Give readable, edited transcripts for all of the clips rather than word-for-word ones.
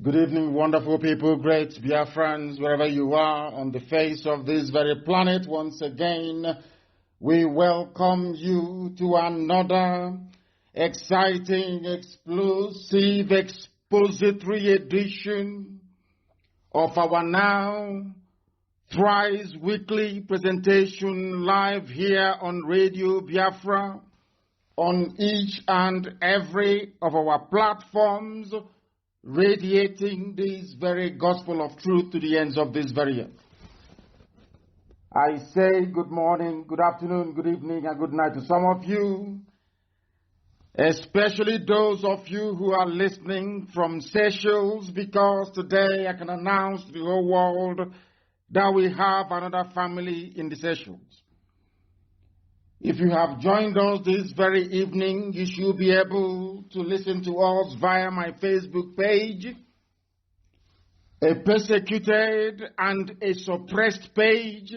Good evening, wonderful people, great Biafrans, wherever you are on the face of this very planet. Once again, we welcome you to another exciting, explosive, expository edition of our now thrice weekly presentation live here on Radio Biafra on each and every of our platforms, radiating this very gospel of truth to the ends of this very earth. I say good morning, good afternoon, good evening, and good night to some of you, especially those of you who are listening from Seychelles, because today I can announce to the whole world that we have another family in the Seychelles. If you have joined us this very evening, you should be able to listen to us via my Facebook page, a persecuted and a suppressed page,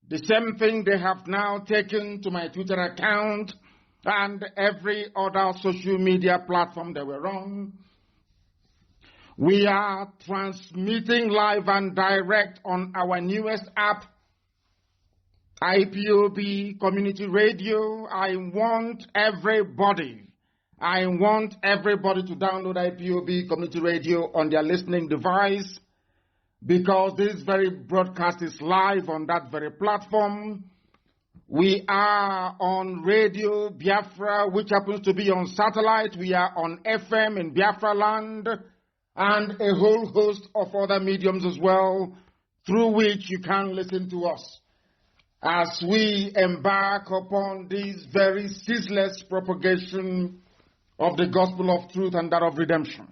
the same thing they have now taken to my Twitter account and every other social media platform that we're on. We are transmitting live and direct on our newest app, IPOB Community Radio. I want everybody to download IPOB Community Radio on their listening device, because this very broadcast is live on that very platform. We are on Radio Biafra, which happens to be on satellite. We are on FM in Biafra land, and a whole host of other mediums as well, through which you can listen to us as we embark upon this very ceaseless propagation of the gospel of truth and that of redemption.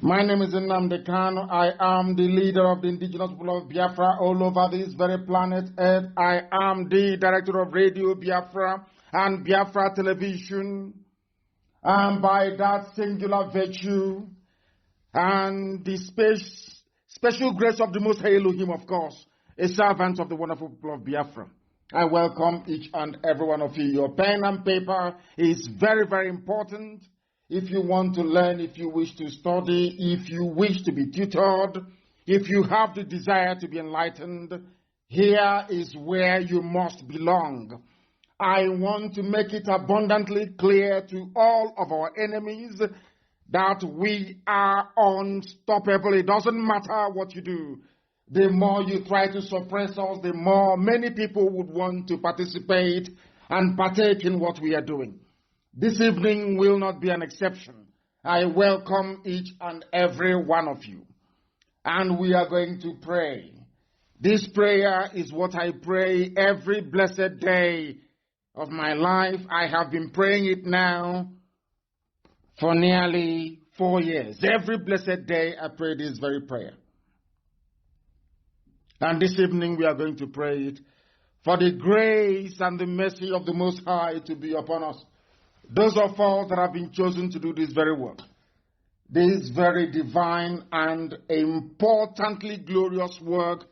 My name is Nnamdi Kanu. I am the leader of the indigenous people of Biafra all over this very planet Earth. I am the director of Radio Biafra and Biafra Television. And by that singular virtue and the special grace of the Most High Elohim, of course, a servant of the wonderful people of Biafra, I welcome each and every one of you. Your pen and paper is very, very important. If you want to learn, if you wish to study, if you wish to be tutored, if you have the desire to be enlightened, here is where you must belong. I want to make it abundantly clear to all of our enemies that we are unstoppable. It doesn't matter what you do. The more you try to suppress us, the more many people would want to participate and partake in what we are doing. This evening will not be an exception. I welcome each and every one of you. And we are going to pray. This prayer is what I pray every blessed day of my life. I have been praying it now for nearly 4 years. Every blessed day I pray this very prayer. And this evening we are going to pray it for the grace and the mercy of the Most High to be upon us. Those of us that have been chosen to do this very work. This very divine and importantly glorious work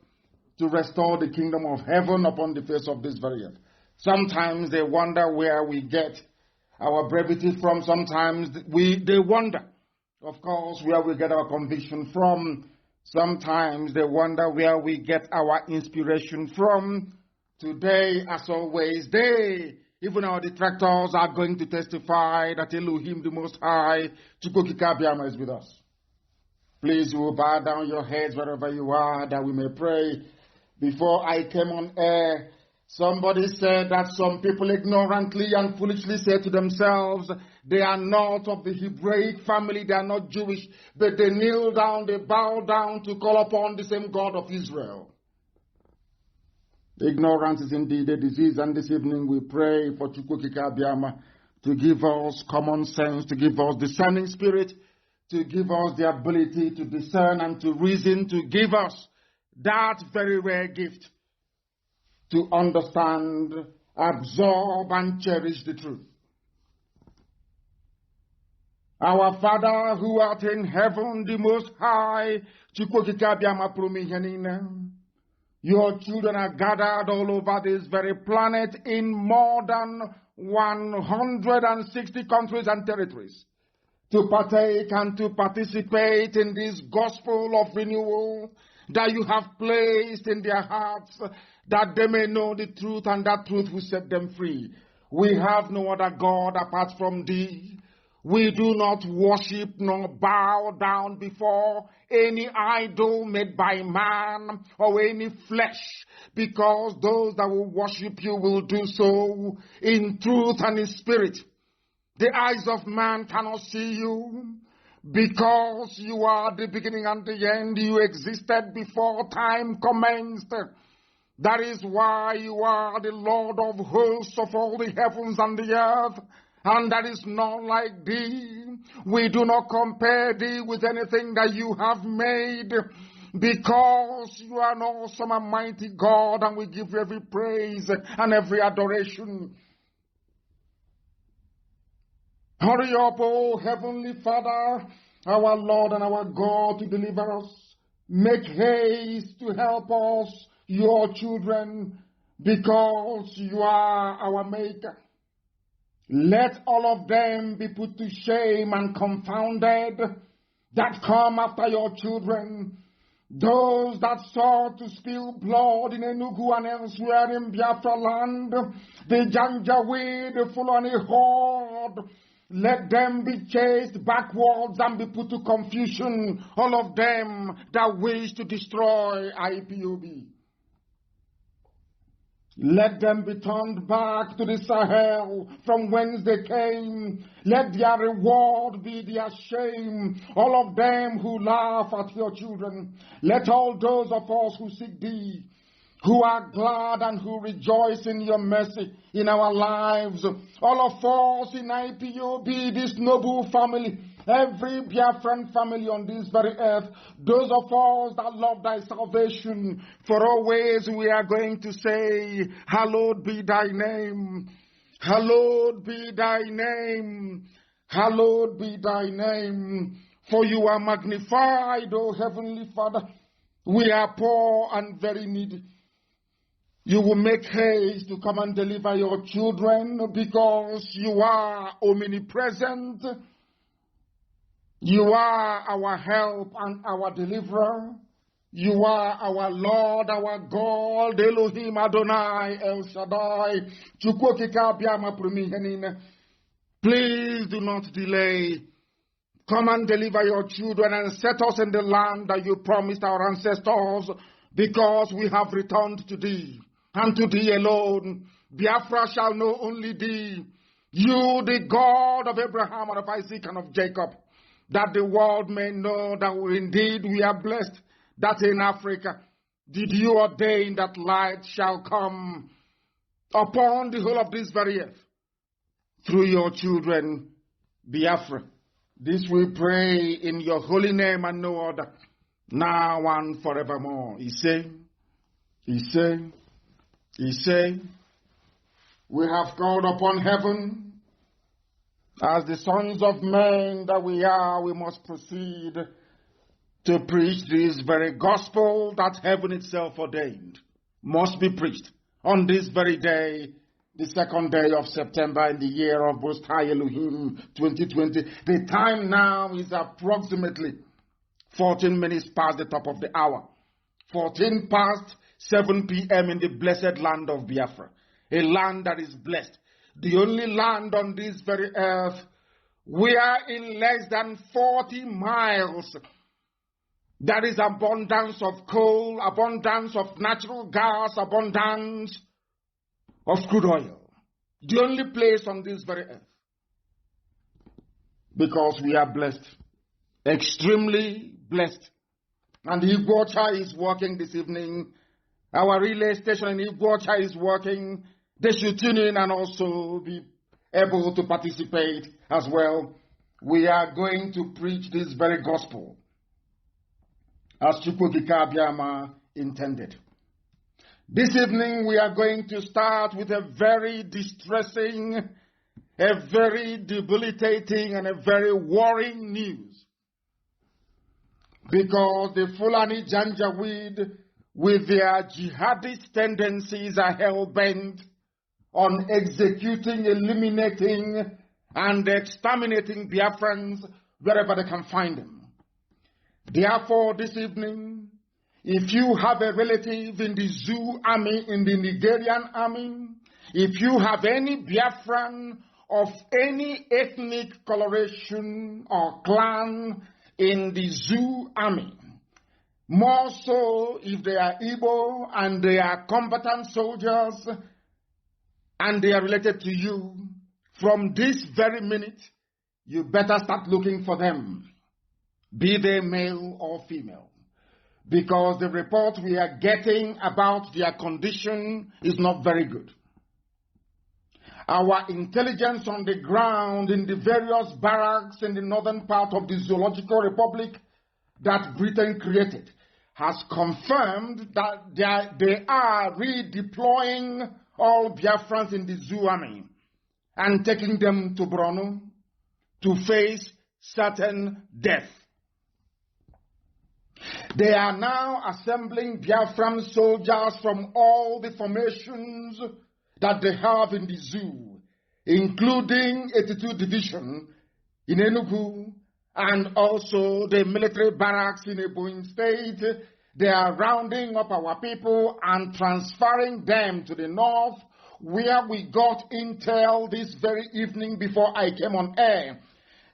to restore the kingdom of heaven upon the face of this very earth. Sometimes they wonder where we get our brevity from. Sometimes they wonder, of course, where we get our conviction from. Sometimes they wonder where we get our inspiration from. Today, as always, even our detractors, are going to testify that Elohim, the Most High, Chukwokika is with us. Please, you will bow down your heads wherever you are, that we may pray. Before I came on air, somebody said that some people ignorantly and foolishly say to themselves, they are not of the Hebraic family, they are not Jewish, but they kneel down, they bow down to call upon the same God of Israel. Ignorance is indeed a disease, and this evening we pray for Chukwokika Abiyama to give us common sense, to give us discerning spirit, to give us the ability to discern and to reason, to give us that very rare gift to understand, absorb, and cherish the truth. Our Father who art in heaven, the Most High, Chukwokika Abiyama Promihenina. Your children are gathered all over this very planet in more than 160 countries and territories to partake and to participate in this gospel of renewal that you have placed in their hearts, that they may know the truth and that truth will set them free. We have no other God apart from thee. We do not worship nor bow down before any idol made by man or any flesh, because those that will worship you will do so in truth and in spirit. The eyes of man cannot see you, because you are the beginning and the end. You existed before time commenced. That is why you are the Lord of hosts of all the heavens and the earth, and there is none like thee. We do not compare thee with anything that you have made, because you are an awesome and mighty God, and we give you every praise and every adoration. Hurry up, O Heavenly Father, our Lord and our God, to deliver us. Make haste to help us, your children, because you are our Maker. Let all of them be put to shame and confounded that come after your children. Those that sought to spill blood in Enugu and elsewhere in Biafra land, the Janjaweed, the Fulani horde, let them be chased backwards and be put to confusion, all of them that wish to destroy IPOB. Let them be turned back to the Sahel from whence they came. Let their reward be their shame, all of them who laugh at your children. Let all those of us who seek thee, who are glad and who rejoice in your mercy in our lives, all of us in IPOB, this noble family, every Biafran family on this very earth, those of us that love thy salvation, for always we are going to say, hallowed be thy name, hallowed be thy name, hallowed be thy name, for you are magnified, O Heavenly Father. We are poor and very needy. You will make haste to come and deliver your children, because you are omnipresent. You are our help and our deliverer. You are our Lord, our God, Elohim Adonai, El Shaddai. Please do not delay. Come and deliver your children and set us in the land that you promised our ancestors, because we have returned to thee. And to thee alone, Biafra shall know only thee, you, the God of Abraham and of Isaac and of Jacob, that the world may know that indeed we are blessed, that in Africa did you ordain that light shall come upon the whole of this very earth through your children, Biafra. This we pray in your holy name and no other, now and forevermore. He say, we have called upon heaven. As the sons of men that we are, we must proceed to preach this very gospel that heaven itself ordained must be preached on this very day, the 2nd day of September in the year of Most High Elohim 2020. The time now is approximately 14 minutes past the top of the hour. 14 past 7 p.m. in the blessed land of Biafra, a land that is blessed, the only land on this very earth. We are in less than 40 miles. There is abundance of coal, abundance of natural gas, abundance of crude oil. The only place on this very earth. Because we are blessed, extremely blessed. And Iguacha is working this evening. Our relay station in Iguacha is working. They should tune in and also be able to participate as well. We are going to preach this very gospel as Chukwukika Abiyama intended. This evening we are going to start with a very distressing, a very debilitating, and a very worrying news. Because the Fulani Janjaweed, with their jihadist tendencies, are hell-bent on executing, eliminating, and exterminating Biafrans wherever they can find them. Therefore, this evening, if you have a relative in the Zoo army, in the Nigerian army, if you have any Biafran of any ethnic coloration or clan in the Zoo army, more so if they are Igbo and they are combatant soldiers and they are related to you, from this very minute, you better start looking for them, be they male or female, because the report we are getting about their condition is not very good. Our intelligence on the ground in the various barracks in the northern part of the Zoological Republic that Britain created has confirmed that they are redeploying all Biafrans in the Zoo army and taking them to Borno to face certain death. They are now assembling Biafran soldiers from all the formations that they have in the zoo, including 82 Division in Enugu and also the military barracks in Ebonyi State. They are rounding up our people and transferring them to the north, where we got intel this very evening before I came on air.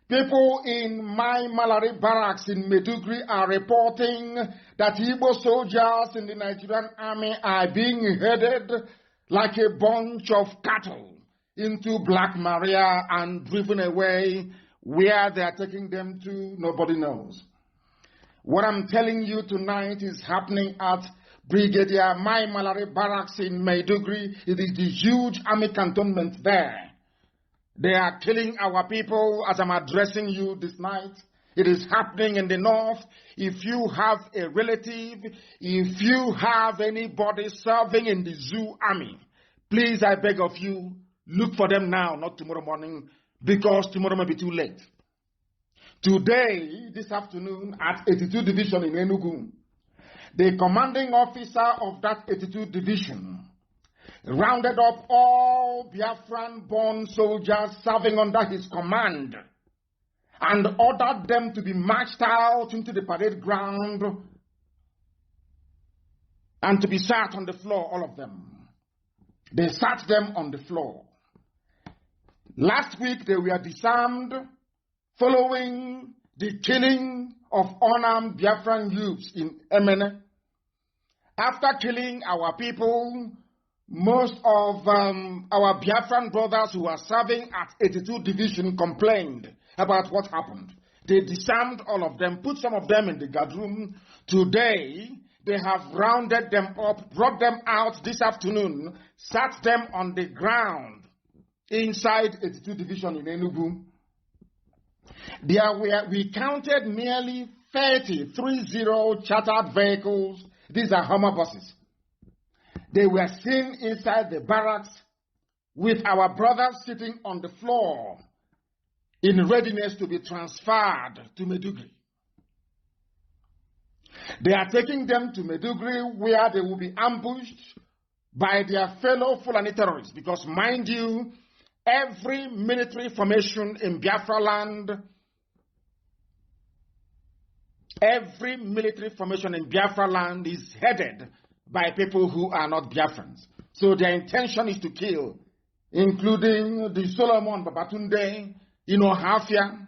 People in my Malari barracks in Maiduguri are reporting that Igbo soldiers in the Nigerian army are being headed like a bunch of cattle into Black Maria and driven away. Where they are taking them to, nobody knows. What I'm telling you tonight is happening at Brigadier Mai Malari barracks in Maiduguri. It is the huge army cantonment there. They are killing our people as I'm addressing you this night. It is happening in the north. If you have a relative, if you have anybody serving in the Zoo army, please, I beg of you, look for them now, not tomorrow morning, because tomorrow may be too late. Today, this afternoon, at 82 Division in Enugu, the commanding officer of that 82 Division rounded up all Biafran-born soldiers serving under his command and ordered them to be marched out into the parade ground and to be sat on the floor, all of them. They sat them on the floor. Last week, they were disarmed following the killing of unarmed Biafran youths in Emene. After killing our people, most of our Biafran brothers who are serving at 82 Division complained about what happened. They disarmed all of them, put some of them in the guard room. Today, they have rounded them up, brought them out this afternoon, sat them on the ground inside 82 Division in Enugu. We counted nearly 30 chartered vehicles. These are Hummer buses. They were seen inside the barracks with our brothers sitting on the floor in readiness to be transferred to Maiduguri. They are taking them to Maiduguri, where they will be ambushed by their fellow Fulani terrorists, because mind you, every military formation in Biafra land, is headed by people who are not Biafrans. So their intention is to kill, including the Solomon Babatunde, Hafia,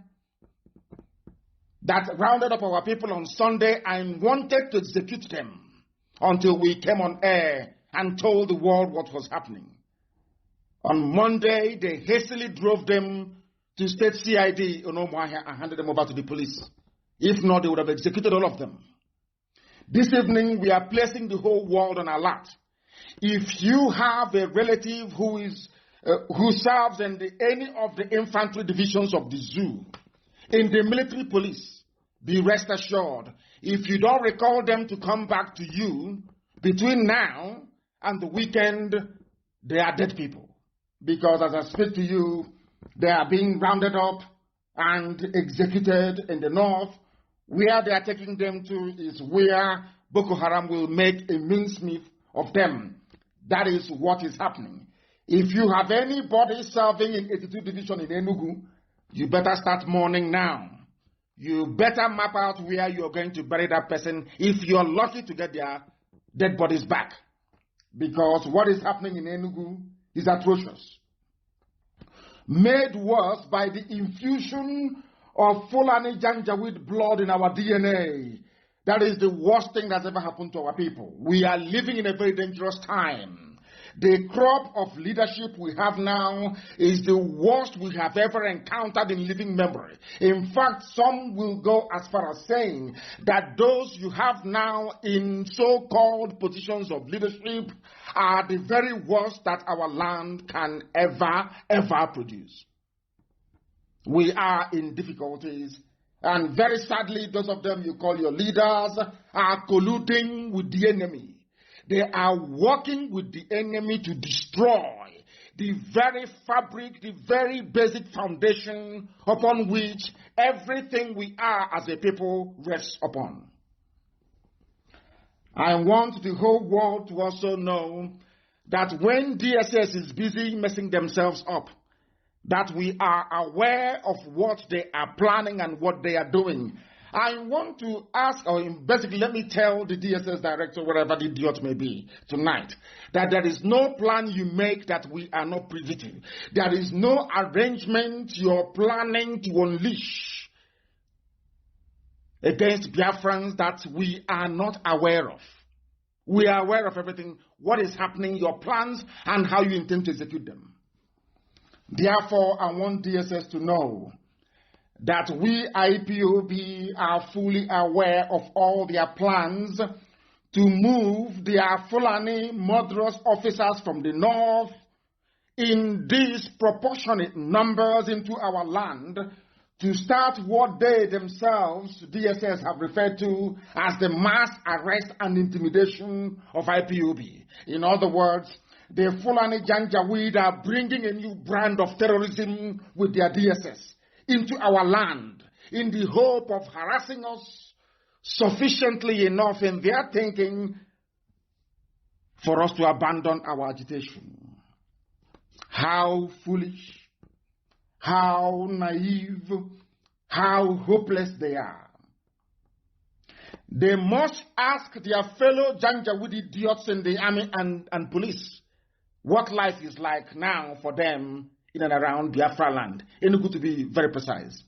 that rounded up our people on Sunday and wanted to execute them until we came on air and told the world what was happening. On Monday, they hastily drove them to State CID in Omoahia and handed them over to the police. If not, they would have executed all of them. This evening, we are placing the whole world on alert. If you have a relative who serves in any of the infantry divisions of the zoo, in the military police, be rest assured, if you don't recall them to come back to you between now and the weekend, they are dead people. Because as I speak to you, they are being rounded up and executed in the north. Where they are taking them to is where Boko Haram will make a mincemeat of them. That is what is happening. If you have anybody serving in 82 Division in Enugu, you better start mourning now. you better map out where you're going to bury that person if you're lucky to get their dead bodies back. Because what is happening in Enugu is atrocious. Made worse by the infusion of Fulani Janjaweed blood in our DNA. That is the worst thing that's ever happened to our people. We are living in a very dangerous time. The crop of leadership we have now is the worst we have ever encountered in living memory. In fact, some will go as far as saying that those you have now in so-called positions of leadership are the very worst that our land can ever produce. We are in difficulties, and very sadly, those of them you call your leaders are colluding with the enemy. They are working with the enemy to destroy the very fabric, the very basic foundation upon which everything we are as a people rests upon. I want the whole world to also know that when DSS is busy messing themselves up, that we are aware of what they are planning and what they are doing. I want to ask, or basically let me tell the DSS director, whatever the idiot may be, tonight, that there is no plan you make that we are not privy to. There is no arrangement you're planning to unleash against Biafrans that we are not aware of. We are aware of everything, what is happening, your plans, and how you intend to execute them. Therefore, I want DSS to know that we IPOB are fully aware of all their plans to move their Fulani murderous officers from the north in disproportionate numbers into our land to start what they themselves, DSS, have referred to as the mass arrest and intimidation of IPOB. In other words, the Fulani Janjaweed are bringing a new brand of terrorism with their DSS into our land in the hope of harassing us sufficiently enough in their thinking for us to abandon our agitation. How foolish, how naive, how hopeless they are. They must ask their fellow Janjaweed idiots in the army and police what life is like now for them in and around Biafra land. Enugu, to be very precise.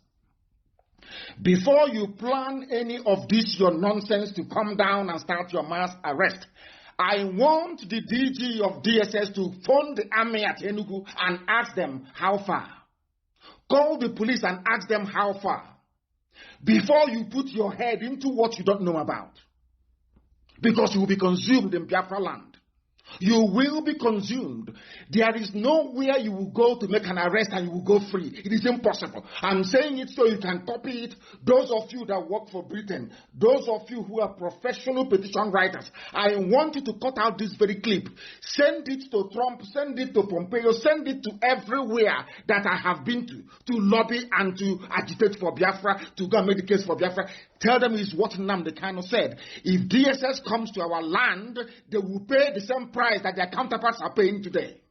Before you plan any of this, your nonsense, to come down and start your mass arrest, I want the DG of DSS to phone the army at Enugu and ask them how far. Call the police and ask them how far. Before you put your head into what you don't know about. Because you will be consumed in Biafra land. You will be consumed. There is nowhere you will go to make an arrest and you will go free. It is impossible. I'm saying it so you can copy it. Those of you that work for Britain, those of you who are professional petition writers, I want you to cut out this very clip. Send it to Trump, send it to Pompeo, send it to everywhere that I have been to lobby and to agitate for Biafra, to go and make the case for Biafra. Tell them is what Nnamdi Kanu said. If DSS comes to our land, they will pay the same price that their counterparts are paying today.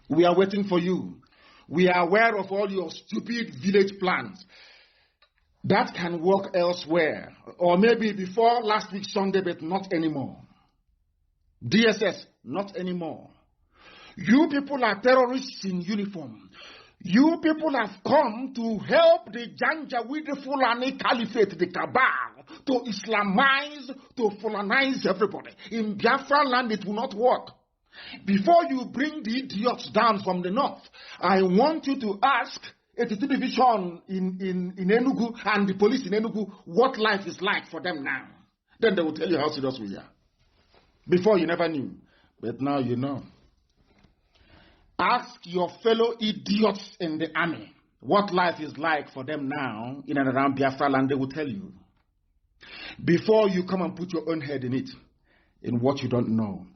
We are waiting for you. We are aware of all your stupid village plans. That can work elsewhere. Or maybe before last week Sunday, but not anymore. DSS, not anymore. You people are terrorists in uniform. You people have come to help the Janjaweed Fulani Caliphate, the cabal, to Islamize, to Fulanize everybody. In Biafra land, it will not work. Before you bring the idiots down from the north, I want you to ask 82 Division in Enugu and the police in Enugu what life is like for them now. Then they will tell you how serious we are. Before you never knew, but now you know. Ask your fellow idiots in the army what life is like for them now in and around Biafra land. They will tell you. Before you come and put your own head in it, in what you don't know.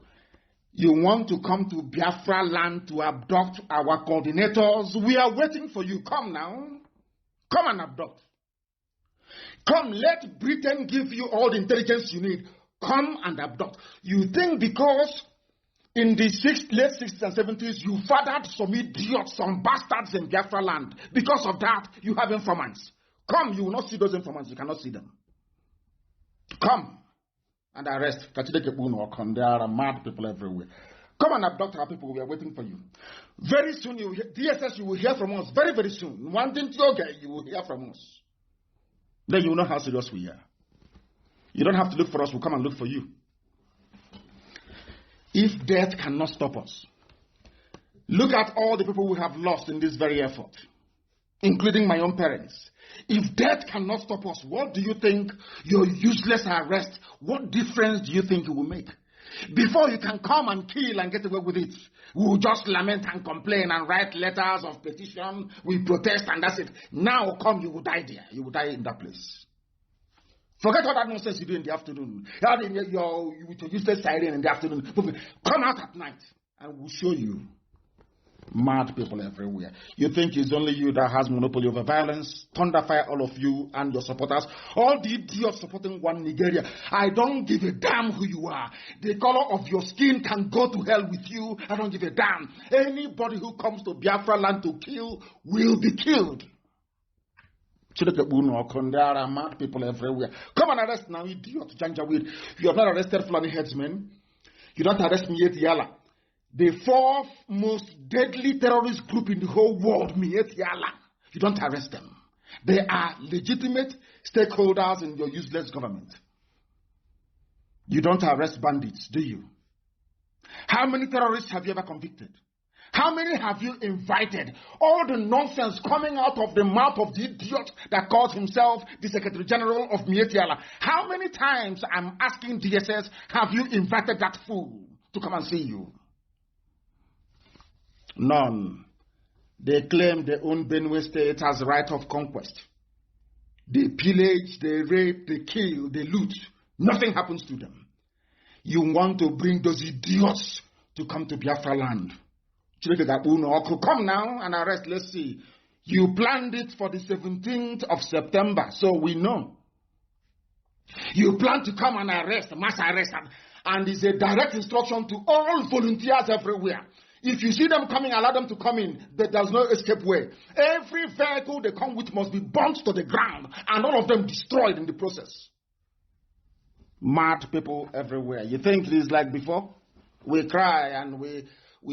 You want to come to Biafra land to abduct our coordinators? We are waiting for you. Come now. Come and abduct. Come, let Britain give you all the intelligence you need. Come and abduct. You think because in the late 60s and 70s, you fathered some idiots, some bastards in Biafra land. Because of that, you have informants. Come, you will not see those informants. You cannot see them. Come and arrest. There are mad people everywhere. Come and abduct our people. We are waiting for you. Very soon, DSS, you will hear from us. Very, very soon. One thing to okay, you will hear from us. Then you will know how serious we are. You don't have to look for us. We'll come and look for you. If death cannot stop us, look at all the people we have lost in this very effort, including my own parents. If death cannot stop us, what do you think your useless arrest, what difference do you think it will make? Before you can come and kill and get away with it, we will just lament and complain and write letters of petition, we protest and that's it. Now come, you will die there. You will die in that place. Forget all that nonsense you do in the afternoon. With your useless siren in the afternoon. Come out at night and we'll show you. Mad people everywhere. You think it's only you that has monopoly over violence? Thunderfire all of you and your supporters. All the idiots supporting one Nigeria. I don't give a damn who you are. The color of your skin can go to hell with you. I don't give a damn. Anybody who comes to Biafra land to kill will be killed. There are mad people everywhere. Come and arrest now, idiot, Janjaweed. You have not arrested Fulani headsmen. You don't arrest Miet Yala. The fourth most deadly terrorist group in the whole world, Miet Yala. You don't arrest them. They are legitimate stakeholders in your useless government. You don't arrest bandits, do you? How many terrorists have you ever convicted? How many have you invited? All the nonsense coming out of the mouth of the idiot that calls himself the Secretary General of Miet Yala. How many times, I'm asking DSS, have you invited that fool to come and see you? None. They claim they own Benue State as right of conquest. They pillage, they rape, they kill, they loot. Nothing happens to them. You want to bring those idiots to come to Biafra land. Come now and arrest. Let's see. You planned it for the 17th of September, so we know. You plan to come and arrest, mass arrest, and it's a direct instruction to all volunteers everywhere. If you see them coming, allow them to come in. There's no escape way. Every vehicle they come with must be burnt to the ground, and all of them destroyed in the process. Mad people everywhere. You think it is like before? We cry and we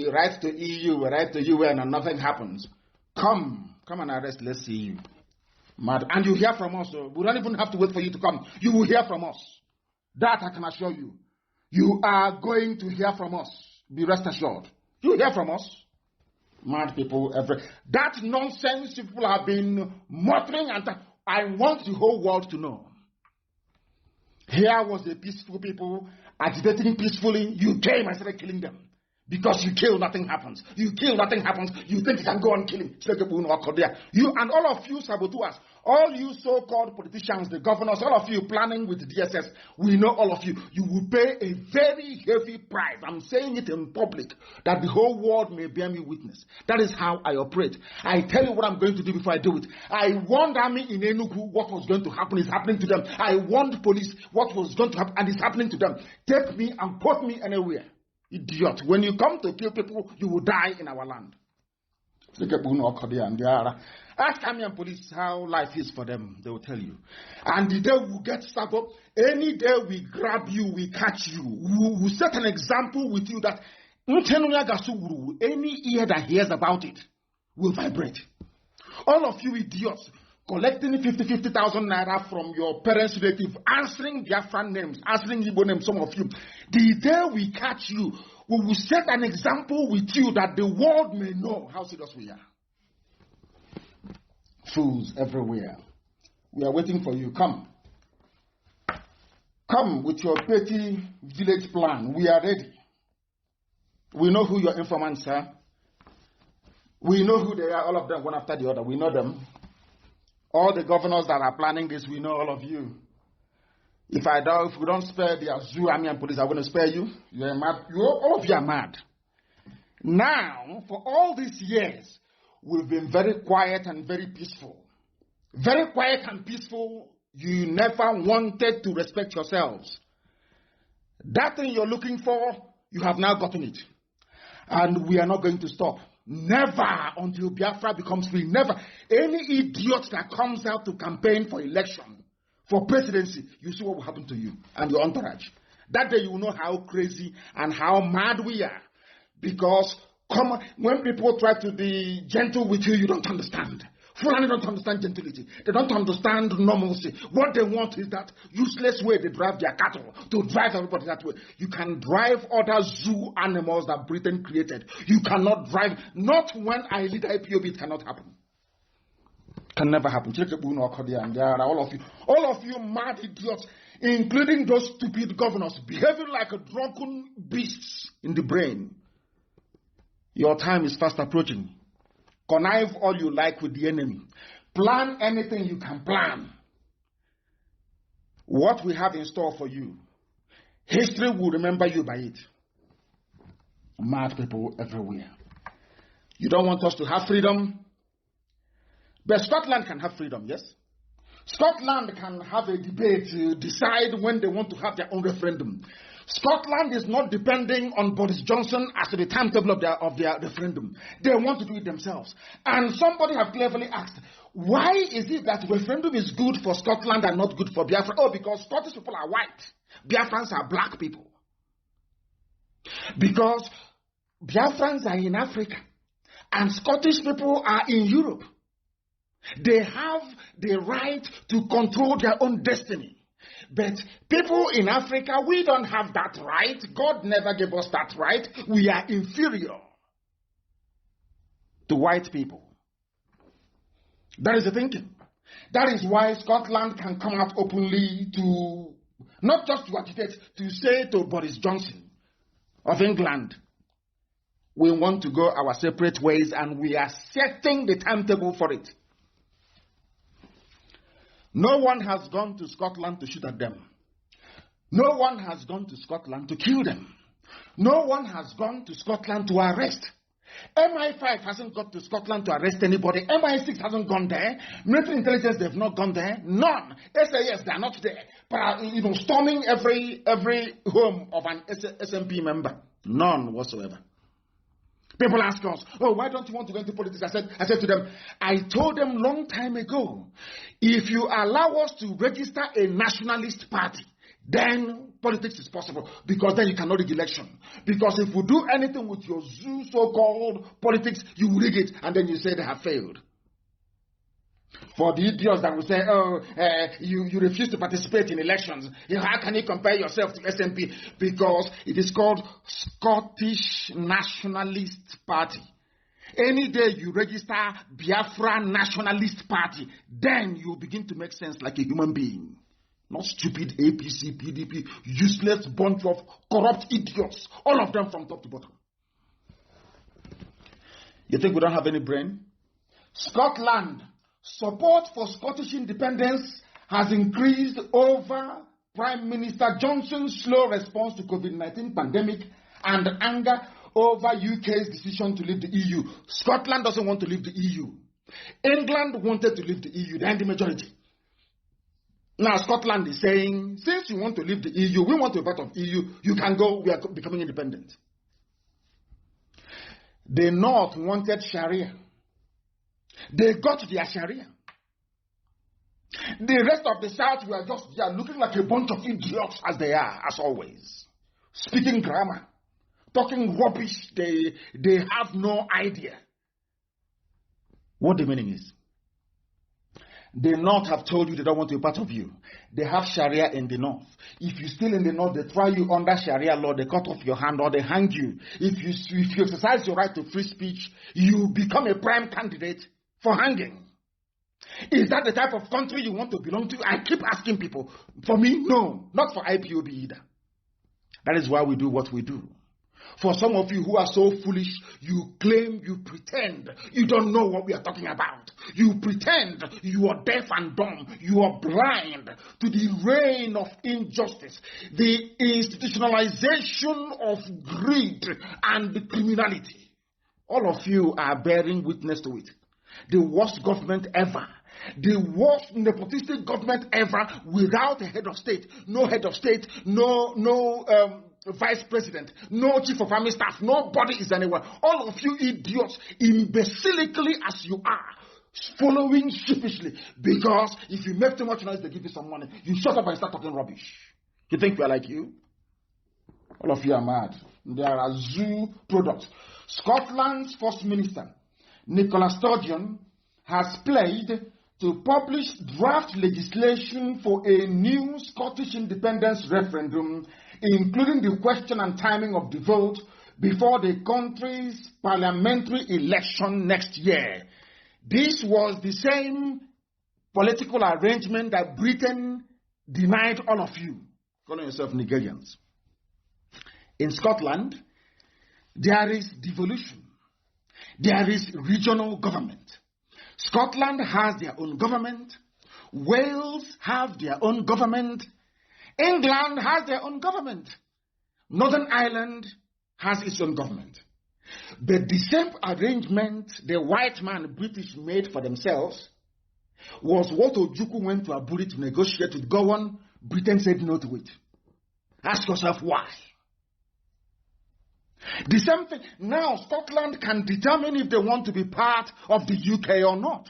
write to EU, we write to UN, and nothing happens. Come and arrest, let's see you. Mad. And you hear from us. We don't even have to wait for you to come. You will hear from us. That I can assure you. You are going to hear from us. Be rest assured. You will hear from us. Mad people everywhere. That nonsense people have been muttering, and I want the whole world to know. Here was the peaceful people agitating peacefully. You came and started killing them. Because you kill, nothing happens. You kill, nothing happens. You think you can go and kill him. You and all of you saboteurs, all you so-called politicians, the governors, all of you planning with DSS, we know all of you. You will pay a very heavy price. I'm saying it in public, that the whole world may bear me witness. That is how I operate. I tell you what I'm going to do before I do it. I warned army in Enugu what was going to happen is happening to them. I warned police what was going to happen and it's happening to them. Take me and put me anywhere. Idiot. When you come to kill people, you will die in our land. Ask army and police how life is for them. They will tell you. And the day we get stuck up, any day we grab you, we catch you. We will set an example with you that any ear that hears about it will vibrate. All of you idiots, collecting 50,000 naira from your parents' relative, answering Biafran names, answering Igbo names, some of you. The day we catch you, we will set an example with you that the world may know how serious we are. Fools everywhere. We are waiting for you. Come. Come with your petty village plan. We are ready. We know who your informants are. We know who they are, all of them, one after the other. We know them. All the governors that are planning this, we know all of you. If we don't spare the Zoo army and police, I'm going to spare you. You're mad. All of you are mad. Now, for all these years, we've been very quiet and very peaceful. Very quiet and peaceful. You never wanted to respect yourselves. That thing you're looking for, you have now gotten it. And we are not going to stop. Never until Biafra becomes free. Never. Any idiot that comes out to campaign for election, for presidency, you see what will happen to you and your entourage. That day you will know how crazy and how mad we are. Because when people try to be gentle with you, you don't understand. Fulani don't understand gentility. They don't understand normalcy. What they want is that useless way they drive their cattle, to drive everybody that way. You can drive other zoo animals that Britain created. You cannot drive, not when I lead IPOB, it cannot happen. Can never happen. All of you mad idiots, including those stupid governors, behaving like a drunken beasts in the brain. Your time is fast approaching. Connive all you like with the enemy. Plan anything you can plan. What we have in store for you, history will remember you by it. Mad people everywhere. You don't want us to have freedom? But Scotland can have freedom, yes? Scotland can have a debate to decide when they want to have their own referendum. Scotland is not depending on Boris Johnson as to the timetable of their referendum. They want to do it themselves. And somebody have cleverly asked, why is it that referendum is good for Scotland and not good for Biafra? Oh, because Scottish people are white. Biafrans are black people. Because Biafrans are in Africa and Scottish people are in Europe. They have the right to control their own destiny. But people in Africa, we don't have that right. God never gave us that right. We are inferior to white people. That is the thinking. That is why Scotland can come out openly to, not just to agitate, to say to Boris Johnson of England, we want to go our separate ways and we are setting the timetable for it. No one has gone to Scotland to shoot at them. No one has gone to Scotland to kill them. No one has gone to Scotland to arrest. MI5 hasn't gone to Scotland to arrest anybody. MI6 hasn't gone there. Military intelligence, they've not gone there. None. SAS, they're not there. But storming every home of an SNP member. None whatsoever. People ask us, oh, why don't you want to go into politics? I said to them, I told them long time ago, if you allow us to register a nationalist party, then politics is possible, because then you cannot rig election. Because if we do anything with your zoo so-called politics, you will rig it, and then you say they have failed. For the idiots that will say, oh, you refuse to participate in elections. How can you compare yourself to SNP? Because it is called Scottish Nationalist Party. Any day you register Biafra Nationalist Party, then you begin to make sense like a human being. Not stupid APC, PDP, useless bunch of corrupt idiots. All of them from top to bottom. You think we don't have any brain? Scotland. Support for Scottish independence has increased over Prime Minister Johnson's slow response to COVID-19 pandemic and anger over UK's decision to leave the EU. Scotland doesn't want to leave the EU. England wanted to leave the EU. They're in the majority. Now Scotland is saying, since you want to leave the EU, we want to be part of EU, you can go, we are becoming independent. The North wanted Sharia. They got their Sharia. The rest of the South were just looking like a bunch of idiots as they are, as always. Speaking grammar, talking rubbish, they have no idea what the meaning is. The North have told you they don't want to be part of you. They have Sharia in the North. If you're still in the North, they try you under Sharia law, they cut off your hand or they hang you. If you exercise your right to free speech, you become a prime candidate for hanging. Is that the type of country you want to belong to? I keep asking people. For me, no. Not for IPOB either. That is why we do what we do. For some of you who are so foolish, you claim, you pretend you don't know what we are talking about. You pretend you are deaf and dumb. You are blind to the reign of injustice, the institutionalization of greed and criminality. All of you are bearing witness to it. The worst government ever. The worst nepotistic government ever without a head of state. No head of state, no vice president, no chief of army staff, nobody is anywhere. All of you idiots, imbecilically as you are, following sheepishly, because if you make too much noise, they give you some money. You shut up and start talking rubbish. You think we are like you? All of you are mad. There are zoo products. Scotland's First Minister, Nicola Sturgeon, has pledged to publish draft legislation for a new Scottish independence referendum, including the question and timing of the vote before the country's parliamentary election next year. This was the same political arrangement that Britain denied all of you, calling yourself Nigerians. In Scotland, there is devolution. There is regional government. Scotland has their own government. Wales have their own government. England has their own government. Northern Ireland has its own government. But the same arrangement the white man British made for themselves was what Ojukwu went to Aburi to negotiate with Gowon. Britain said no to it. Ask yourself why. The same thing. Now Scotland can determine if they want to be part of the UK or not.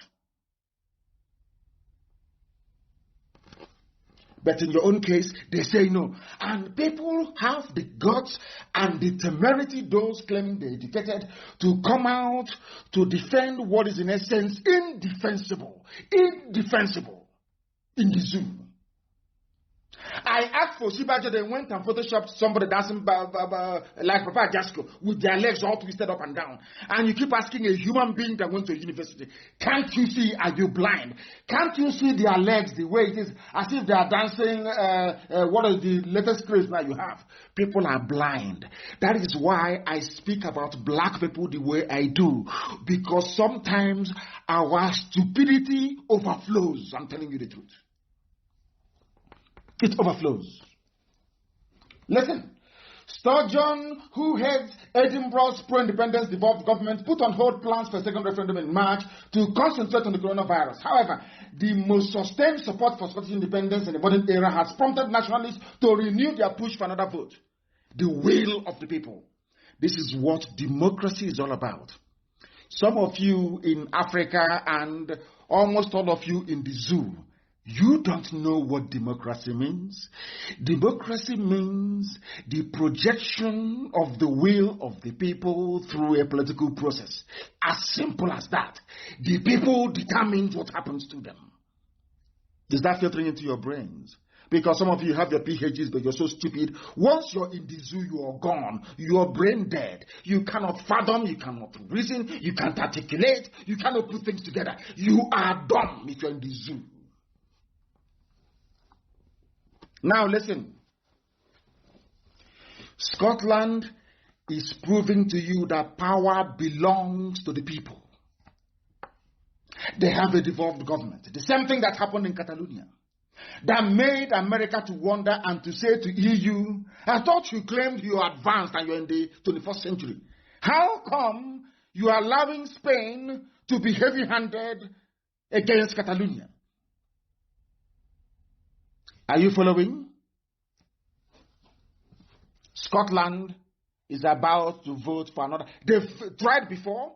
But in your own case, they say no. And people have the guts and the temerity, those claiming they're educated, to come out to defend what is in essence indefensible in the zoo. I asked for Sibajo, they went and photoshopped somebody dancing like Papa Jasko with their legs all twisted up and down. And you keep asking a human being that went to university, can't you see, are you blind? Can't you see their legs the way it is, as if they are dancing, what is the latest craze now you have? People are blind. That is why I speak about black people the way I do. Because sometimes our stupidity overflows. I'm telling you the truth. It overflows. Listen, Sturgeon, who heads Edinburgh's pro-independence devolved government, put on hold plans for a second referendum in March to concentrate on the coronavirus. However, the most sustained support for Scottish independence in the modern era has prompted nationalists to renew their push for another vote. The will of the people. This is what democracy is all about. Some of you in Africa and almost all of you in the zoo, you don't know what democracy means. Democracy means the projection of the will of the people through a political process. As simple as that. The people determine what happens to them. Is that filtering into your brains? Because some of you have your PhDs, but you're so stupid. Once you're in the zoo, you are gone. You're brain dead. You cannot fathom, you cannot reason, you can't articulate, you cannot put things together. You are dumb if you're in the zoo. Now listen, Scotland is proving to you that power belongs to the people. They have a devolved government. The same thing that happened in Catalonia. That made America to wonder and to say to EU, I thought you claimed you are advanced and you're in the 21st century. How come you are allowing Spain to be heavy-handed against Catalonia? Are you following? Scotland is about to vote for another. They've tried before.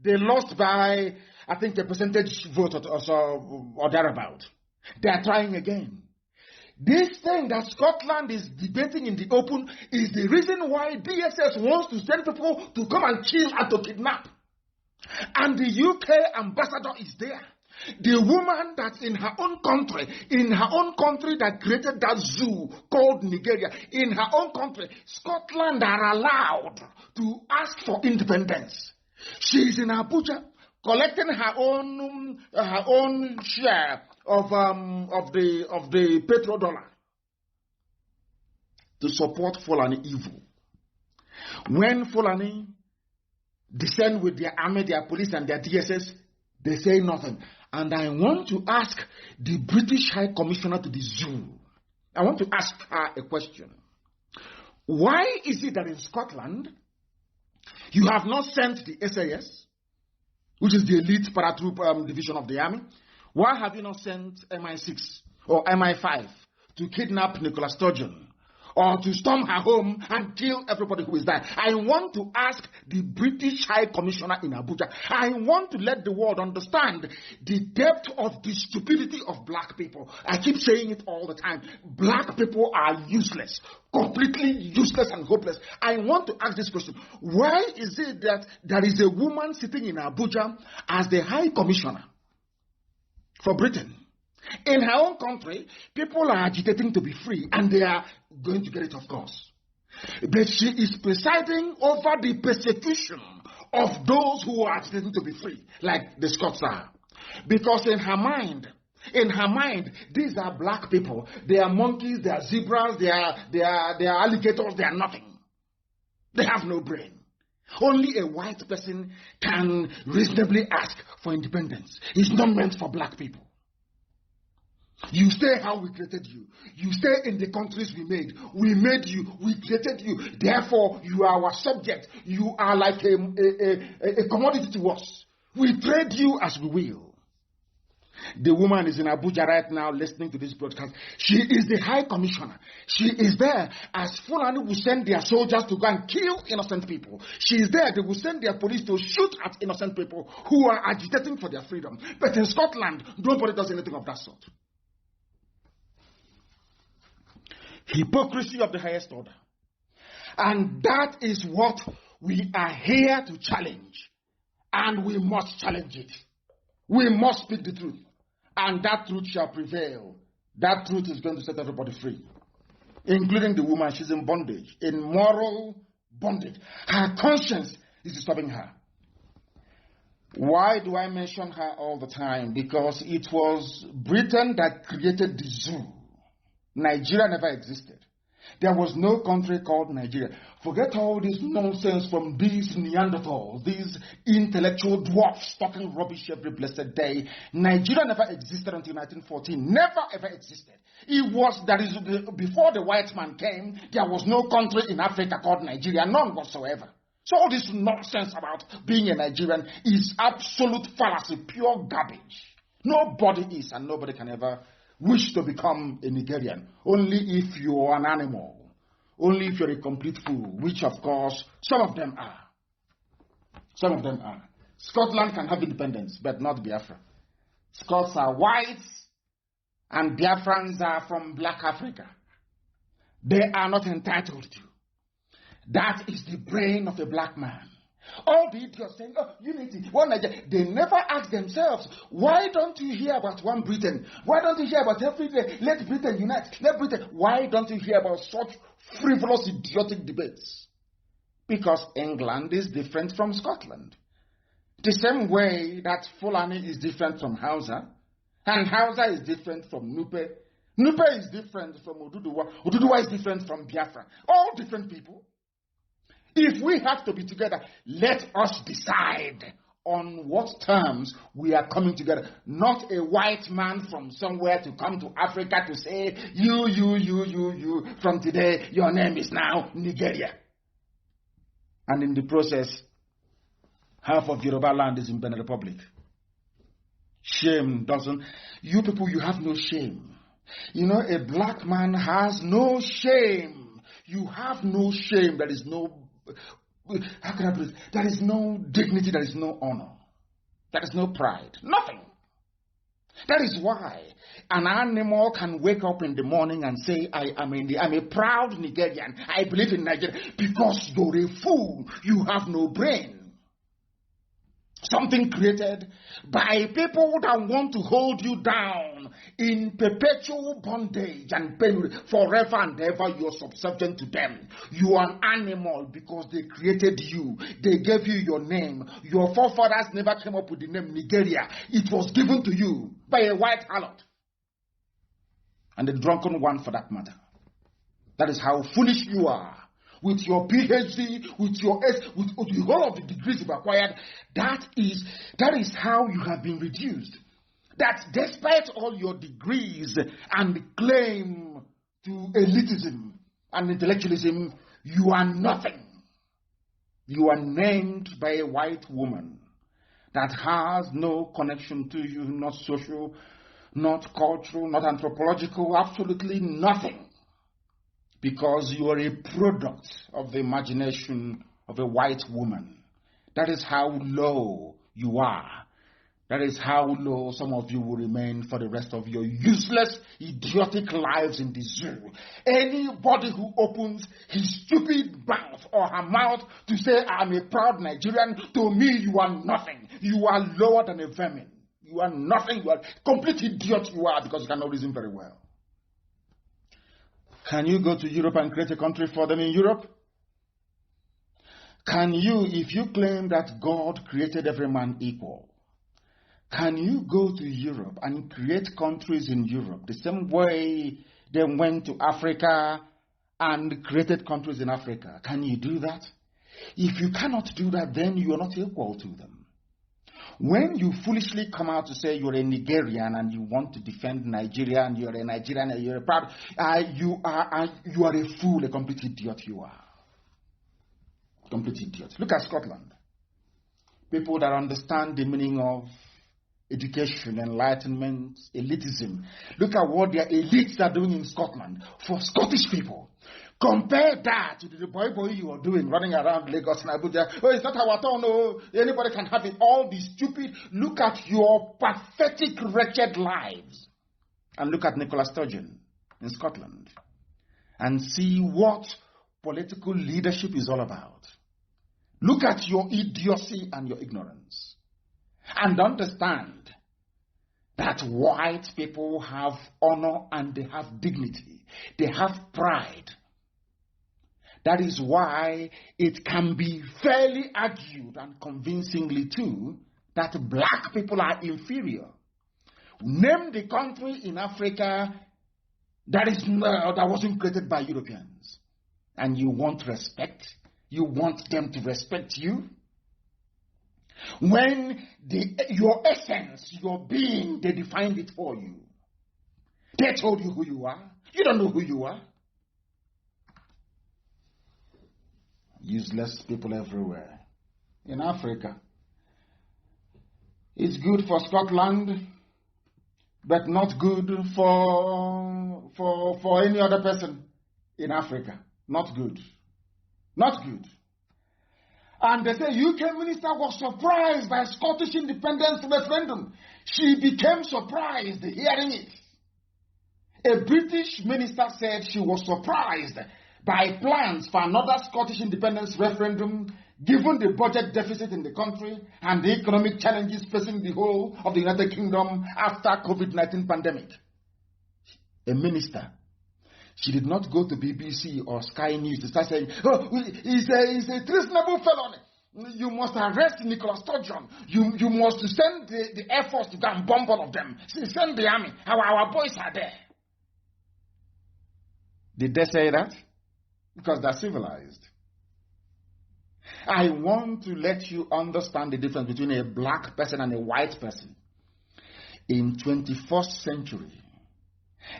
They lost by, I think, a percentage vote or so, or thereabout. They are trying again. This thing that Scotland is debating in the open is the reason why DSS wants to send people to come and kill and to kidnap. And the UK ambassador is there. The woman that's in her own country that created that zoo called Nigeria, in her own country, Scotland are allowed to ask for independence. She's in Abuja collecting her own share of the petrodollar to support Fulani evil. When Fulani descend with their army, their police, and their DSS, they say nothing. And I want to ask the British High Commissioner to the zoo, I want to ask her a question. Why is it that in Scotland, you have not sent the SAS, which is the elite paratroop division of the army? Why have you not sent MI6 or MI5 to kidnap Nicola Sturgeon? or to storm her home and kill everybody who is there. I want to ask the British High Commissioner in Abuja. I want to let the world understand the depth of the stupidity of black people. I keep saying it all the time. Black people are useless, completely useless and hopeless. I want to ask this question. Why is it that there is a woman sitting in Abuja as the High Commissioner for Britain? In her own country, people are agitating to be free, and they are going to get it, of course. But she is presiding over the persecution of those who are agitating to be free, like the Scots are. Because in her mind, these are black people. They are monkeys, they are zebras, they are alligators, they are nothing. They have no brain. Only a white person can reasonably ask for independence. It's not meant for black people. You stay how we created you. You stay in the countries we made. We made you. We created you. Therefore, you are our subject. You are like a commodity to us. We trade you as we will. The woman is in Abuja right now listening to this broadcast. She is the High Commissioner. She is there as Fulani will send their soldiers to go and kill innocent people. She is there. They will send their police to shoot at innocent people who are agitating for their freedom. But in Scotland, nobody does anything of that sort. Hypocrisy of the highest order. And that is what we are here to challenge. And we must challenge it. We must speak the truth. And that truth shall prevail. That truth is going to set everybody free. Including the woman. She's in bondage. In moral bondage. Her conscience is disturbing her. Why do I mention her all the time? Because it was Britain that created the zoo. Nigeria never existed. There was no country called Nigeria. Forget all this nonsense from these Neanderthals, these intellectual dwarfs talking rubbish every blessed day. Nigeria never existed until 1914. Never ever existed. Before the white man came, there was no country in Africa called Nigeria, none whatsoever. So all this nonsense about being a Nigerian is absolute fallacy, pure garbage. Nobody is and nobody can ever wish to become a Nigerian, only if you are an animal, only if you're a complete fool, which of course some of them are. Some of them are. Scotland can have independence, but not Biafra. Scots are whites and Biafrans are from black Africa. They are not entitled to. That is the brain of a black man. All the idiots saying, oh, unity, one Nigeria. They never ask themselves, why don't you hear about one Britain? Why don't you hear about every day? Let Britain unite. Let Britain. Why don't you hear about such frivolous, idiotic debates? Because England is different from Scotland. The same way that Fulani is different from Hausa, and Hausa is different from Nupe. Nupe is different from Oduduwa. Oduduwa is different from Biafra. All different people. If we have to be together, let us decide on what terms we are coming together. Not a white man from somewhere to come to Africa to say, you, from today, your name is now Nigeria. And in the process, half of Yoruba land is in Benin Republic. Shame doesn't. You people, you have no shame. You know, a black man has no shame. You have no shame. There is no, how can I put it? There is no dignity, there is no honor. There is no pride. Nothing. That is why an animal can wake up in the morning and say, I'm a proud Nigerian. I believe in Nigeria. Because you're a fool. You have no brain. Something created by people that want to hold you down in perpetual bondage and pain forever and ever. You're subservient to them. You are an animal because they created you. They gave you your name. Your forefathers never came up with the name Nigeria. It was given to you by a white harlot. And a drunken one for that matter. That is how foolish you are. With your PhD, with your with all of the degrees you've acquired, that is how you have been reduced. That despite all your degrees and claim to elitism and intellectualism, you are nothing. You are named by a white woman that has no connection to you, not social, not cultural, not anthropological, absolutely nothing. because you are a product of the imagination of a white woman. That is how low you are. That is how low some of you will remain for the rest of your useless, idiotic lives in the zoo. Anybody who opens his stupid mouth or her mouth to say, I'm a proud Nigerian, to me you are nothing. You are lower than a vermin. You are nothing. You are a complete idiot you are, because you cannot reason very well. Can you go to Europe and create a country for them in Europe? Can you, if you claim that God created every man equal, can you go to Europe and create countries in Europe the same way they went to Africa and created countries in Africa? Can you do that? If you cannot do that, then you are not equal to them. When you foolishly come out to say you're a Nigerian and you want to defend Nigeria and you're a Nigerian and you're a proud, you are a fool, a complete idiot you are. Complete idiot. Look at Scotland. People that understand the meaning of education, enlightenment, elitism. Look at what their elites are doing in Scotland for Scottish people. Compare that to the boy you are doing, running around Lagos and Abuja. Oh, it's not our turn. No, anybody can have it. All these stupid. Look at your pathetic, wretched lives. And look at Nicola Sturgeon in Scotland. And see what political leadership is all about. Look at your idiocy and your ignorance. And understand that white people have honor and they have dignity. They have pride. That is why it can be fairly argued and convincingly too that black people are inferior. Name the country in Africa that wasn't created by Europeans. And you want respect? You want them to respect you? When your essence, your being, they defined it for you. They told you who you are. You don't know who you are. Useless people everywhere. In Africa. It's good for Scotland, but not good for any other person in Africa. Not good. Not good. And they say UK minister was surprised by Scottish independence referendum. She became surprised hearing it. A British minister said she was surprised by plans for another Scottish independence referendum given the budget deficit in the country and the economic challenges facing the whole of the United Kingdom after COVID-19 pandemic. A minister. She did not go to BBC or Sky News to start saying, oh, he's a treasonable felon. You must arrest Nicola Sturgeon. You must send the Air Force to go and bomb all of them. Send the army. Our boys are there. Did they say that? Because they're civilized. I want to let you understand the difference between a black person and a white person. In 21st century,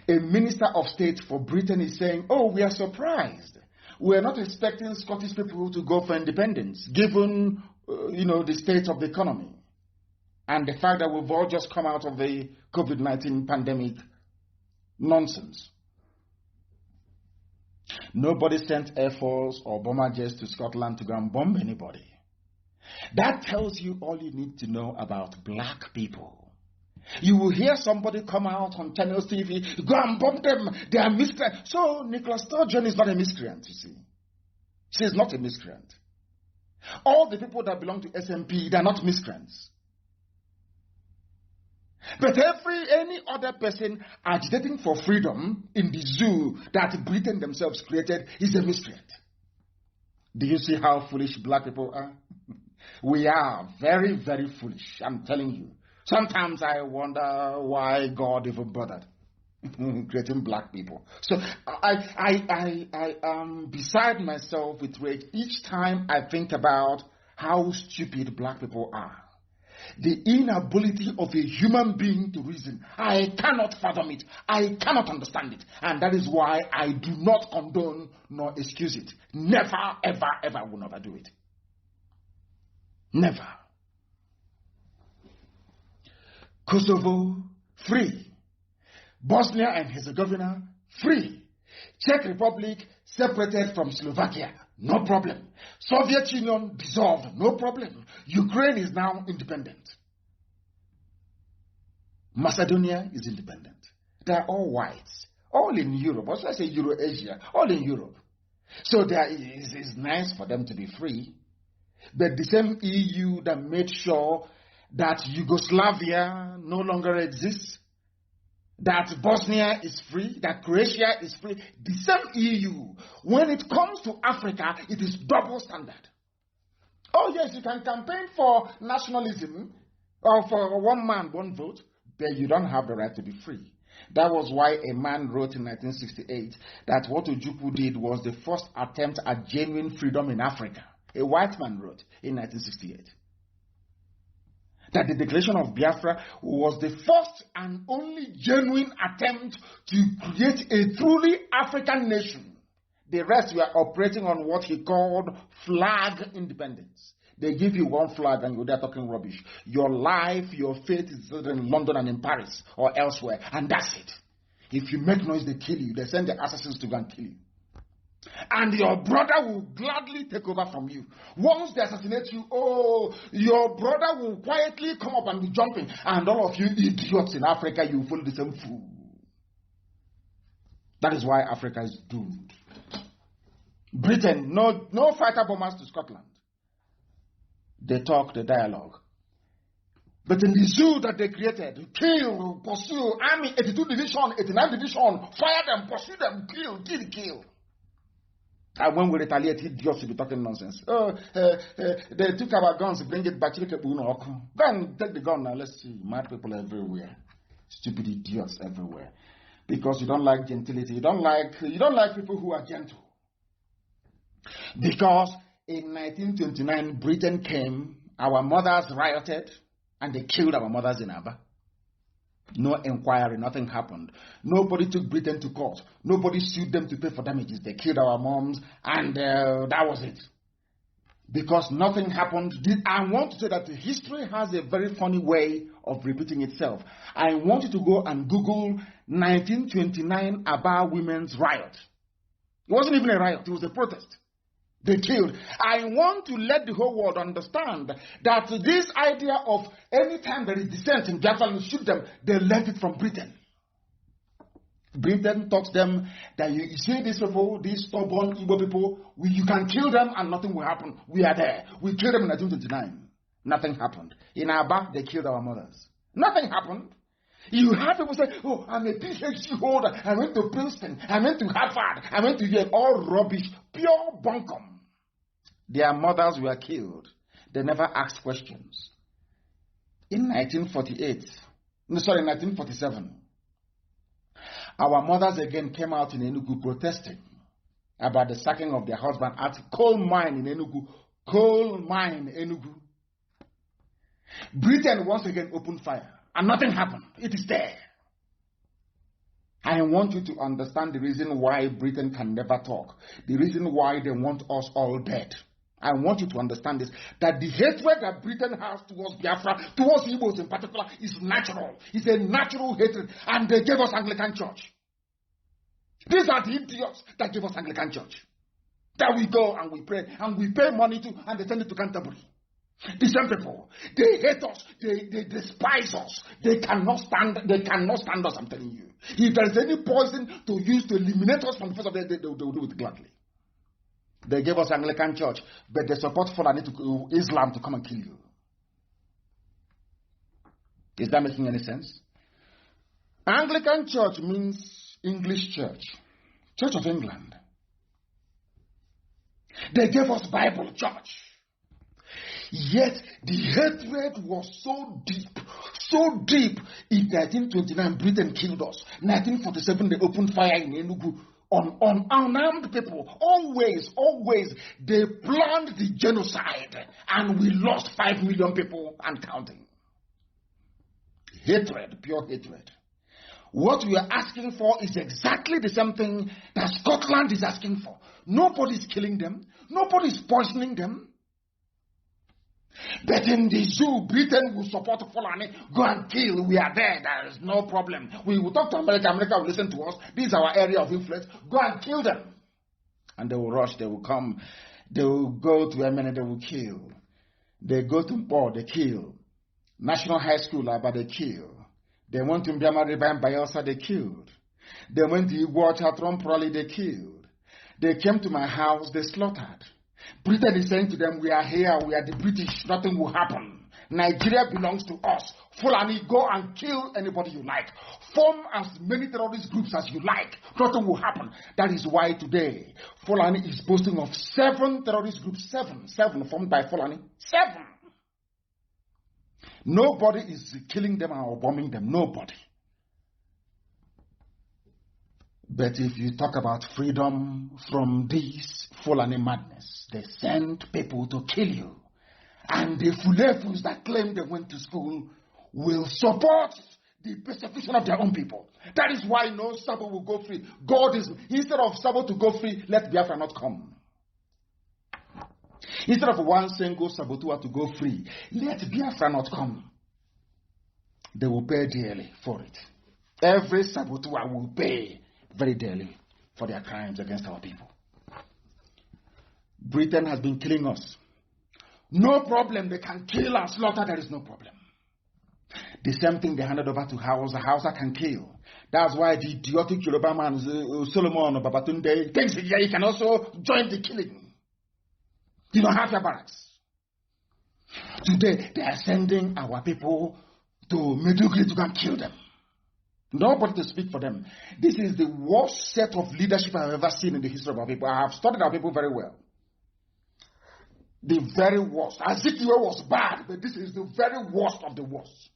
a minister of state for Britain is saying, oh, we are surprised. We are not expecting Scottish people to go for independence, given, the state of the economy. And the fact that we've all just come out of the COVID-19 pandemic nonsense. Nobody sent Air Force or bomber jets to Scotland to go and bomb anybody. That tells you all you need to know about black people. You will hear somebody come out on Channel TV, go and bomb them, they are miscreants. So Nicola Sturgeon is not a miscreant, you see. She is not a miscreant. All the people that belong to SNP, they are not miscreants. But any other person agitating for freedom in the zoo that Britain themselves created is a miscreant. Do you see how foolish black people are? We are very, very foolish, I'm telling you. Sometimes I wonder why God even bothered creating black people. So I am beside myself with rage each time I think about how stupid black people are. The inability of a human being to reason. I cannot fathom it. I cannot understand it. And that is why I do not condone nor excuse it. Never, ever, ever will never do it. Never. Kosovo, free. Bosnia and Herzegovina, free. Czech Republic separated from Slovakia, no problem. Soviet Union dissolved, no problem. Ukraine is now independent. Macedonia is independent. They are all whites, all in Europe. Also, I say Euro-Asia, all in Europe. So it's nice for them to be free. But the same EU that made sure that Yugoslavia no longer exists, that Bosnia is free, that Croatia is free, the same EU, when it comes to Africa, it is double standard. Oh yes, you can campaign for nationalism or for one man, one vote, but you don't have the right to be free. That was why a man wrote in 1968 that what Ojukwu did was the first attempt at genuine freedom in Africa. A white man wrote in 1968 that the declaration of Biafra was the first and only genuine attempt to create a truly African nation. The rest were operating on what he called flag independence. They give you one flag and you're there talking rubbish. Your life, your fate is in London and in Paris or elsewhere, and that's it. If you make noise, they kill you. They send the assassins to go and kill you. And your brother will gladly take over from you. Once they assassinate you, your brother will quietly come up and be jumping. And all of you idiots in Africa, you follow the same fool. That is why Africa is doomed. Britain, no fighter bombers to Scotland. They talk, they dialogue. But in the zoo that they created, kill, pursue, army, 82 division, 89 division, fire them, pursue them, kill. And when we retaliate, idiots will be talking nonsense. They took our guns, bring it back. Go and take the gun now. Let's see. Mad people everywhere. Stupid idiots everywhere. Because you don't like gentility. You don't like people who are gentle. Because in 1929, Britain came, our mothers rioted, and they killed our mothers in Aba. No inquiry, nothing happened. Nobody took Britain to court. Nobody sued them to pay for damages. They killed our moms, and that was it. Because nothing happened. I want to say that history has a very funny way of repeating itself. I want you to go and Google 1929 Aba women's riot. It wasn't even a riot, it was a protest. They killed. I want to let the whole world understand that this idea of any time there is dissent in Biafra, you shoot them, they learned it from Britain. Britain taught them that you see these people, these stubborn Igbo people, you can kill them and nothing will happen. We are there. We killed them in 1929. Nothing happened. In Aba, they killed our mothers. Nothing happened. You have people say, oh, I'm a PhD holder. I went to Princeton. I went to Harvard. I went to Yale. All rubbish. Pure bunkum. Their mothers were killed. They never asked questions. In 1947, our mothers again came out in Enugu protesting about the sacking of their husband at coal mine in Enugu. Coal mine in Enugu. Britain once again opened fire. And nothing happened. It is there. I want you to understand the reason why Britain can never talk. The reason why they want us all dead. I want you to understand this. That the hatred that Britain has towards Biafra, towards Igbos in particular, is natural. It's a natural hatred. And they gave us Anglican Church. These are the idiots that gave us Anglican Church. That we go and we pray. And we pay money to, and they send it to Canterbury. The same people, they hate us, they despise us, they cannot stand us, I'm telling you. If there is any poison to use to eliminate us from the face of the earth, they will do it gladly. They gave us Anglican Church, but they support Fulani to Islam to come and kill you. Is that making any sense? Anglican Church means English Church, Church of England. They gave us Bible Church. Yet the hatred was so deep. In 1929, Britain killed us. 1947, they opened fire in Enugu on unarmed people. Always, they planned the genocide, and we lost 5 million people and counting. Hatred, pure hatred. What we are asking for is exactly the same thing that Scotland is asking for. Nobody is killing them. Nobody is poisoning them. But in the zoo, Britain will support Fulani. Go and kill. We are there. There is no problem. We will talk to America. America will listen to us. This is our area of influence. Go and kill them. And they will rush. They will come. They will go to Emene. They will kill. They go to Mpo. They kill. National High School, Aba, they kill. They went to Mbiama River and Bayelsa. They killed. They went to Igbo Chatron, probably they killed. They came to my house. They slaughtered. Britain is saying to them, we are here, we are the British, nothing will happen. Nigeria belongs to us. Fulani, go and kill anybody you like. Form as many terrorist groups as you like. Nothing will happen. That is why today, Fulani is boasting of 7 terrorist groups. 7 formed by Fulani. 7. Nobody is killing them or bombing them. Nobody. But if you talk about freedom from this Fulani madness, they send people to kill you. And the Fulefus that claim they went to school will support the persecution of their own people. That is why no Sabo will go free. God is, instead of Sabo to go free, let Biafra not come. Instead of one single saboteur to go free, let Biafra not come. They will pay dearly for it. Every saboteur will pay very dearly for their crimes against our people. Britain has been killing us. No problem, they can kill and slaughter, there is no problem. The same thing they handed over to Hausa. Hausa can kill. That's why the idiotic Yoruba man, Solomon Babatunde, thinks that he can also join the killing. You don't have your barracks. Today, they are sending our people to Medugri to go and kill them. Nobody to speak for them. This is the worst set of leadership I have ever seen in the history of our people. I have studied our people very well. The very worst. Ezekiel was bad, but this is the very worst of the worst.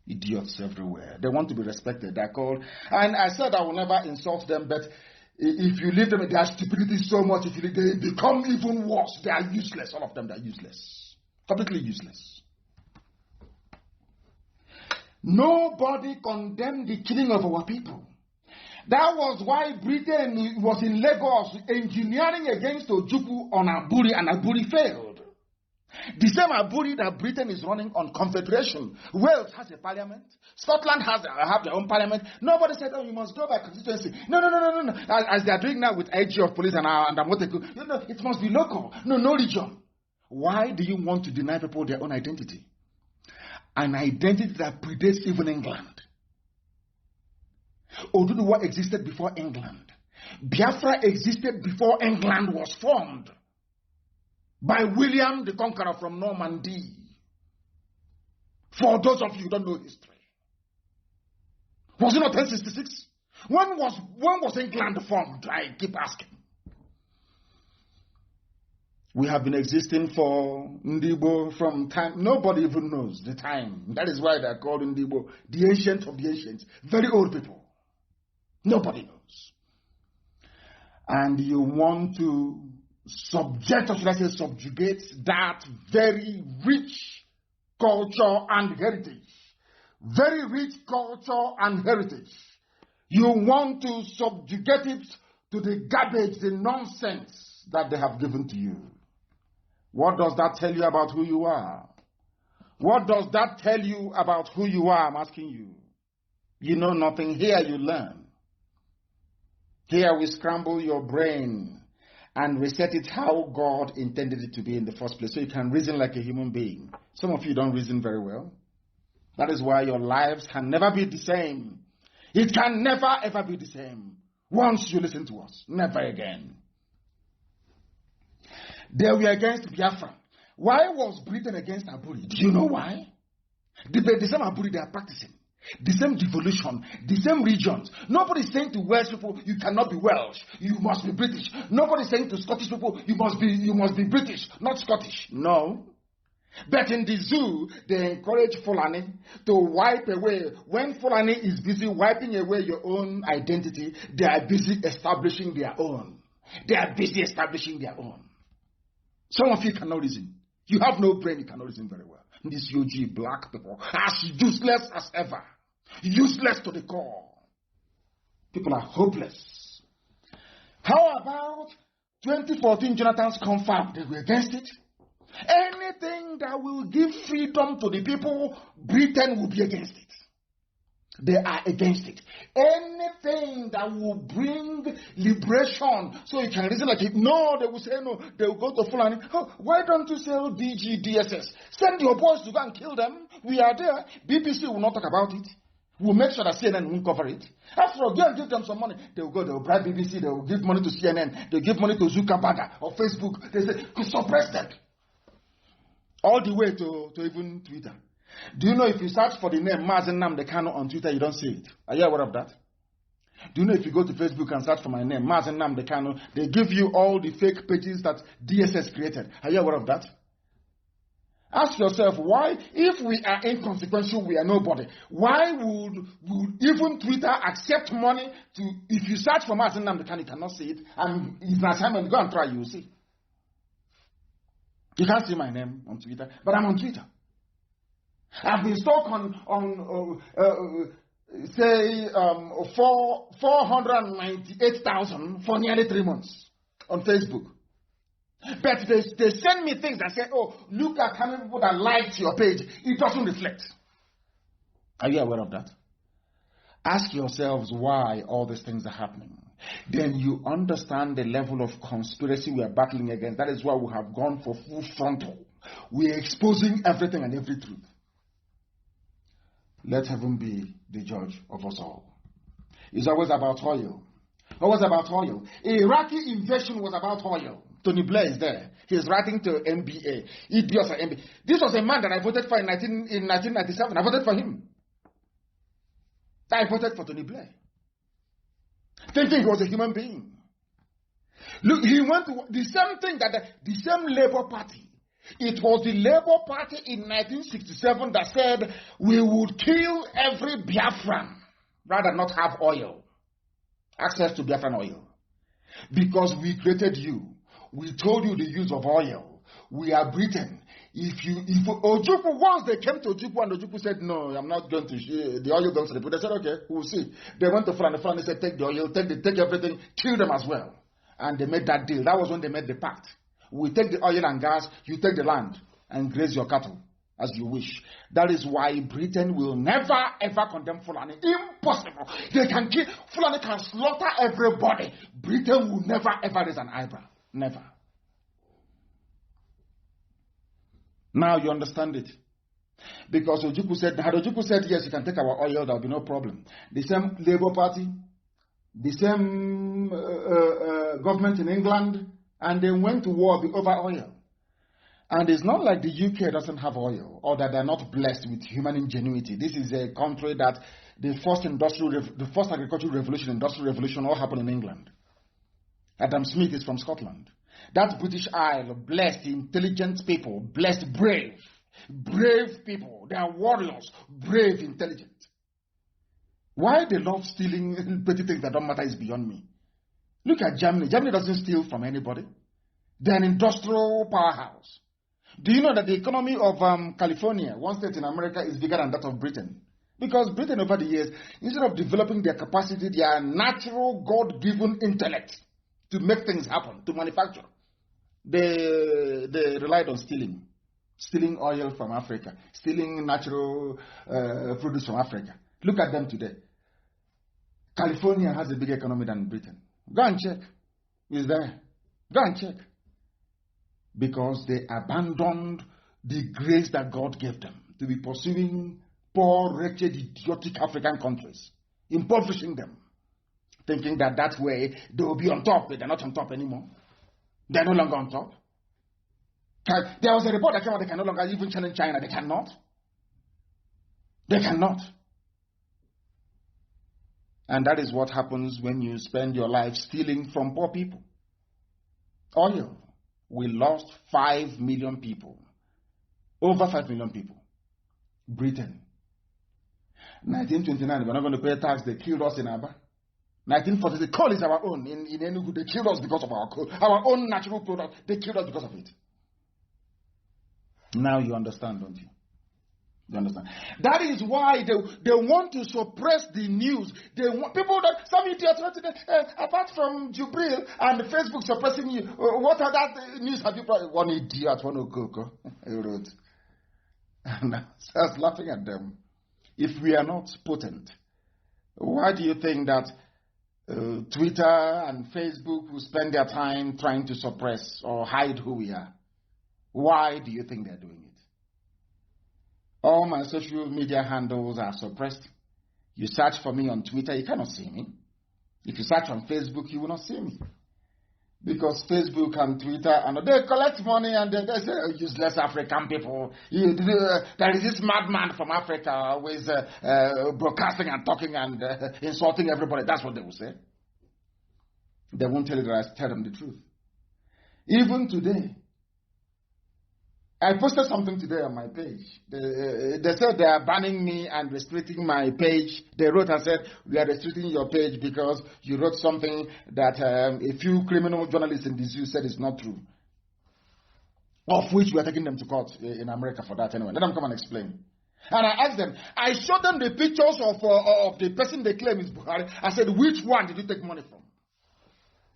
Idiots everywhere. They want to be respected. They're called. And I said I will never insult them, but if you leave them, their stupidity is so much. If they become even worse, they are useless. All of them, they are useless. Completely useless. Nobody condemned the killing of our people. That was why Britain was in Lagos engineering against Ojukwu on Aburi, and Aburi failed. The same Aburi that Britain is running on confederation. Wales has a parliament. Scotland have their own parliament. Nobody said, oh, you must go by constituency. No. As they are doing now with IG of police and Amoteku. It must be local. No region. Why do you want to deny people their own identity? An identity that predates even England. Oduduwa existed before England. Biafra existed before England was formed by William the Conqueror from Normandy. For those of you who don't know history. Was it not 1066? When was England formed? I keep asking. We have been existing for Ndibo from time. Nobody even knows the time. That is why they are called Ndibo, the ancient of the ancients. Very old people. Nobody knows. And you want to subject, or should I say subjugate, that very rich culture and heritage. Very rich culture and heritage. You want to subjugate it to the garbage, the nonsense that they have given to you. What does that tell you about who you are? What does that tell you about who you are? I'm asking you. You know nothing. Here you learn. Here we scramble your brain and reset it how God intended it to be in the first place, so you can reason like a human being. Some of you don't reason very well. That is why your lives can never be the same. It can never ever be the same. Once you listen to us, never again. They were against Biafra. Why was Britain against Aburi? Do you know why? The same Aburi they are practicing. The same devolution, the same regions. Nobody is saying to Welsh people, you cannot be Welsh, you must be British. Nobody is saying to Scottish people, you must be British, not Scottish. No. But in the zoo, they encourage Fulani to wipe away. When Fulani is busy wiping away your own identity, they are busy establishing their own. They are busy establishing their own. Some of you cannot reason. You have no brain, you cannot reason very well. These UG black people are useless as ever. Useless to the core. People are hopeless. How about 2014 Jonathan's confab? They were against it. Anything that will give freedom to the people, Britain will be against it. They are against it. Anything that will bring liberation, so you can reason like it. No, they will say no. They will go to Fulani. Oh, why don't you sell DG, DSS? Send your boys to go and kill them. We are there. BBC will not talk about it. We'll make sure that CNN won't cover it. After all, go and give them some money. They will go, they will bribe BBC, they will give money to CNN, they will give money to Zuckerberg or Facebook. They say, suppress them. All the way to even Twitter. Do you know if you search for the name Mazi Nnamdi Kanu on Twitter, you don't see it? Are you aware of that? Do you know if you go to Facebook and search for my name, Mazi Nnamdi Kanu, they give you all the fake pages that DSS created? Are you aware of that? Ask yourself, why, if we are inconsequential, we are nobody, why would even Twitter accept money to, if you search for Mazi Nnamdi Kanu, you cannot see it, and it's an assignment, go and try, you will see. You can't see my name on Twitter, but I'm on Twitter. I've been stuck on 498,000 for nearly 3 months on Facebook. But they send me things that say, oh, look at how many people that liked your page. It doesn't reflect. Are you aware of that? Ask yourselves why all these things are happening. Then you understand the level of conspiracy we are battling against. That is why we have gone for full frontal. We are exposing everything and every truth. Let heaven be the judge of us all. It's always about oil. Always about oil. Iraqi invasion was about oil. Tony Blair is there. He's writing to NBA. Idiots are NBA. This was a man that I voted for in 1997. I voted for him. I voted for Tony Blair. Thinking he was a human being. Look, he went to the same thing that the same Labour Party. It was the Labour Party in 1967 that said we would kill every Biafran rather not have oil. Access to Biafran oil. Because we created you. We told you the use of oil. We are Britain. If Ojukwu, once they came to Ojukwu and Ojukwu said, no, I'm not going to share the oil belongs to the people. They said, okay, we'll see. They went to Fulani. Fulani said, take the oil, take everything, kill them as well. And they made that deal. That was when they made the pact. We take the oil and gas, you take the land and graze your cattle as you wish. That is why Britain will never ever condemn Fulani. Impossible. They can kill, Fulani can slaughter everybody. Britain will never ever raise an eyebrow. Never. Now you understand it. Because Ojukwu said, had Ojukwu said, yes, you can take our oil, there will be no problem. The same Labour Party, the same government in England, and they went to war over oil. And it's not like the UK doesn't have oil, or that they're not blessed with human ingenuity. This is a country that the first agricultural revolution, industrial revolution, all happened in England. Adam Smith is from Scotland. That British Isle, blessed, intelligent people, blessed, brave people. They are warriors, brave, intelligent. Why they love stealing petty things that don't matter is beyond me. Look at Germany. Germany doesn't steal from anybody. They're an industrial powerhouse. Do you know that the economy of California, one state in America, is bigger than that of Britain? Because Britain over the years, instead of developing their capacity, their natural God-given intellect to make things happen, to manufacture, they relied on stealing oil from Africa, stealing natural produce from Africa. Look at them today. California has a bigger economy than Britain. Go and check. It's there. Go and check. Because they abandoned the grace that God gave them to be pursuing poor, wretched, idiotic African countries, impoverishing them, thinking that that way they will be on top, but they're not on top anymore. They're no longer on top. There was a report that came out they can no longer even challenge China. They cannot. They cannot. And that is what happens when you spend your life stealing from poor people. Oil. We lost 5 million people. Over 5 million people. Britain. 1929, we're not going to pay tax. They killed us in Aba. 1940, the coal is our own. In Enugu, they killed us because of our coal. Our own natural product, they killed us because of it. Now you understand, don't you? You understand? That is why they want to suppress the news. They want people that some idiots apart from Jubril and Facebook suppressing you. What other news have you brought? One idiot, one Okoko, he wrote. And I was laughing at them. If we are not potent, why do you think that Twitter and Facebook will spend their time trying to suppress or hide who we are? Why do you think they're doing it? All my social media handles are suppressed. You search for me on Twitter, you cannot see me. If you search on Facebook, you will not see me. Because Facebook and Twitter, and they collect money and they say, oh, useless African people. There is this madman from Africa who is broadcasting and talking and insulting everybody. That's what they will say. They won't tell you that I tell them the truth. Even today, I posted something today on my page. They said they are banning me and restricting my page. They wrote and said, we are restricting your page because you wrote something that a few criminal journalists in the zoo said is not true. Of which we are taking them to court in America for that anyway. Let them come and explain. And I asked them, I showed them the pictures of the person they claim is Buhari. I said, which one did you take money from?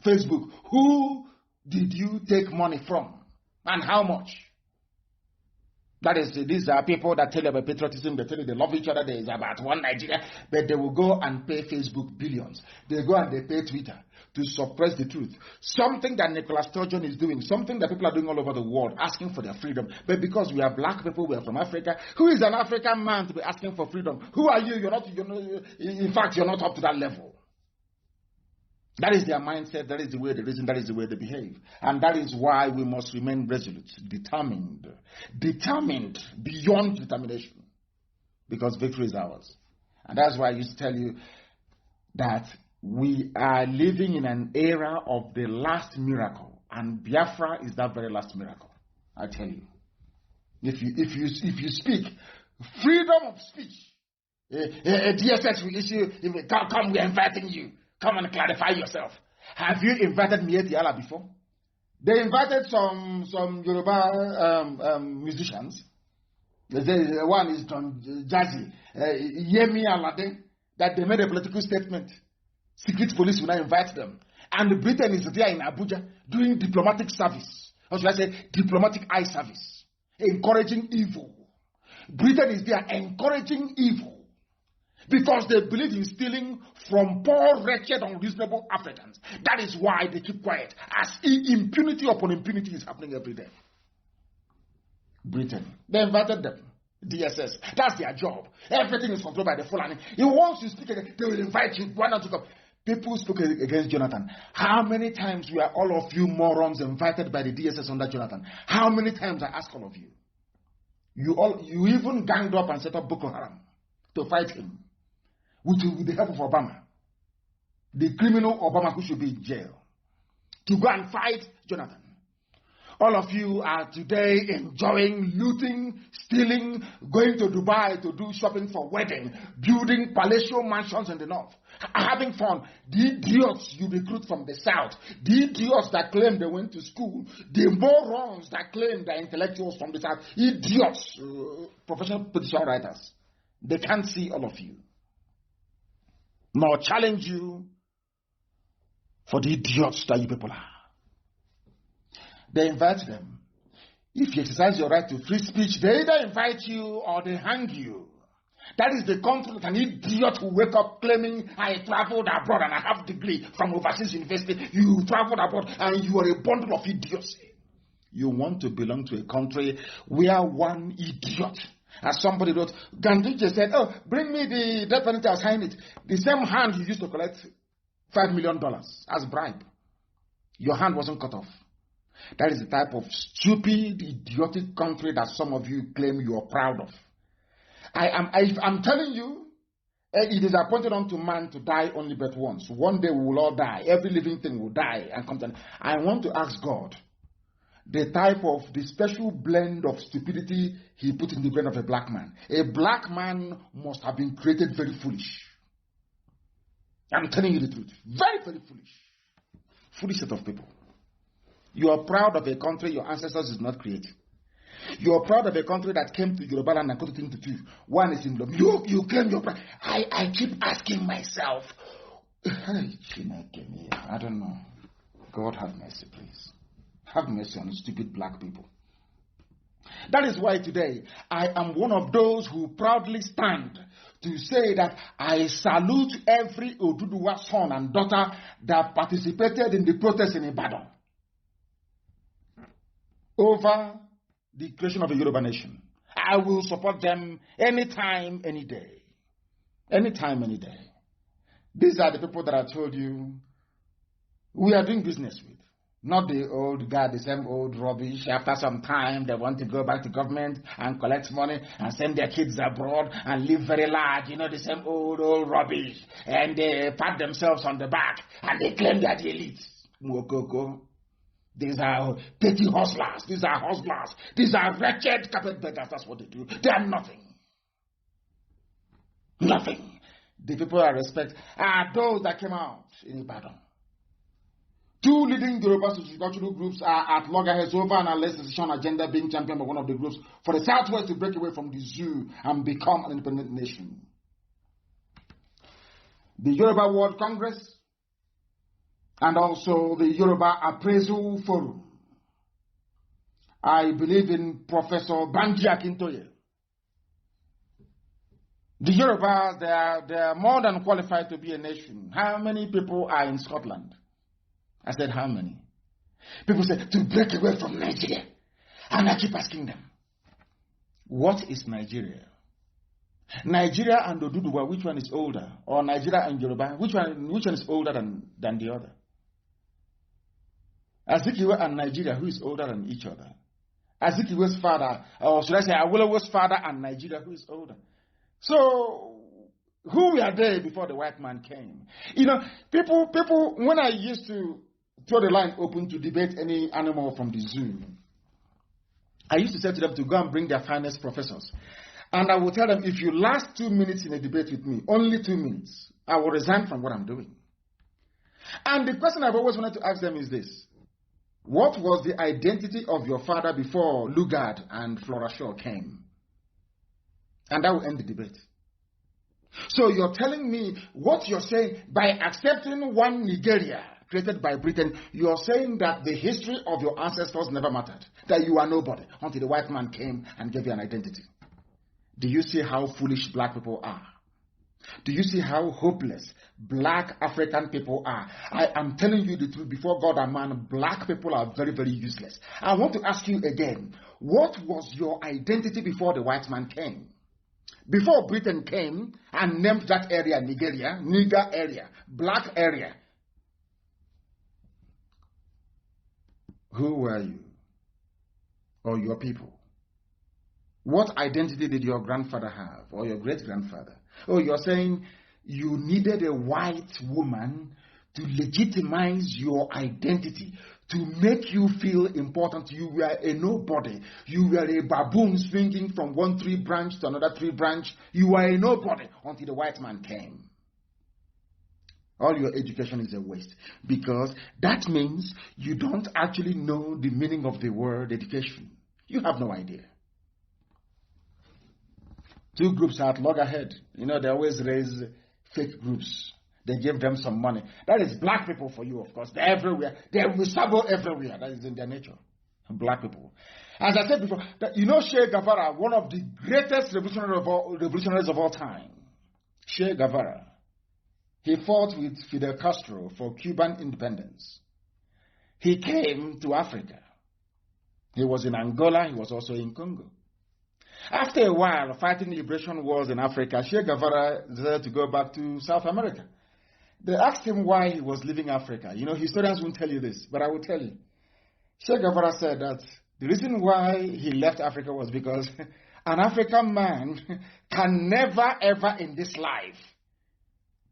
Facebook. Who did you take money from? And how much? That is, these are people that tell you about patriotism, they tell you they love each other, there is about one Nigeria, but they will go and pay Facebook billions. They go and they pay Twitter to suppress the truth. Something that Nicola Sturgeon is doing, something that people are doing all over the world, asking for their freedom. But because we are black people, we are from Africa, who is an African man to be asking for freedom? Who are you? In fact, you're not up to that level. That is their mindset, that is the way they reason, that is the way they behave. And that is why we must remain resolute, determined beyond determination. Because victory is ours. And that's why I used to tell you that we are living in an era of the last miracle. And Biafra is that very last miracle. I tell you. If you speak, freedom of speech, DSS will issue, come, we are inviting you. Come and clarify yourself. Have you invited Mieti Allah before? They invited some Yoruba musicians. One is Jazzy, Yemi Alade, that they made a political statement. Secret police will not invite them. And Britain is there in Abuja doing diplomatic service. Or should I say diplomatic eye service. Encouraging evil. Britain is there encouraging evil. Because they believe in stealing from poor, wretched, unreasonable Africans. That is why they keep quiet. As impunity upon impunity is happening every day. Britain. They invited them. DSS. That's their job. Everything is controlled by the Fulani. He wants to speak again. They will invite you. Why not to come? People spoke against Jonathan. How many times were all of you morons invited by the DSS under Jonathan? How many times I ask all of you? You even ganged up and set up Boko Haram to fight him. With the help of Obama, the criminal Obama who should be in jail, to go and fight Jonathan. All of you are today enjoying, looting, stealing, going to Dubai to do shopping for wedding, building palatial mansions in the north, having fun. The idiots you recruit from the south, the idiots that claim they went to school, the morons that claim they're intellectuals from the south, idiots, professional petition writers, they can't see all of you. Nor challenge you for the idiots that you people are. They invite them. If you exercise your right to free speech, they either invite you or they hang you. That is the country that an idiot who wake up claiming, I traveled abroad and I have a degree from overseas university. You traveled abroad and you are a bundle of idiocy. You want to belong to a country where one idiot, as somebody wrote, Gandhi just said, oh, bring me the death penalty, I'll sign it. The same hand you used to collect $5 million as bribe. Your hand wasn't cut off. That is the type of stupid, idiotic country that some of you claim you are proud of. I'm telling you, it is appointed unto man to die only but once. One day we will all die. Every living thing will die and come down. I want to ask God, the special blend of stupidity he put in the brain of a black man. A black man must have been created very foolish. I'm telling you the truth. Very, very foolish. Foolish set of people. You are proud of a country your ancestors did not create. You're proud of a country that came to Yoruba land and cut it into two. One is in love. You claim your pride. I keep asking myself, I don't know. God have mercy, please. Have mercy on stupid black people. That is why today I am one of those who proudly stand to say that I salute every Oduduwa son and daughter that participated in the protest in Ibadan over the creation of a Yoruba nation. I will support them anytime, any day. Anytime, any day. These are the people that I told you we are doing business with. Not the old guy, the same old rubbish. After some time, they want to go back to government and collect money and send their kids abroad and live very large. You know, the same old rubbish. And they pat themselves on the back and they claim they are the elites. Mokoko. These are petty hustlers. These are hustlers. These are wretched carpetbaggers. That's what they do. They are nothing. Nothing. The people I respect are those that came out in Ibadan. Two leading Yoruba sociological groups are at loggerheads over an alleged secession agenda being championed by one of the groups for the Southwest to break away from the zoo and become an independent nation. The Yoruba World Congress and also the Yoruba Appraisal Forum. I believe in Professor Banji Akintoye. The Yorubas, they are more than qualified to be a nation. How many people are in Scotland? I said, how many? People say, to break away from Nigeria. And I keep asking them, what is Nigeria? Nigeria and Oduduwa, which one is older? Or Nigeria and Yoruba, which one is older than the other? Azikiwe and Nigeria, who is older than each other? Azikiwe's father, or should I say Awolowo's father and Nigeria, who is older? So, who were they before the white man came? You know, people, when I used to throw the line open to debate any animal from the zoo, I used to say to them to go and bring their finest professors. And I would tell them, if you last 2 minutes in a debate with me, only 2 minutes, I will resign from what I'm doing. And the question I've always wanted to ask them is this. What was the identity of your father before Lugard and Flora Shaw came? And that will end the debate. So you're telling me what you're saying, by accepting one Nigeria created by Britain, you're saying that the history of your ancestors never mattered, that you are nobody until the white man came and gave you an identity. Do you see how foolish black people are? Do you see how hopeless black African people are? I am telling you the truth before God and man, black people are very, very useless. I want to ask you again, what was your identity before the white man came? Before Britain came and named that area Nigeria, Niger area, black area, who were you or your people? What identity did your grandfather have or your great-grandfather? Oh, you're saying you needed a white woman to legitimize your identity, to make you feel important. You were a nobody. You were a baboon swinging from one tree branch to another tree branch. You were a nobody until the white man came. All your education is a waste, because that means you don't actually know the meaning of the word education. You have no idea. Two groups are at loggerhead. You know, they always raise fake groups. They give them some money. That is black people for you, of course. They're everywhere. They're Wisabo everywhere. That is in their nature. Black people. As I said before, you know Che Guevara, one of the greatest revolutionaries of all time. Che Guevara. He fought with Fidel Castro for Cuban independence. He came to Africa. He was in Angola. He was also in Congo. After a while, fighting liberation wars in Africa, Che Guevara decided to go back to South America. They asked him why he was leaving Africa. You know, historians won't tell you this, but I will tell you. Che Guevara said that the reason why he left Africa was because an African man can never, ever in this life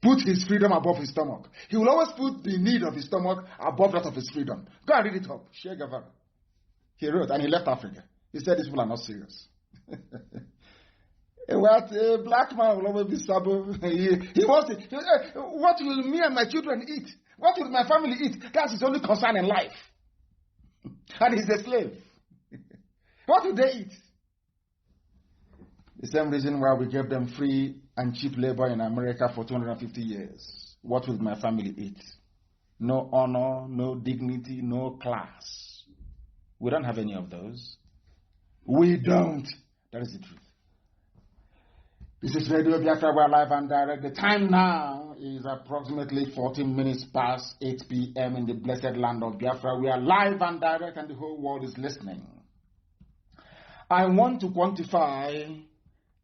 put his freedom above his stomach. He will always put the need of his stomach above that of his freedom. Go and read it up. Che Guevara. He wrote, and he left Africa. He said these people are not serious. What a black man will always be sabo. He wants it. What will me and my children eat? What will my family eat? That's his only concern in life. And he's a slave. What do they eat? The same reason why we gave them free and cheap labor in America for 250 years. What will my family eat? No honor, no dignity, no class. We don't have any of those. We don't. That is the truth. This is Radio Biafra. We are live and direct. The time now is approximately 14 minutes past 8 p.m. in the blessed land of Biafra. We are live and direct and the whole world is listening. I want to quantify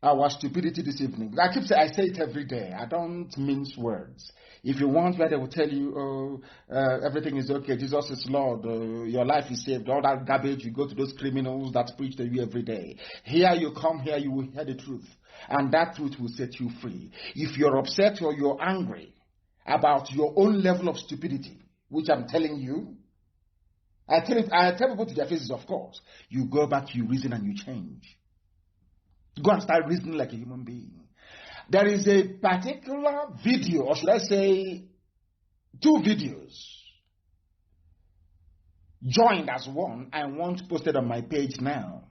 our stupidity this evening. I say it every day. I don't mince words. If you want where they will tell you, everything is okay, Jesus is Lord, your life is saved, all that garbage, you go to those criminals that preach to you every day. Here you come, here you will hear the truth. And that truth will set you free. If you're upset or you're angry about your own level of stupidity, which I'm telling you, I tell people to their faces, of course. You go back, you reason, and you change. Go and start reasoning like a human being. There is a particular video, or should I say, 2 videos, joined as one, I want posted on my page now.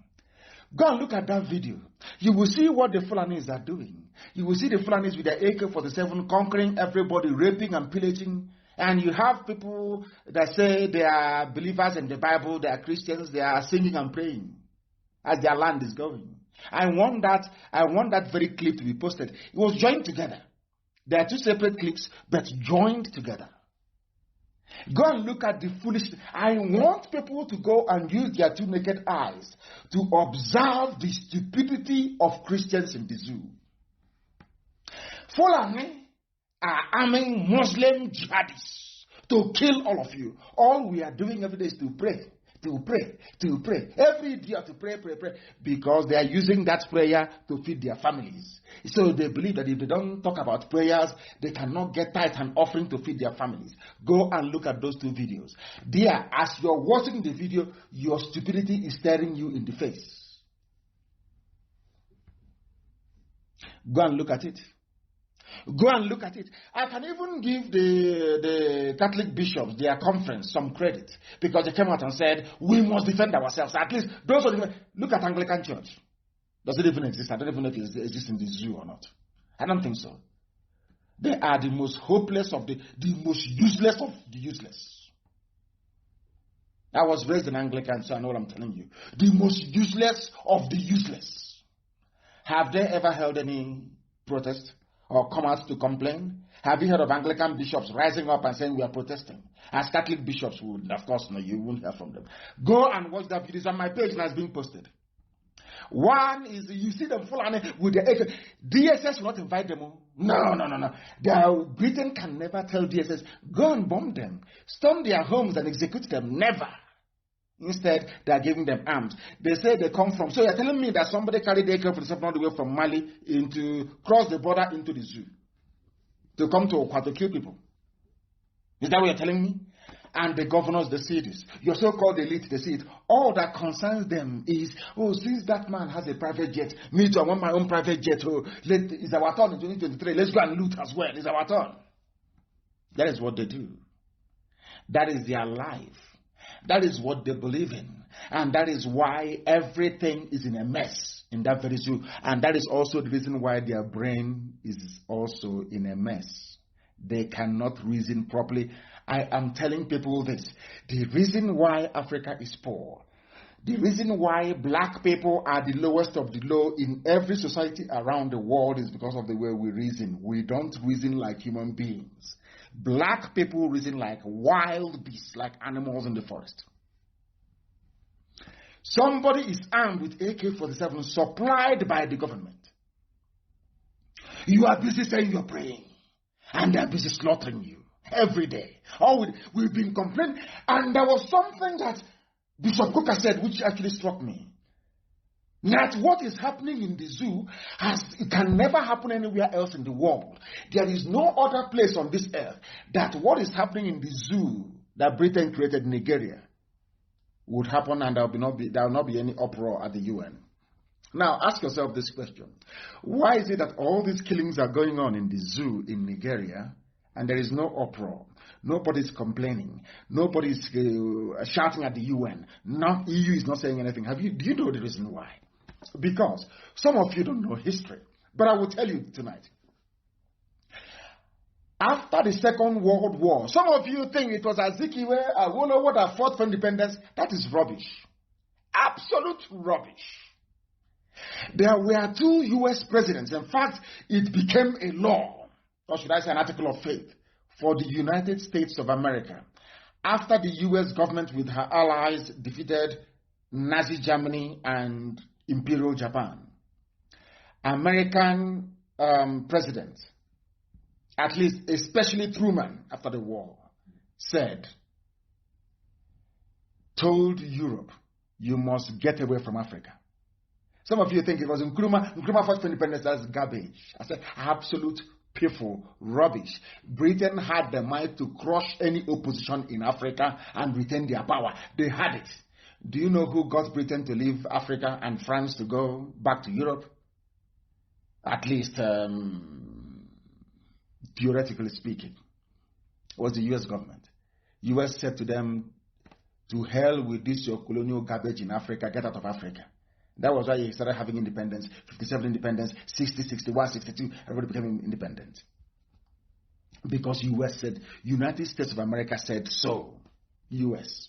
Go and look at that video. You will see what the Fulanis are doing. You will see the Fulanis with their AK-47 conquering everybody, raping and pillaging. And you have people that say they are believers in the Bible, they are Christians, they are singing and praying as their land is going. I want that very clip to be posted. It was joined together. There are 2 separate clips, but joined together. Go and look at the foolishness. I want people to go and use their 2 naked eyes to observe the stupidity of Christians in the zoo. Fulani are arming Muslim jihadists to kill all of you. All we are doing every day is to pray. To pray. Every idiot to pray. Because they are using that prayer to feed their families. So they believe that if they don't talk about prayers, they cannot get tithe and offering to feed their families. Go and look at those 2 videos. There, as you're watching the video, your stupidity is staring you in the face. Go and look at it. Go and look at it. I can even give the Catholic bishops, their conference, some credit. Because they came out and said, we must defend ourselves. At least, those of them, look at Anglican Church. Does it even exist? I don't even know if it exists in the zoo or not. I don't think so. They are the most hopeless of the most useless of the useless. I was raised in Anglican, so I know what I'm telling you. The most useless of the useless. Have they ever held any protest? Or come out to complain? Have you heard of Anglican bishops rising up and saying we are protesting? As Catholic bishops would, of course, no, you won't hear from them. Go and watch that video. It's on my page and has been posted. One is, you see them full with the AK. DSS will not invite them. No. Britain can never tell DSS, go and bomb them. Storm their homes and execute them. Never. Instead, they are giving them arms. They say they come from. So you're telling me that somebody carried the AK-47 all the way from Mali cross the border into the zoo to come to Okwa to kill people. Is that what you're telling me? And the governors, they see this. Your so-called elite, they see it. All that concerns them is, since that man has a private jet, me too, I want my own private jet. It's our turn in 2023. Let's go and loot as well. It's our turn. That is what they do. That is their life. That is what they believe in. And that is why everything is in a mess in that very zoo. And that is also the reason why their brain is also in a mess. They cannot reason properly. I am telling people this. The reason why Africa is poor, the reason why black people are the lowest of the low in every society around the world is because of the way we reason. We don't reason like human beings. Black people reason like wild beasts, like animals in the forest. Somebody is armed with AK-47 supplied by the government. You are busy saying you're praying, and they're busy slaughtering you every day. We've been complaining, and there was something that Bishop Coker said which actually struck me. That what is happening in the zoo it can never happen anywhere else in the world. There is no other place on this earth that what is happening in the zoo that Britain created in Nigeria would happen, and there will not be any uproar at the UN. Now ask yourself this question. Why is it that all these killings are going on in the zoo in Nigeria and there is no uproar. Nobody's complaining. Nobody's shouting at the UN. EU is not saying anything. Do you know the reason why? Because some of you don't know history, but I will tell you tonight. After the Second World War, some of you think it was Azikiwe, Awolowo that fought for independence. That is rubbish. Absolute rubbish. There were 2 U.S. presidents. In fact, it became a law, or should I say an article of faith, for the United States of America after the U.S. government with her allies defeated Nazi Germany and Imperial Japan. American president, at least especially Truman after the war, told Europe, you must get away from Africa. Some of you think it was Nkrumah. Nkrumah fought for independence. That's garbage. I said, absolute piffle, rubbish. Britain had the might to crush any opposition in Africa and retain their power. They had it. Do you know who got Britain to leave Africa and France to go back to Europe? At least, theoretically speaking, it was the U.S. government. U.S. said to them, to hell with this your colonial garbage in Africa, get out of Africa. That was why he started having independence, 57 independence, 60, 61, 62, everybody became independent. Because U.S. said, United States of America said so. U.S.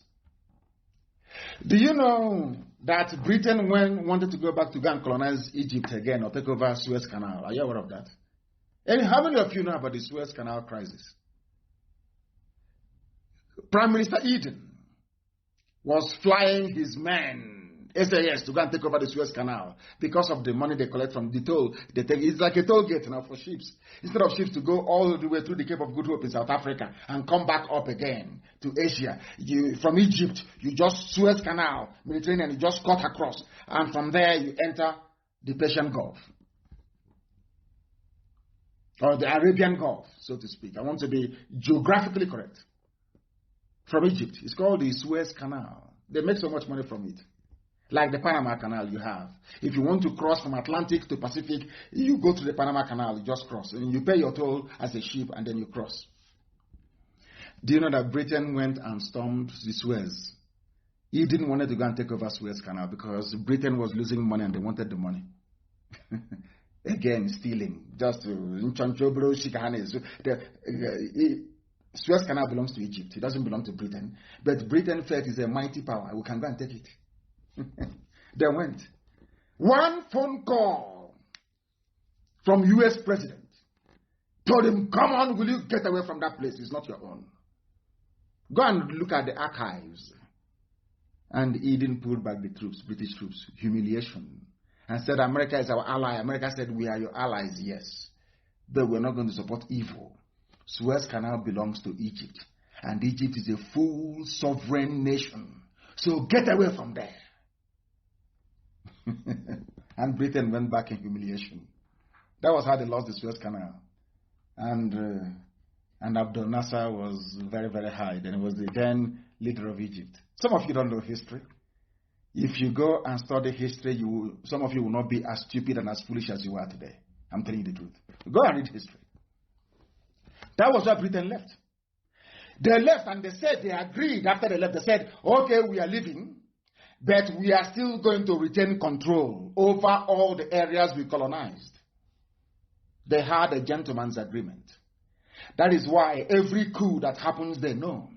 Do you know that Britain wanted to go back to go and colonize Egypt again or take over Suez Canal? Are you aware of that? And how many of you know about the Suez Canal crisis? Prime Minister Eden was flying his men, SAS, to go and take over the Suez Canal because of the money they collect from the toll. It's like a toll gate now for ships. Instead of ships to go all the way through the Cape of Good Hope in South Africa and come back up again to Asia, from Egypt, you just Suez Canal, Mediterranean, you just cut across. And from there, you enter the Persian Gulf. Or the Arabian Gulf, so to speak. I want to be geographically correct. From Egypt. It's called the Suez Canal. They make so much money from it. Like the Panama Canal you have. If you want to cross from Atlantic to Pacific, you go to the Panama Canal, you just cross. And you pay your toll as a ship and then you cross. Do you know that Britain went and stormed the Suez? He didn't want to go and take over Suez Canal because Britain was losing money and they wanted the money. Again, stealing. Just Suez Canal belongs to Egypt. It doesn't belong to Britain. But Britain felt it's a mighty power. We can go and take it. They went. One phone call from U.S. president told him, come on, will you get away from that place? It's not your own. Go and look at the archives. And he didn't pull back the troops, British troops. Humiliation. And said, America is our ally. America said, we are your allies, yes. But we're not going to support evil. Suez Canal belongs to Egypt. And Egypt is a full sovereign nation. So get away from there. And Britain went back in humiliation. That was how they lost the Suez Canal. And Abdel Nasser was very, very high. Then he was the then leader of Egypt. Some of you don't know history. If you go and study history, some of you will not be as stupid and as foolish as you are today. I'm telling you the truth. Go and read history. That was why Britain left. They left and they said, they agreed after they left, they said, okay, we are leaving, but we are still going to retain control over all the areas we colonized. They had a gentleman's agreement. That is why every coup that happens, they know.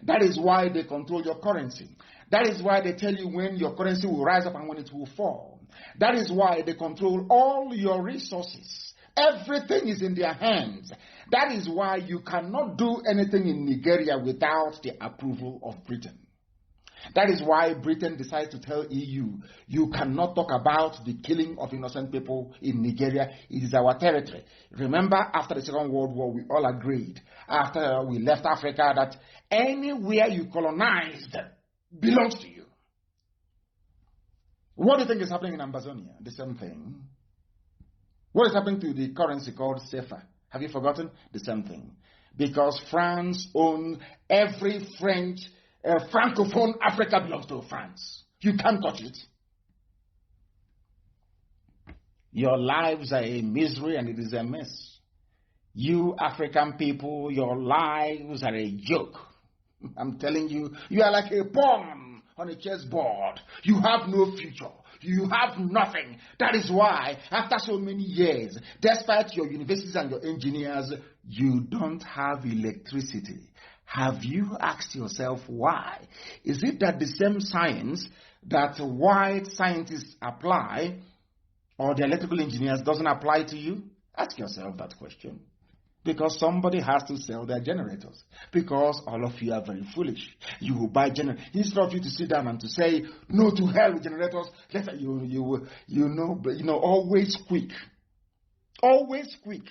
That is why they control your currency. That is why they tell you when your currency will rise up and when it will fall. That is why they control all your resources. Everything is in their hands. That is why you cannot do anything in Nigeria without the approval of Britain. That is why Britain decided to tell EU, you cannot talk about the killing of innocent people in Nigeria. It is our territory. Remember, after the Second World War, we all agreed, after we left Africa, that anywhere you colonized belongs to you. What do you think is happening in Amazonia? The same thing. What is happening to the currency called CFA? Have you forgotten? The same thing. Because France owns every Francophone Africa belongs to France. You can't touch it. Your lives are a misery and it is a mess. You African people, your lives are a joke. I'm telling you, you are like a pawn on a chessboard. You have no future. You have nothing. That is why, after so many years, despite your universities and your engineers, you don't have electricity. Have you asked yourself why? Is it that the same science that white scientists apply, or the electrical engineers, doesn't apply to you? Ask yourself that question. Because somebody has to sell their generators. Because all of you are very foolish. You will buy generators. Instead of you to sit down and to say, no to hell with generators, always quick. Always quick.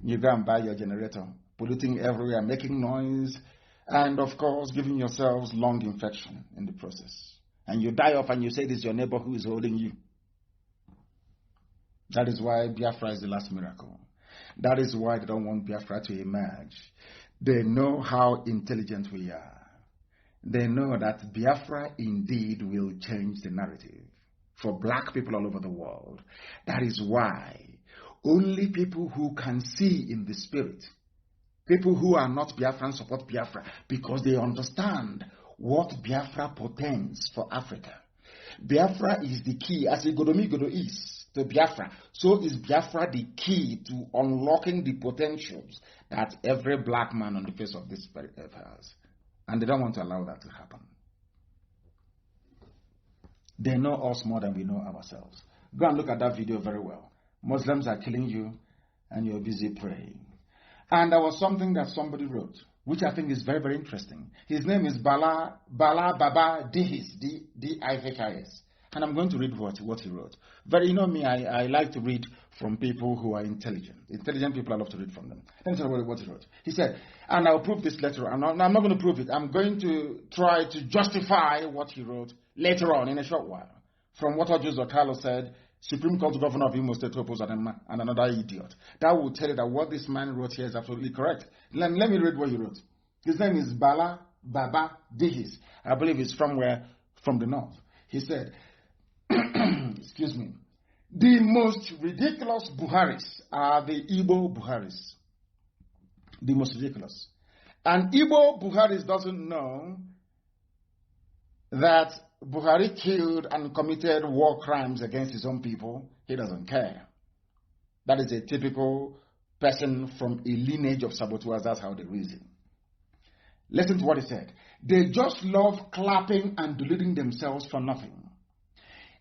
You go and buy your generator, polluting everywhere, making noise, and of course, giving yourselves lung infection in the process. And you die off and you say it is your neighbor who is holding you. That is why Biafra is the last miracle. That is why they don't want Biafra to emerge. They know how intelligent we are. They know that Biafra indeed will change the narrative for black people all over the world. That is why only people who can see in the spirit, people who are not Biafran, support Biafra because they understand what Biafra portends for Africa. Biafra is the key, as Igodomigodo is to Biafra. So is Biafra the key to unlocking the potentials that every black man on the face of this earth has. And they don't want to allow that to happen. They know us more than we know ourselves. Go and look at that video very well. Muslims are killing you and you're busy praying. And there was something that somebody wrote, which I think is very, very interesting. His name is Bala Baba Dihis, D-I-H-I-S. And I'm going to read what he wrote. But you know me, I like to read from people who are intelligent. Intelligent people, I love to read from them. Let me tell you what he wrote. He said, and I'll prove this later on. I'm not going to prove it. I'm going to try to justify what he wrote later on in a short while. From what Zoological said, Supreme Court Governor of Imo State opposed and another idiot. That will tell you that what this man wrote here is absolutely correct. Let me read what he wrote. His name is Bala Baba Dihis. I believe he's from the north. He said, excuse me, the most ridiculous Buharis are the Igbo Buharis. The most ridiculous. And Igbo Buharis doesn't know that Buhari killed and committed war crimes against his own people. He doesn't care. That is a typical person from a lineage of saboteurs. That's how they reason. Listen to what he said. They just love clapping and deluding themselves for nothing.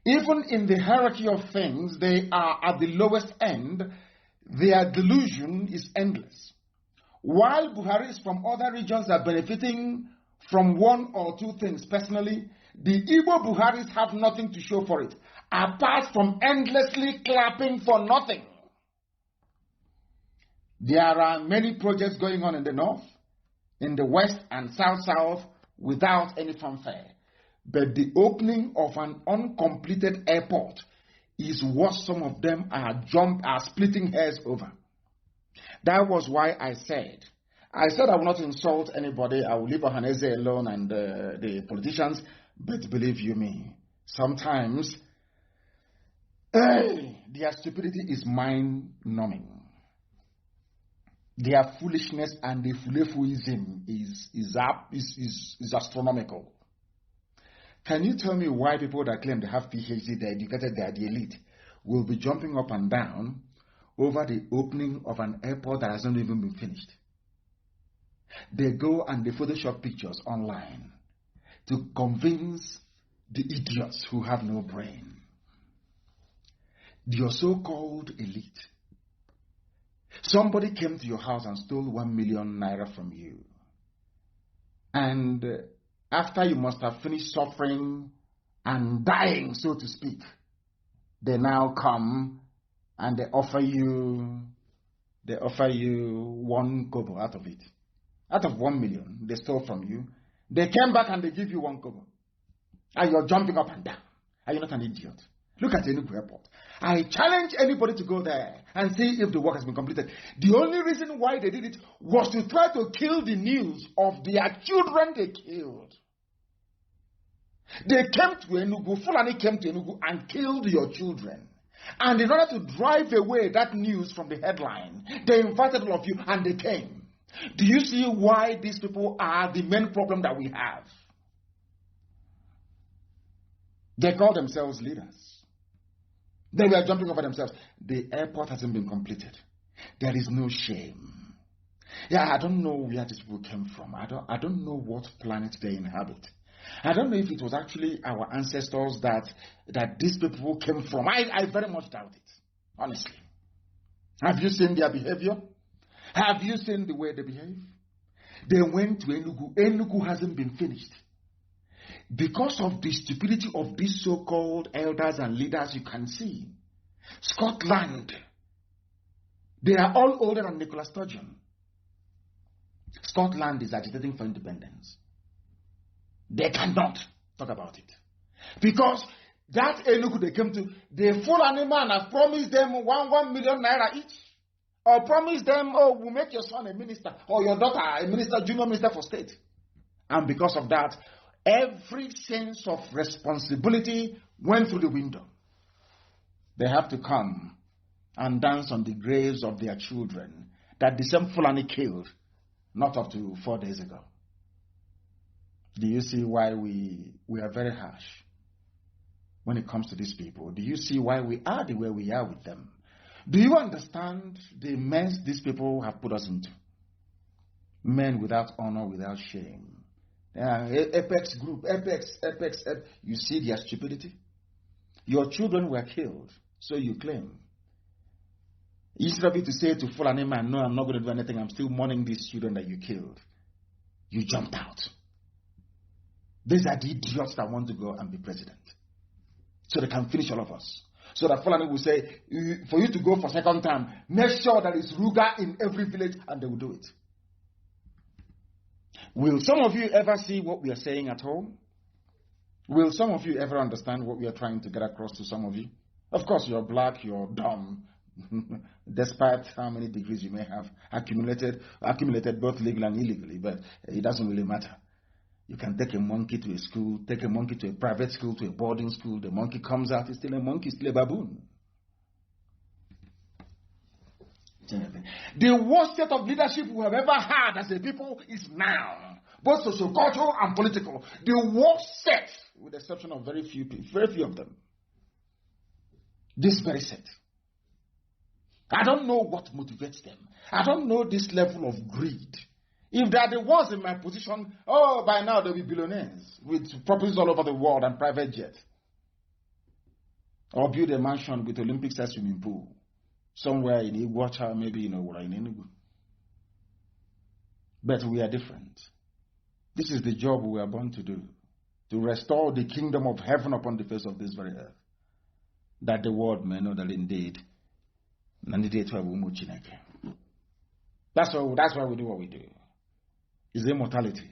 Even in the hierarchy of things, they are at the lowest end. Their delusion is endless. While Buharis from other regions are benefiting from one or two things personally, the Igbo Buharis have nothing to show for it, apart from endlessly clapping for nothing. There are many projects going on in the north, in the west and south without any fanfare. But the opening of an uncompleted airport is what some of them are splitting hairs over. That was why I said I will not insult anybody. I will leave Ohaneze alone and the politicians. But believe you me, sometimes their stupidity is mind-numbing. Their foolishness and the fulefuism is astronomical. Can you tell me why people that claim they have PhD, they're educated, they're the elite, will be jumping up and down over the opening of an airport that hasn't even been finished? They go and they Photoshop pictures online to convince the idiots who have no brain. Your so-called elite. Somebody came to your house and stole 1 million naira from you. And after you must have finished suffering and dying, so to speak, they now come and they offer you 1 kobo out of it. Out of 1 million they stole from you, they came back and they give you 1 kobo. And you're jumping up and down. Are you not an idiot? Look at Enugu Airport. I challenge anybody to go there and see if the work has been completed. The only reason why they did it was to try to kill the news of their children they killed. They came to Enugu, Fulani came to Enugu and killed your children. And in order to drive away that news from the headline, they invited all of you and they came. Do you see why these people are the main problem that we have? They call themselves leaders. They were jumping over themselves. The airport hasn't been completed. There is no shame. Yeah, I don't know where these people came from. I don't know what planet they inhabit. I don't know if it was actually our ancestors that these people came from. I very much doubt it, honestly. Have you seen their behavior? Have you seen the way they behave? They went to Enugu. Enugu hasn't been finished. Because of the stupidity of these so-called elders and leaders, you can see. Scotland, they are all older than Nicola Sturgeon. Scotland is agitating for independence. They cannot talk about it. Because that Enugu they came to, the Fulani man has promised them 1 million naira each. Or promised them, oh, we'll make your son a minister, or your daughter a minister, junior minister for state. And because of that, every sense of responsibility went through the window. They have to come and dance on the graves of their children that the same Fulani killed not up to 4 days ago. Do you see why we are very harsh when it comes to these people? Do you see why we are the way we are with them? Do you understand the mess these people have put us into? Men without honor, without shame. Apex group, Apex. You see their stupidity? Your children were killed, so you claim. Instead of you to say to Fulani man, no, I'm not going to do anything, I'm still mourning these children that you killed. You jumped out. These are the idiots that want to go and be president. So they can finish all of us. So that Fulani will say, for you to go for second term, make sure there is Ruga in every village, and they will do it. Will some of you ever see what we are saying at home? Will some of you ever understand what we are trying to get across to some of you? Of course, you're black, you're dumb, despite how many degrees you may have accumulated both legally and illegally, but it doesn't really matter. You can take a monkey to a school, take a monkey to a private school, to a boarding school. The monkey comes out, it's still a monkey, still a baboon. The worst set of leadership we have ever had as a people is now, both socio-cultural and political. The worst set, with the exception of very few of them. This very set. I don't know what motivates them. I don't know this level of greed. If they are the ones in my position, oh, by now they'll be billionaires with properties all over the world and private jets. Or build a mansion with Olympic-sized swimming pool somewhere in Iguacha, maybe in Enugu. But we are different. This is the job we are born to do, to restore the kingdom of heaven upon the face of this very earth, that the world may know that indeed, that's why we do what we do. Is immortality.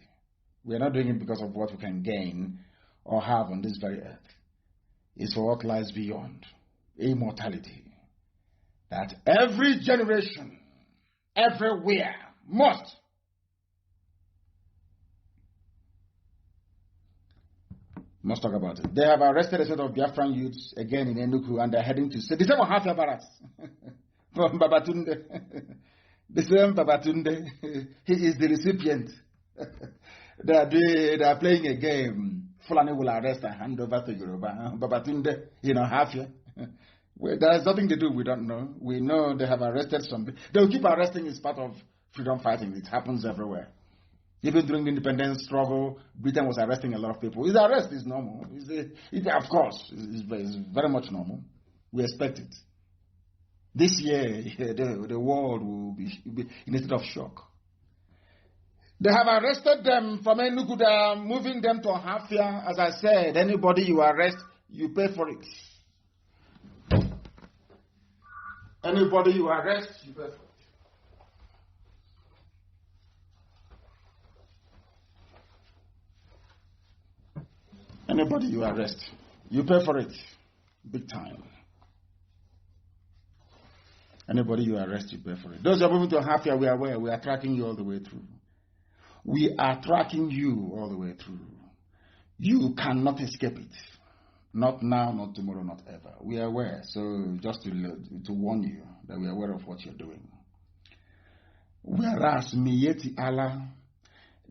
We are not doing it because of what we can gain or have on this very earth. It's for what lies beyond. Immortality. That every generation, everywhere, must talk about it. They have arrested a set of Biafran youths again in Enugu, and they're heading to the same Hafia Barracks from Babatunde. The same Babatunde, he is the recipient. They are playing a game. Fulani will arrest and hand over to Yoruba. Babatunde, Hafia. Well, there is nothing to do, we don't know. We know they have arrested some. They will keep arresting, it's part of freedom fighting. It happens everywhere. Even during the independence struggle, Britain was arresting a lot of people. His arrest is normal. Of course, it's very much normal. We expect it. This year, the world will be in a state of shock. They have arrested them from Enugu. They are moving them to Hafia. As I said, anybody you arrest, you pay for it. Anybody you arrest, you pay for it. Anybody you arrest, you pay for it. Big time. Anybody you arrest, you pay for it. Those who are moving to Hafia, we are aware. We are tracking you all the way through. We are tracking you all the way through. You cannot escape it. Not now, not tomorrow, not ever. We are aware. So just to warn you that we are aware of what you're doing. Whereas Miyetti Allah,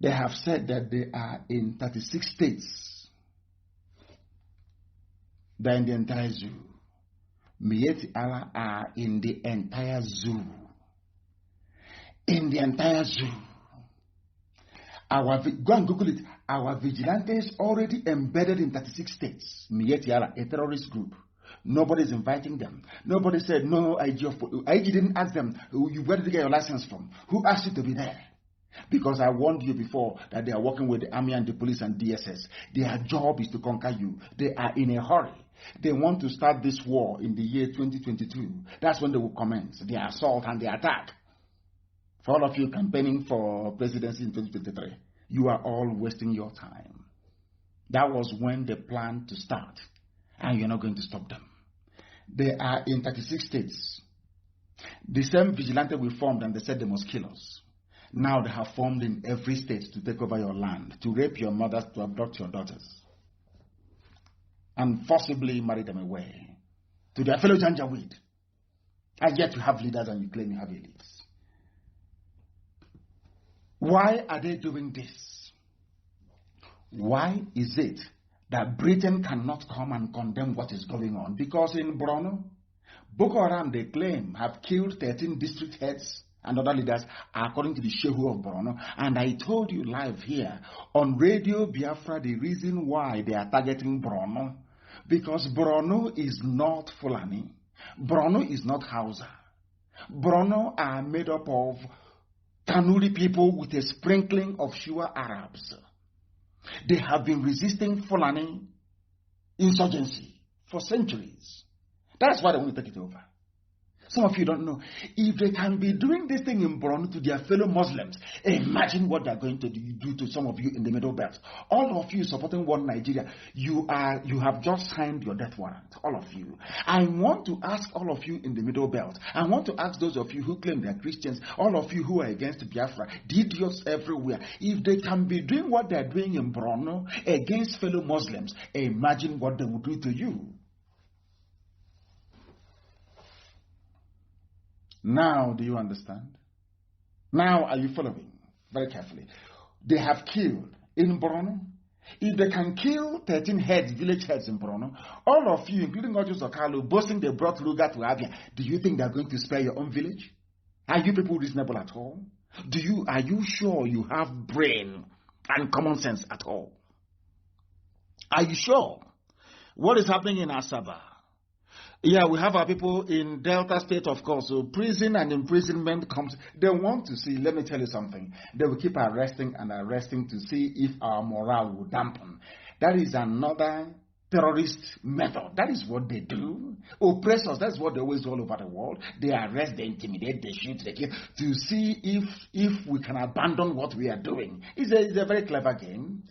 they have said that they are in 36 states. They're in the entire zoo. Miyetti Allah are in the entire zoo. In the entire zoo. Go and Google it. Our vigilantes already embedded in 36 states. Miyetti Allah, a terrorist group. Nobody's inviting them. Nobody said, no, IG didn't ask them, where did you get your license from? Who asked you to be there? Because I warned you before that they are working with the army and the police and DSS. Their job is to conquer you. They are in a hurry. They want to start this war in the year 2022. That's when they will commence the assault and the attack. For all of you campaigning for presidency in 2023, you are all wasting your time. That was when they planned to start, and you're not going to stop them. They are in 36 states. The same vigilante we formed, and they said they must kill us. Now they have formed in every state to take over your land, to rape your mothers, to abduct your daughters, and forcibly marry them away to their fellow Janjaweed. And yet you have leaders and you claim you have elites. Why are they doing this? Why is it that Britain cannot come and condemn what is going on? Because in Borno, Boko Haram, they claim, have killed 13 district heads and other leaders, according to the Shehu of Borno. And I told you live here on Radio Biafra the reason why they are targeting Borno. Because Borno is not Fulani. Borno is not Hausa. Borno are made up of Kanuri people with a sprinkling of Shua Arabs. They have been resisting Fulani insurgency for centuries. That's why they want to take it over. Some of you don't know. If they can be doing this thing in Borno to their fellow Muslims, imagine what they're going to do to some of you in the Middle Belt. All of you supporting one Nigeria, you have just signed your death warrant. All of you. I want to ask all of you in the Middle Belt. I want to ask those of you who claim they're Christians, all of you who are against Biafra, the idiots everywhere. If they can be doing what they're doing in Borno against fellow Muslims, imagine what they would do to you. Now, do you understand? Now, are you following? Very carefully. They have killed in Borno. If they can kill 13 heads, village heads in Borno, all of you, including Zoological, boasting they brought Luga to Abia, do you think they're going to spare your own village? Are you people reasonable at all? Are you sure you have brain and common sense at all? Are you sure? What is happening in Asaba? Yeah, we have our people in Delta State, of course. So prison and imprisonment comes. They want to see, let me tell you something. They will keep arresting and arresting to see if our morale will dampen. That is another terrorist method. That is what they do. Oppress us. That's what they always do all over the world. They arrest, they intimidate, they shoot, they kill to see if we can abandon what we are doing. It's a very clever game,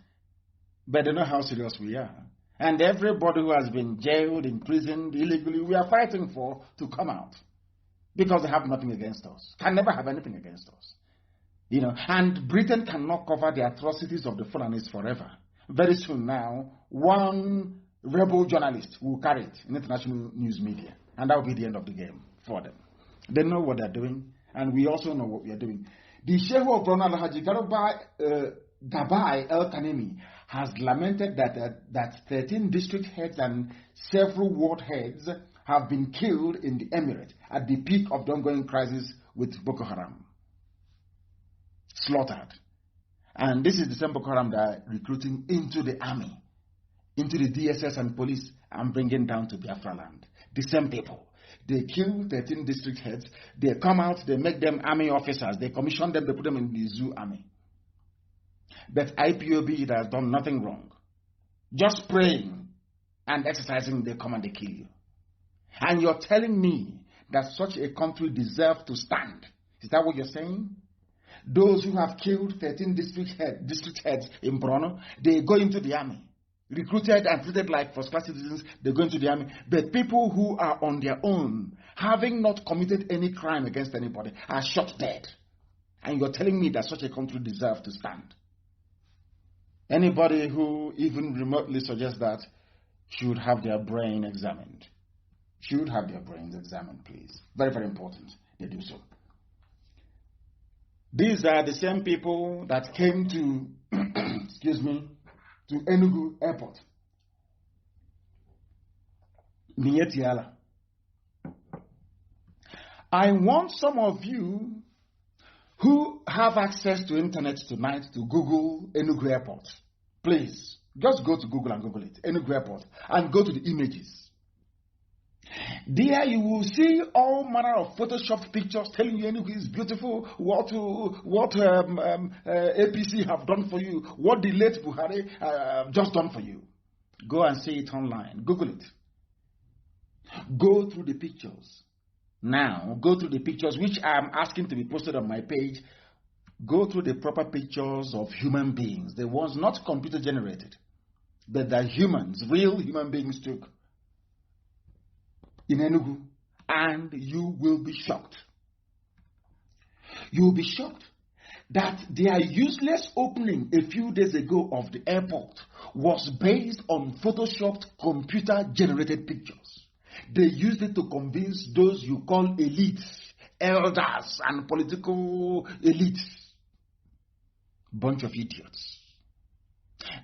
but they know how serious we are. And everybody who has been jailed, imprisoned illegally, we are fighting for to come out. Because they have nothing against us. Can never have anything against us. You know, and Britain cannot cover the atrocities of the Fulanis forever. Very soon now, one rebel journalist will carry it in international news media. And that will be the end of the game for them. They know what they're doing, and we also know what we are doing. The Sheikh of Borno Alhaji Gabai El Kanemi has lamented that 13 district heads and several ward heads have been killed in the emirate at the peak of the ongoing crisis with Boko Haram. Slaughtered. And this is the same Boko Haram that are recruiting into the army, into the DSS and police, and bringing down to Biafra land. The same people. They kill 13 district heads. They come out, they make them army officers. They commission them, they put them in the zoo army. But IPOB, it has done nothing wrong. Just praying and exercising, they come and they kill you. And you're telling me that such a country deserves to stand. Is that what you're saying? Those who have killed 13 district heads in Borno, they go into the army. Recruited and treated like first-class citizens, they go into the army. But people who are on their own, having not committed any crime against anybody, are shot dead. And you're telling me that such a country deserves to stand. Anybody who even remotely suggests that should have their brain examined. Should have their brains examined, please. Very, very important they do so. These are the same people that came to, excuse me, to Enugu Airport. Mietiala. I want some of you who have access to internet tonight to Google Enugu Airport. Please, just go to Google and Google it, Enugu Airport, and go to the images. There you will see all manner of photoshopped pictures telling you Enugu is beautiful, what APC have done for you, what the late Buhari just done for you. Go and see it online. Google it. Go through the pictures. Now, go through the pictures which I am asking to be posted on my page. Go through the proper pictures of human beings. The ones not computer generated, but the humans, real human beings took in Enugu, and you will be shocked. You will be shocked that their useless opening a few days ago of the airport was based on photoshopped computer-generated pictures. They used it to convince those you call elites, elders, and political elites. Bunch of idiots.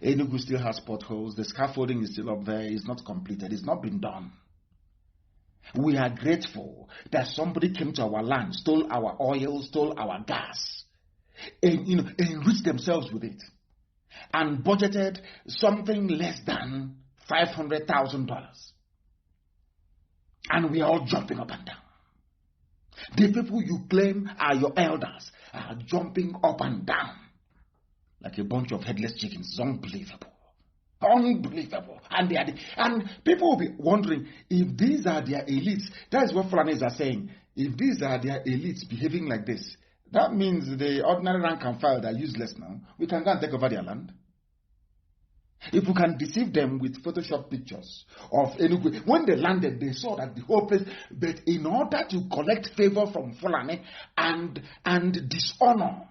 Enugu still has potholes. The scaffolding is still up there. It's not completed. It's not been done. We are grateful that somebody came to our land, stole our oil, stole our gas, and enriched themselves with it, and budgeted something less than $500,000. And we are all jumping up and down. The people you claim are your elders are jumping up and down like a bunch of headless chickens. It's unbelievable. Unbelievable. And people will be wondering if these are their elites. That is what Fulanis are saying. If these are their elites behaving like this, that means the ordinary rank and file that are useless now. We can go and take over their land. If we can deceive them with Photoshop pictures of Enugu, when they landed, they saw that the whole place, but in order to collect favor from Fulani and dishonor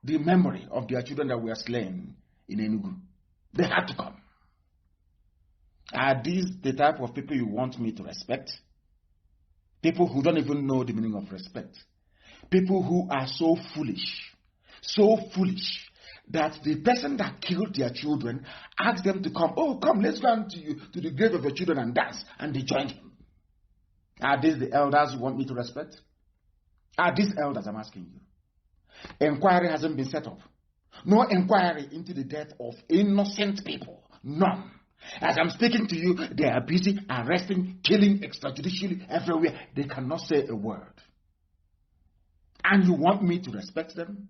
the memory of their children that were slain in Enugu, they had to come. Are these the type of people you want me to respect? People who don't even know the meaning of respect. People who are so foolish that the person that killed their children asked them to come. Oh, come, let's go to the grave of your children and dance. And they joined him. Are these the elders you want me to respect? Are these elders, I'm asking you? Inquiry hasn't been set up. No inquiry into the death of innocent people. None. As I'm speaking to you, they are busy arresting, killing extrajudicially everywhere. They cannot say a word. And you want me to respect them?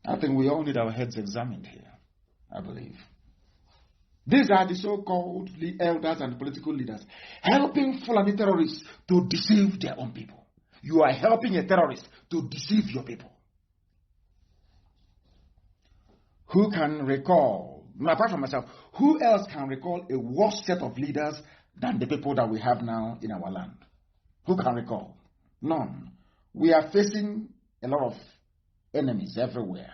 I think we all need our heads examined here, I believe. These are the so-called elders and political leaders helping Fulani terrorists to deceive their own people. You are helping a terrorist to deceive your people. Who can recall, apart from myself, who else can recall a worse set of leaders than the people that we have now in our land? Who can recall? None. We are facing a lot of enemies everywhere.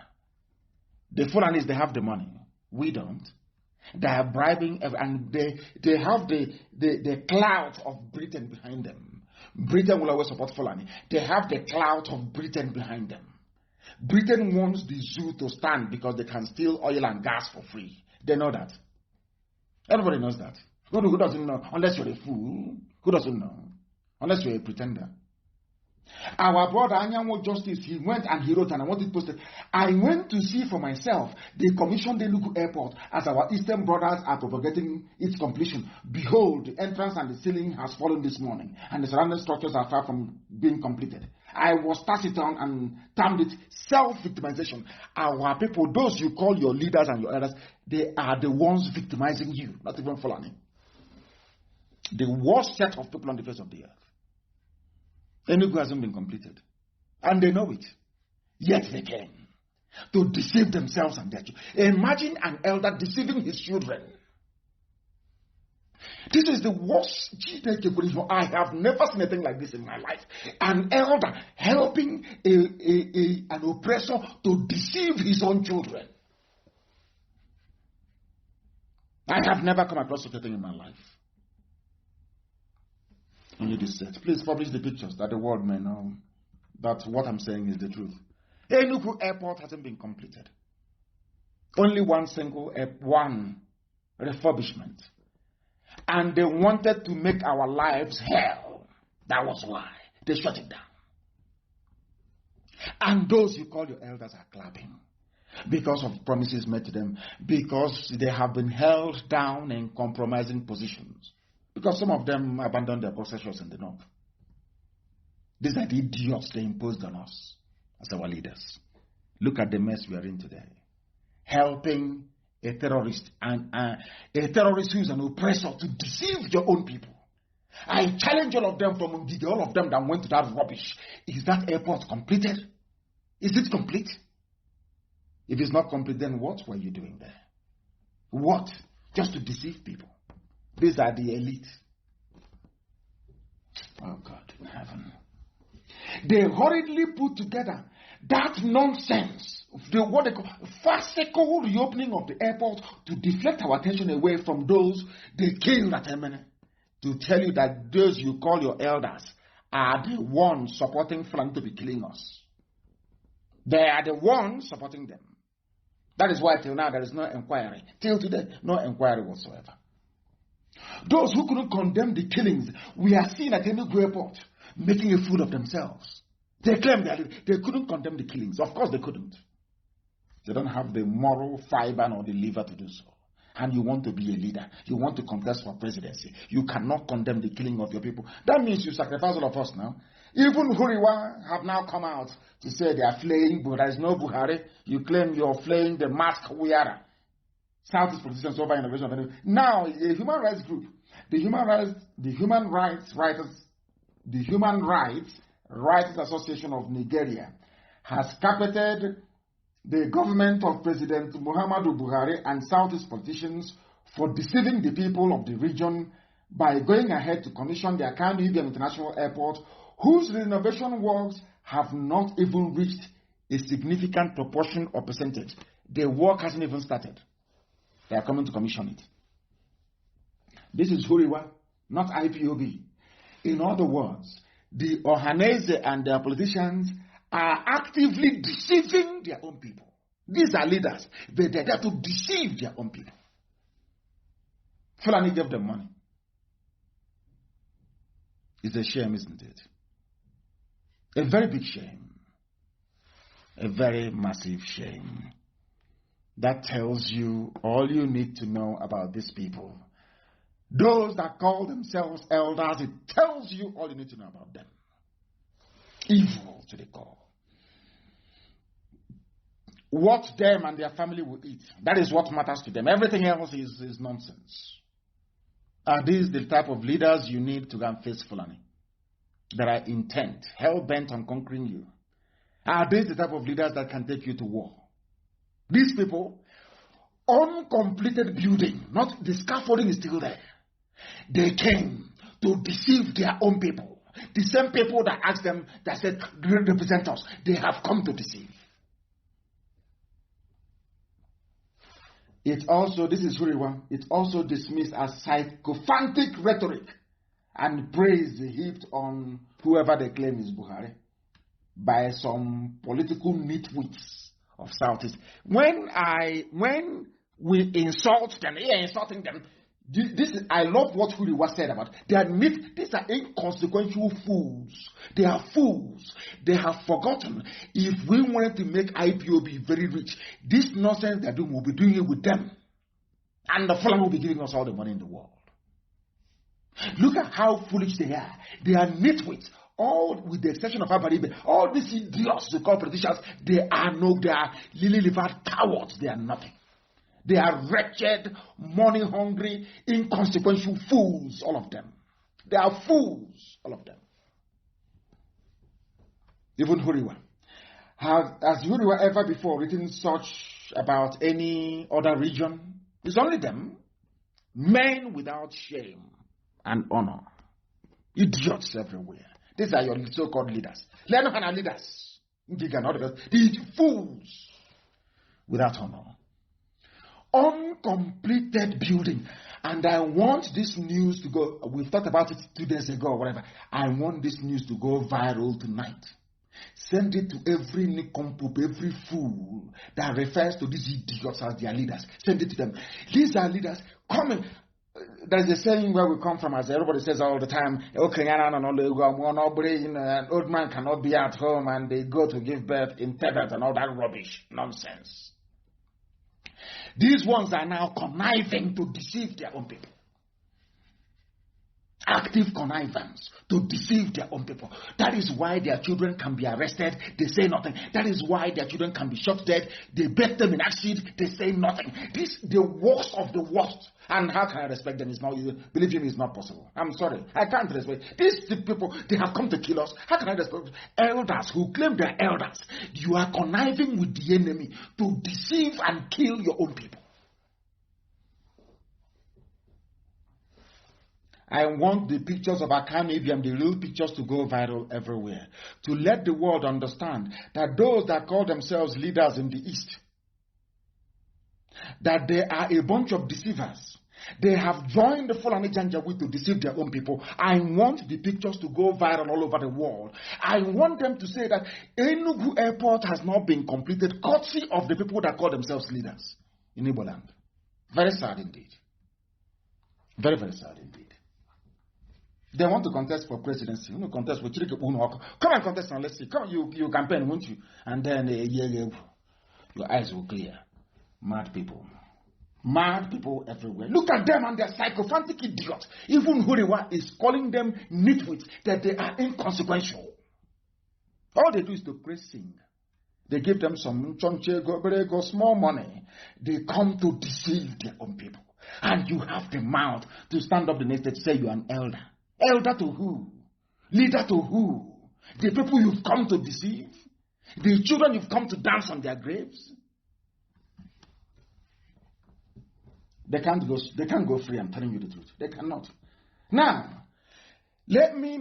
The Fulanis, they have the money. We don't. They are bribing, and they have the clout of Britain behind them. Britain will always support Fulani. They have the clout of Britain behind them. Britain wants the zoo to stand because they can steal oil and gas for free. They know that. Everybody knows that. Who doesn't know? Unless you're a fool. Who doesn't know? Unless you're a pretender. Our brother Anyanwo Justice, he went and he wrote, and I want it posted. I went to see for myself the commissioned Enugu Airport as our eastern brothers are propagating its completion. Behold, the entrance and the ceiling has fallen this morning, and the surrounding structures are far from being completed. I was taciturn and termed it self-victimization. Our people, those you call your leaders and your elders, they are the ones victimizing you, not even Fulani. The worst set of people on the face of the earth. Enugu hasn't been completed. And they know it. Yet they came to deceive themselves and their children. Imagine an elder deceiving his children. This is the worst. I have never seen anything like this in my life. An elder helping an oppressor to deceive his own children. I have never come across such a thing in my life. Only this set. Please publish the pictures that the world may know that what I'm saying is the truth. Enugu Airport hasn't been completed. Only one single one refurbishment. And they wanted to make our lives hell. That was why they shut it down. And those you call your elders are clapping because of promises made to them, because they have been held down in compromising positions, because some of them abandoned their possessions in the north. These are the idiots they imposed on us as our leaders. Look at the mess we are in today. Helping a terrorist and a terrorist who is an oppressor to deceive your own people. I challenge all of them from Nnamdi, all of them that went to that rubbish. Is that airport completed? Is it complete? If it's not complete, then what were you doing there? What? Just to deceive people. These are the elite. Oh God in heaven. They hurriedly put together that nonsense, what they call farcical reopening of the airport, to deflect our attention away from those they killed at Emene, to tell you that those you call your elders are the ones supporting Fulani to be killing us. They are the ones supporting them. That is why till now there is no inquiry. Till today, no inquiry whatsoever. Those who couldn't condemn the killings we are seeing at Enugu Airport making a fool of themselves. They claim they couldn't condemn the killings. Of course they couldn't. They don't have the moral fiber nor the liver to do so. And you want to be a leader. You want to contest for presidency. You cannot condemn the killing of your people. That means you sacrifice all of us now. Even Huriwa have now come out to say they are flaying, but there is no Buhari. You claim you're flaying the mask wearer. Southeast politicians over innovation. Now, a human rights group, the Human Rights Writers Association of Nigeria, has carpeted the government of President Muhammadu Buhari and Southeast politicians for deceiving the people of the region by going ahead to commission the Kanu International Airport, whose renovation works have not even reached a significant proportion or percentage. The work hasn't even started. They are coming to commission it. This is Huriwa, not IPOB. In other words, the Ohanese and their politicians are actively deceiving their own people. These are leaders. They're there to deceive their own people. Fulani gave them money. It's a shame, isn't it? A very big shame. A very massive shame. That tells you all you need to know about these people. Those that call themselves elders, it tells you all you need to know about them. Evil to the core. What them and their family will eat, that is what matters to them. Everything else is nonsense. Are these the type of leaders you need to go and face Fulani? That are intent, hell-bent on conquering you? Are these the type of leaders that can take you to war? These people, uncompleted building, not the scaffolding is still there. They came to deceive their own people. The same people that asked them, that said, represent us, they have come to deceive. It also, this is Huriwa, it also dismissed as sycophantic rhetoric and praise heaped on whoever they claim is Buhari by some political nitwits of Southeast. When we insult them, insulting them, I love what Huriwa said about these are inconsequential fools. They are fools. They have forgotten. If we wanted to make IPOB very rich, this nonsense they're doing, we'll be doing it with them. And the Fulani will be giving us all the money in the world. Look at how foolish they are. They are nitwits. All with the exception of Abaribe, all these idiots they call politicians, they are lily-livered cowards. They are nothing. They are wretched, money-hungry, inconsequential fools, all of them. They are fools, all of them. Even Huriwa. Has Huriwa ever before written such about any other region? It's only them. Men without shame and honor. Idiots everywhere. These are your so-called leaders. Learn leaders. These fools without honor. uncompleted building. And I want this news to go, we've talked about it 2 days ago or whatever. I want this news to go viral tonight. Send it to every nincompoop, every fool that refers to these idiots as their leaders. Send it to them. These are leaders coming. There's a saying where we come from, as everybody says all the time, okay, an old man cannot be at home and they go to give birth in Tibet and all that rubbish, nonsense. These ones are now conniving to deceive their own people. Active connivance to deceive their own people. That is why their children can be arrested, they say nothing. That is why their children can be shot dead, they bet them in acid, they say nothing. This the worst of the worst. And how can I respect them? It's not, believe me, it's not possible. I'm sorry, I can't respect. These people, they have come to kill us. How can I respect elders who claim they're elders? You are conniving with the enemy to deceive and kill your own people. I want the pictures of Kanu, the real pictures, to go viral everywhere. To let the world understand that those that call themselves leaders in the East, that they are a bunch of deceivers. They have joined the Fulani Janjaweed to deceive their own people. I want the pictures to go viral all over the world. I want them to say that Enugu Airport has not been completed, courtesy of the people that call themselves leaders in Igbo land. Very sad indeed. Very, very sad indeed. They want to contest for presidency. You know, contest with come and contest and let's see. Come, you campaign, won't you? And then your eyes will clear. Mad people. Mad people everywhere. Look at them and their psychophantic idiots. Even Huriwa is calling them nitwits, that they are inconsequential. All they do is to praise sing. They give them some small money. They come to deceive their own people. And you have the mouth to stand up the next day to say you are an elder. Elder to who? Leader to who? The people you've come to deceive? The children you've come to dance on their graves? They can't go free, I'm telling you the truth. They cannot. Now, let me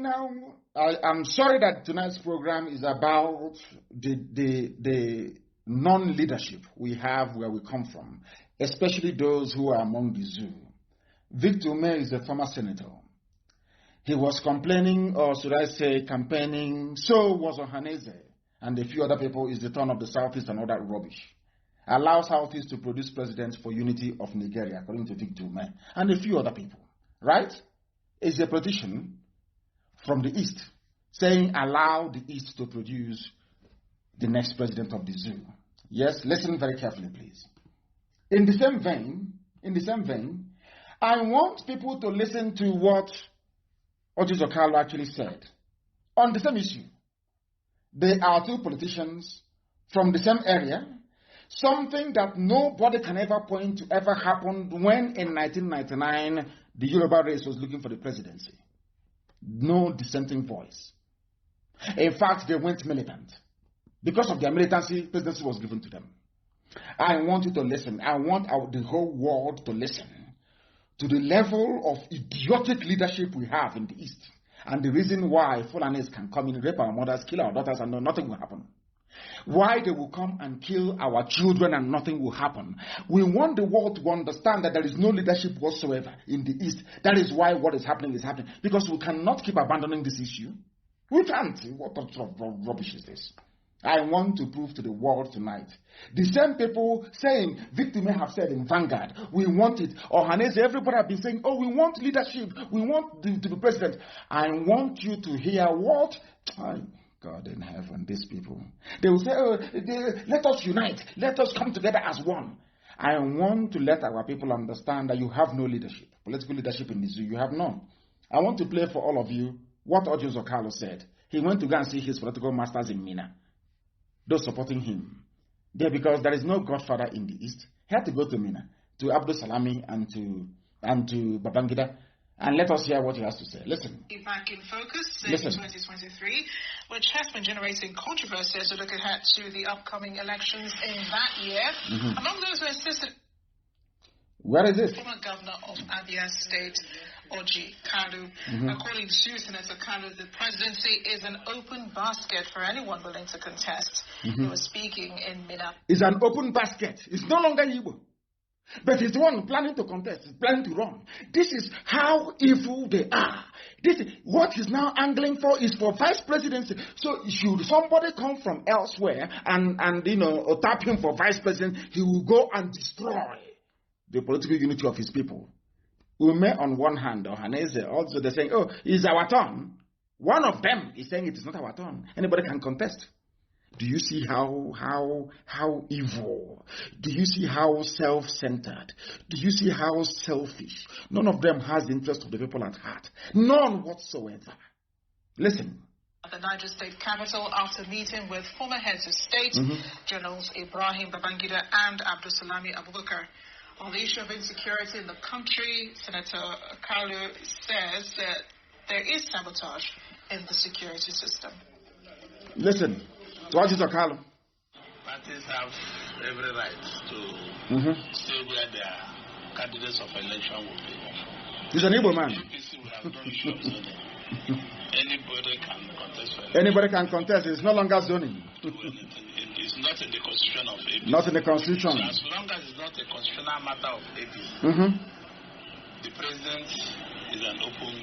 I'm sorry that tonight's program is about the non-leadership we have where we come from, especially those who are among the zoo. Victor May is a former senator. He was complaining, or should I say campaigning, so was Ohaneze, and a few other people. Is the turn of the Southeast and all that rubbish. Allow Southeast to produce presidents for unity of Nigeria, according to Victor May, and a few other people. Right? Is a petition from the East saying allow the East to produce the next president of the zoo. Yes, listen very carefully, please. In the same vein, I want people to listen to what Zoological actually said on the same issue. They are two politicians from the same area, something that nobody can ever point to ever happened when in 1999 the Yoruba race was looking for the presidency. No dissenting voice. In fact, they went militant. Because of their militancy, presidency was given to them. I want you to listen. I want the whole world to listen to the level of idiotic leadership we have in the East, and the reason why Fulanis can come in, rape our mothers, kill our daughters, and nothing will happen. Why they will come and kill our children and nothing will happen. We want the world to understand that there is no leadership whatsoever in the East. That is why what is happening, because we cannot keep abandoning this issue. We can't. What sort of rubbish is this? I want to prove to the world tonight. The same people saying, Victor may have said in Vanguard, we want it. Or Hanese, everybody have been saying, oh, we want leadership. We want to be president. I want you to hear what? God in heaven, these people. They will say, oh, let us unite. Let us come together as one. I want to let our people understand that you have no leadership. Political leadership in the zoo, you have none. I want to play for all of you what Zoological said. He went to go and see his political masters in Mina. Those supporting him. There, because there is no godfather in the East. He had to go to Mina, to Abdul Salami and to Babangida. And let us hear what he has to say. Listen. Back in focus in 2023, which has been generating controversy as we look ahead to the upcoming elections in that year. Mm-hmm. Among those who insisted. Where is this? Former governor of Abia State, Oji Kanu. Mm-hmm. According to Senator Kanu, the presidency is an open basket for anyone willing to contest. Mm-hmm. He was speaking in Mina. It's an open basket. It's no longer Igbo. But he's the one planning to contest, he's planning to run. This is how evil they are. What he's now angling for is for vice presidency. So should somebody come from elsewhere and tap him for vice president, he will go and destroy the political unity of his people. Ume on one hand, or Haneze, also they're saying, oh, it's our turn. One of them is saying it is not our turn. Anybody can contest. Do you see how evil? Do you see how self-centered? Do you see how selfish? None of them has the interest of the people at heart. None whatsoever. Listen. At the Niger State capital, after meeting with former heads of state, Generals Ibrahim Babangida and Abdulsalami Abubakar, on the issue of insecurity in the country, Senator Kanu says that there is sabotage in the security system. Listen. What is Okalo? Parties have every right to say where their candidates of election will be. He's an Igbo man. APC will have no issue of zoning. Anybody can contest. Anybody can contest. It's no longer zoning. It's not in the constitution of APC. Not in the constitution. So as long as it's not a constitutional matter of APC, the president is an open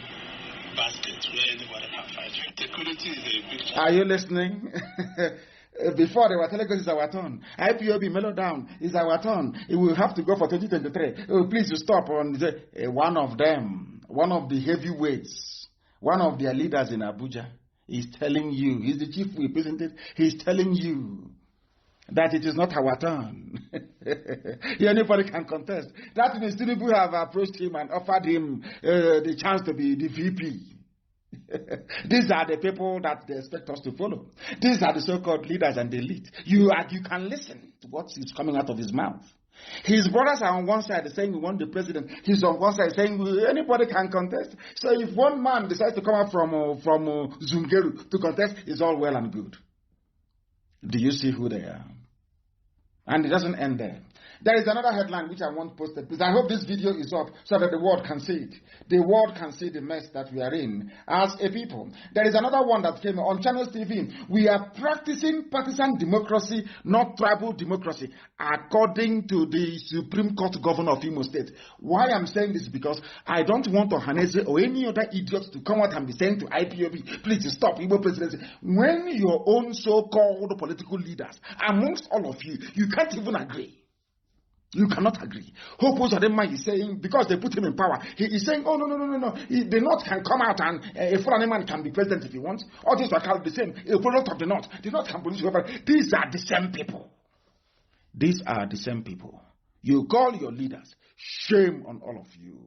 basket where anybody can fight. Security is a big challenge. Are you listening? Before they were telling us it's our turn. IPOB mellow down. It's our turn. It will have to go for 2023. Oh, please stop. One of them, one of the heavyweights, one of their leaders in Abuja is telling you, he's the chief representative, he's telling you that it is not our turn. Anybody can contest. That means Tinubu have approached him and offered him the chance to be the VP. These are the people that they expect us to follow. These are the so-called leaders and the elite. You can listen to what is coming out of his mouth. His brothers are on one side saying we want the president. He's on one side saying anybody can contest. So if one man decides to come out from Zungeru to contest, it's all well and good. Do you see who they are? And it doesn't end there. There is another headline which I want posted. Please, I hope this video is up so that the world can see it. The world can see the mess that we are in as a people. There is another one that came on Channels TV. We are practicing partisan democracy, not tribal democracy, according to the Supreme Court Governor of Imo State. Why I'm saying this is because I don't want Ohaneze or any other idiots to come out and be saying to IPOB, please stop Igbo presidency. When your own so-called political leaders, amongst all of you, you can't even agree. You cannot agree. Hope Uzodinma is saying, because they put him in power, he is saying, oh, no. The North can come out and a foreign man can be president if he wants. All these are called the same. A product of the North. The North can produce whoever. These are the same people. These are the same people. You call your leaders. Shame on all of you.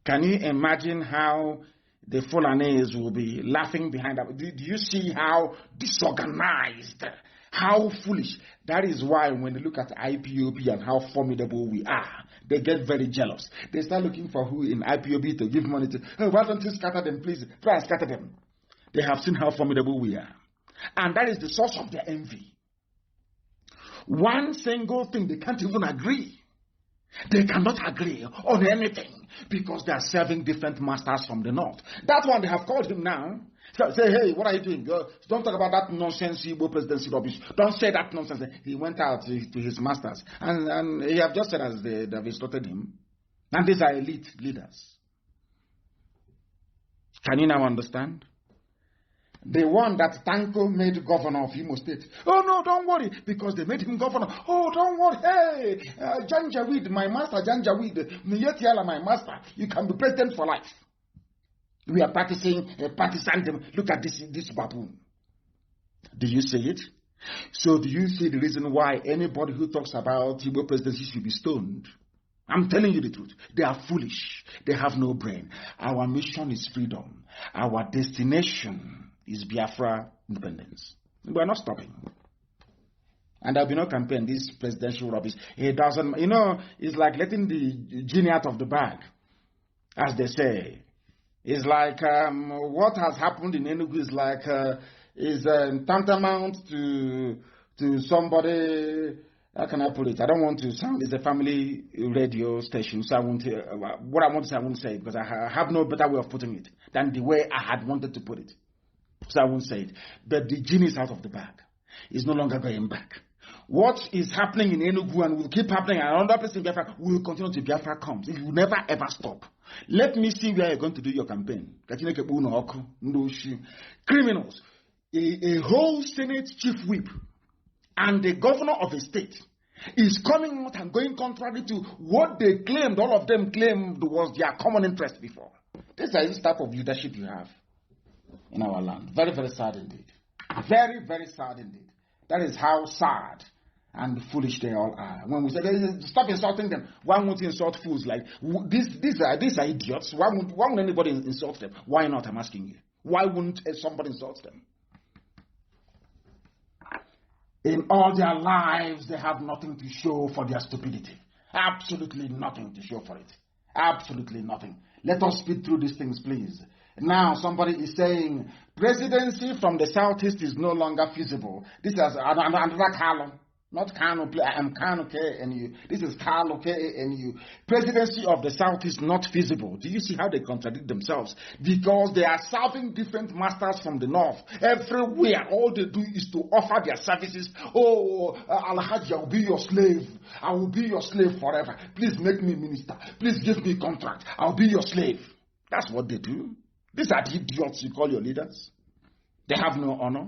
Can you imagine how the Fulanis will be laughing behind that? Do you see how disorganized, how foolish? That is why when they look at IPOB and how formidable we are, they get very jealous. They start looking for who in IPOB to give money to. Oh, why don't you scatter them, please? Try and scatter them. They have seen how formidable we are. And that is the source of their envy. One single thing, they can't even agree. They cannot agree on anything because they are serving different masters from the North. That one, they have called him now. So say, hey, what are you doing? Don't talk about that nonsense Igbo presidency rubbish. Don't say that nonsense. He went out to his masters. And he have just said as they have instructed him. And these are elite leaders. Can you now understand? The one that Tanko made governor of Imo State. Oh, no, don't worry, because they made him governor. Oh, don't worry. Hey, Janjaweed, my master, Janjaweed, Nyetiala, my master. You can be president for life. We are practicing partisan. Look at this baboon. Do you see it? So do you see the reason why anybody who talks about Igbo presidency should be stoned? I'm telling you the truth. They are foolish. They have no brain. Our mission is freedom. Our destination is Biafra independence. We are not stopping. And there will be no campaign. This presidential rubbish. It doesn't, it's like letting the genie out of the bag, as they say. It's like what has happened in Enugu is like tantamount to somebody. How can I put it? I don't want to sound. It's a family radio station, so I won't. What I want to say, I won't say it because I have no better way of putting it than the way I had wanted to put it. So I won't say it. But the genie is out of the bag. It's no longer going back. What is happening in Enugu and will keep happening, and another place in Biafra will continue till Biafra comes. It will never ever stop. Let me see where you're going to do your campaign. Criminals, a whole Senate chief whip, and the governor of a state is coming out and going contrary to what they claimed, all of them claimed was their common interest before. This is the type of leadership you have in our land. Very, very sad indeed. Very, very sad indeed. That is how sad and foolish they all are. When we say, stop insulting them, why won't you insult fools like these are idiots? Why won't anybody insult them? Why not, I'm asking you? Why wouldn't somebody insult them? In all their lives, they have nothing to show for their stupidity. Absolutely nothing to show for it. Absolutely nothing. Let us speed through these things, please. Now, somebody is saying, presidency from the southeast is no longer feasible. This is another column. Not Kanu, I'm Kanu KNU. This is Kanu KNU. Presidency of the South is not feasible. Do you see how they contradict themselves? Because they are serving different masters from the North. Everywhere, all they do is to offer their services. Oh, Alhaji, I will be your slave. I will be your slave forever. Please make me minister. Please give me contract. I'll be your slave. That's what they do. These are the idiots you call your leaders. They have no honor.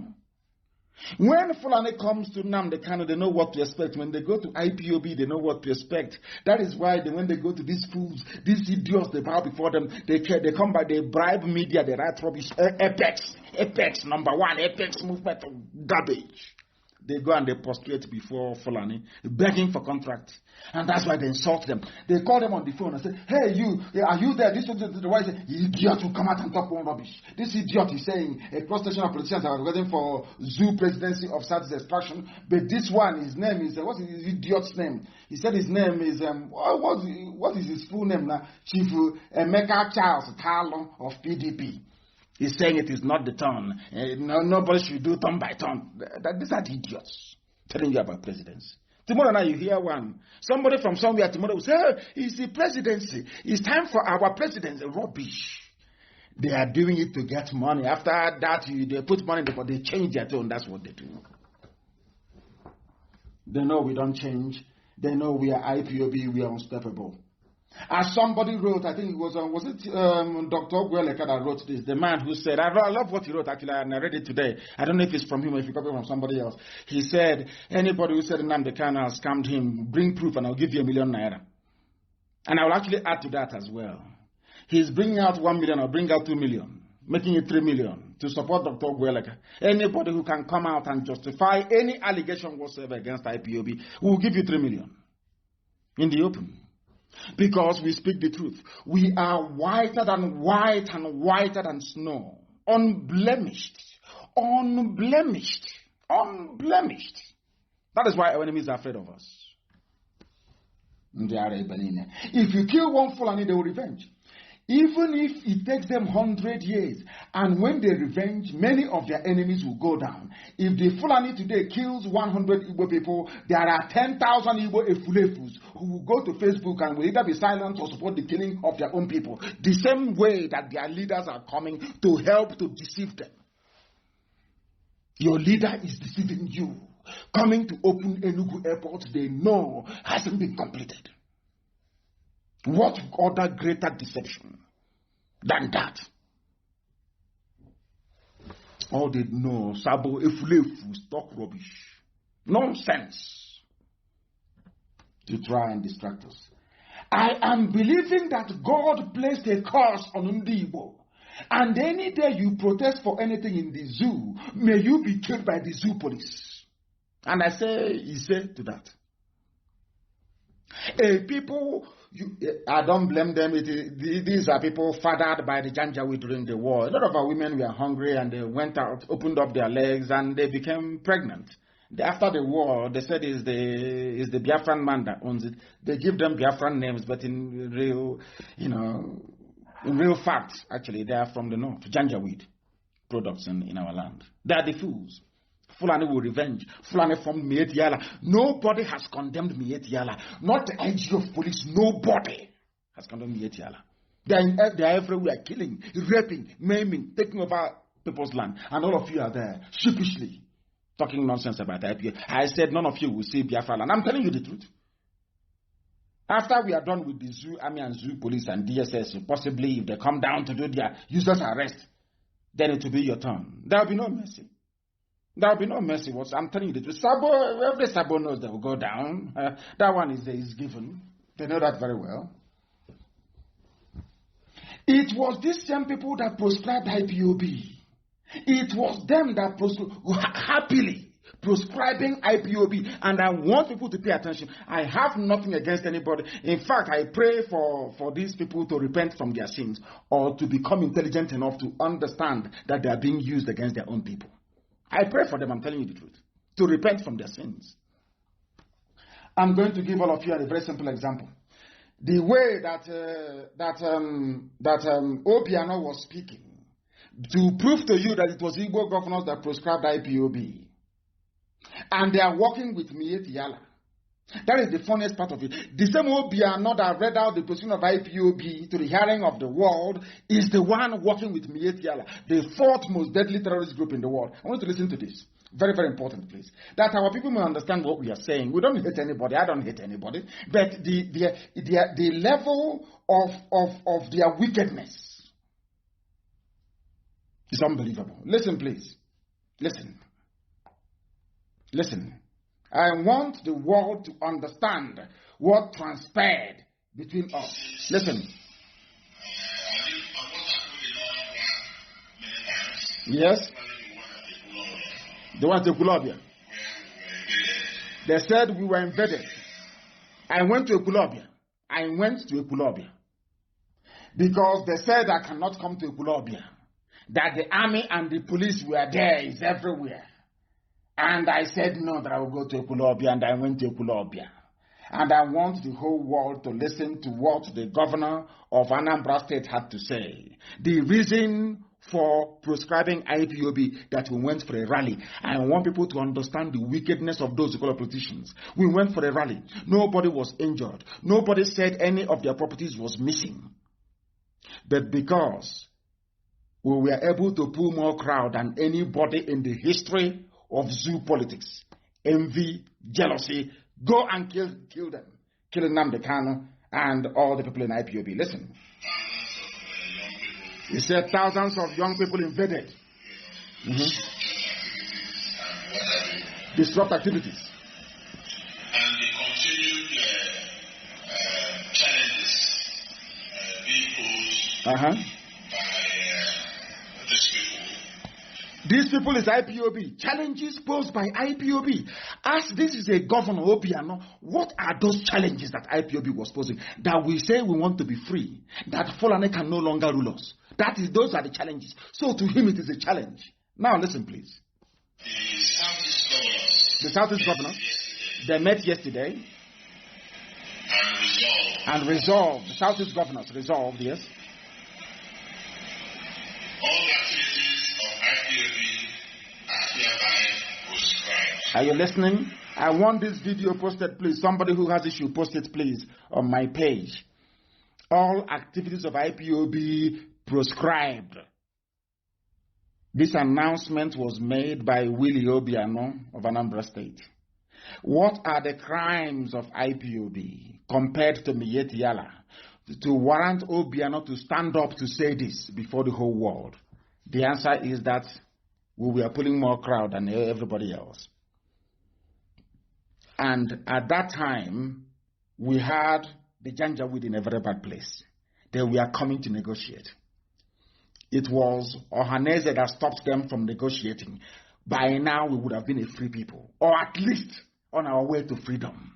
When Fulani comes to Nnamdi Kanu, they know what to expect. When they go to IPOB, they know what to expect. That is why when they go to these fools, these idiots, they bow before them. They come by, they bribe media, they write rubbish. Apex, number one, Apex movement of garbage. They go and they prostrate before Fulani, begging for contracts. And that's why they insult them. They call them on the phone and say, hey, you, are you there? This is the wife. Idiot will come out and talk one rubbish. This idiot is saying a cross-section of politicians are waiting for zoo presidency of Southeast extraction. But this one, his name is, what is his idiot's name? He said his name is, what is his full name now? Chief Emeka Charles Carlo of PDP. He's saying it is not the turn. Nobody should do turn by turn. These are the idiots telling you about presidency. Tomorrow night you hear one. Somebody from somewhere tomorrow will say, hey, it's the presidency. It's time for our presidency. Rubbish. They are doing it to get money. After that, they put money in the pot. They change their tone. That's what they do. They know we don't change. They know we are IPOB. We are unstoppable. As somebody wrote, I think it was Dr. Ogweleka that wrote this, the man who said, I love what he wrote actually, and I read it today. I don't know if it's from him or if he copied it from somebody else. He said, anybody who said Nnamdi Kanu has scammed him, bring proof and I'll give you ₦1 million. And I will actually add to that as well. He's bringing out 1 million or bring out 2 million, making it 3 million to support Dr. Ogweleka. Anybody who can come out and justify any allegation whatsoever against IPOB, we will give you 3 million in the open. Because we speak the truth. We are whiter than white and whiter than snow. Unblemished. Unblemished. Unblemished. That is why our enemies are afraid of us. If you kill one Fulani, they will revenge. Even if it takes them 100 years, and when they revenge, many of their enemies will go down. If the Fulani today kills 100 Igbo people, there are 10,000 Igbo Efulefus who will go to Facebook and will either be silent or support the killing of their own people. The same way that their leaders are coming to help to deceive them. Your leader is deceiving you. Coming to open Enugu airport, they know hasn't been completed. What other greater deception than that? All they know, Sabo Efulefu, stock rubbish. Nonsense. To try and distract us. I am believing that God placed a curse on Ndibo. And any day you protest for anything in the zoo, may you be killed by the zoo police. And I say, he said to that. People, I don't blame them. These are people fathered by the Janjaweed during the war. A lot of our women were hungry and they went out, opened up their legs and they became pregnant. After the war, they said it's the Biafran man that owns it. They give them Biafran names, but in real, in real fact, actually, they are from the north, Janjaweed products in our land. They are the fools. Fulani will revenge. Fulani from Miet Yala. Nobody has condemned Miet Yala. Not the IG of police. Nobody has condemned Miet Yala. They are everywhere, killing, raping, maiming, taking over people's land. And all of you are there, sheepishly, talking nonsense about IPOB. I said none of you will see Biafra land. I'm telling you the truth. After we are done with the Zoo Army and Zoo Police and DSS, possibly if they come down to do their useless arrest, then it will be your turn. There will be no mercy. There will be no mercy. I'm telling you the truth. Every Sabo knows they will go down. That one is given. They know that very well. It was these same people that proscribed IPOB. It was them that happily proscribing IPOB, and I want people to pay attention. I have nothing against anybody. In fact, I pray for these people to repent from their sins or to become intelligent enough to understand that they are being used against their own people. I pray for them, I'm telling you the truth, to repent from their sins. I'm going to give all of you a very simple example. The way that Obiano was speaking to prove to you that it was Igbo governors that proscribed IPOB. And they are working with Mieti Yala. That is the funniest part of it. The same Obiano that read out the position of IPOB to the hearing of the world is the one working with Mieti Yala, the fourth most deadly terrorist group in the world. I want you to listen to this. Very, very important, please. That our people may understand what we are saying. We don't hate anybody. I don't hate anybody. But the level of their wickedness is unbelievable. Listen, please. Listen. Listen. I want the world to understand what transpired between us. Listen. Yes? They went to Ekulobia. They said we were invaded. I went to Ekulobia. Because they said I cannot come to Ekulobia. That the army and the police were there, is everywhere. And I said no, that I will go to Ekulobia, and I went to Ekulobia. And I want the whole world to listen to what the governor of Anambra State had to say. The reason for proscribing IPOB, that we went for a rally. I want people to understand the wickedness of those politicians. We went for a rally. Nobody was injured. Nobody said any of their properties was missing. But because we were able to pull more crowd than anybody in the history of zoo politics, envy, jealousy, go and kill them. Kill Nnamdi Kanu and all the people in IPOB. Listen. He said thousands of young people invaded. Disrupt activities. And the continued challenges being posed by these people. These people is IPOB. Challenges posed by IPOB. As this is a governor, Obiano, what are those challenges that IPOB was posing? That we say we want to be free. That Fulani can no longer rule us. Those are the challenges. So to him it is a challenge. Now listen, please. The Southeast governors, they met yesterday and resolved. The Southeast governors resolved, yes. All the activities of IPOB are hereby proscribed. Are you listening? I want this video posted, please. Somebody who has issue, post it, please, on my page. All activities of IPOB proscribed. This announcement was made by Willie Obiano of Anambra State. What are the crimes of IPOB compared to Mieti Yala to warrant Obiano to stand up to say this before the whole world? The answer is that we were pulling more crowd than everybody else. And at that time, we had the Janjaweed in a very bad place. They were coming to negotiate. It was Ohaneze that stopped them from negotiating. By now, we would have been a free people, or at least on our way to freedom.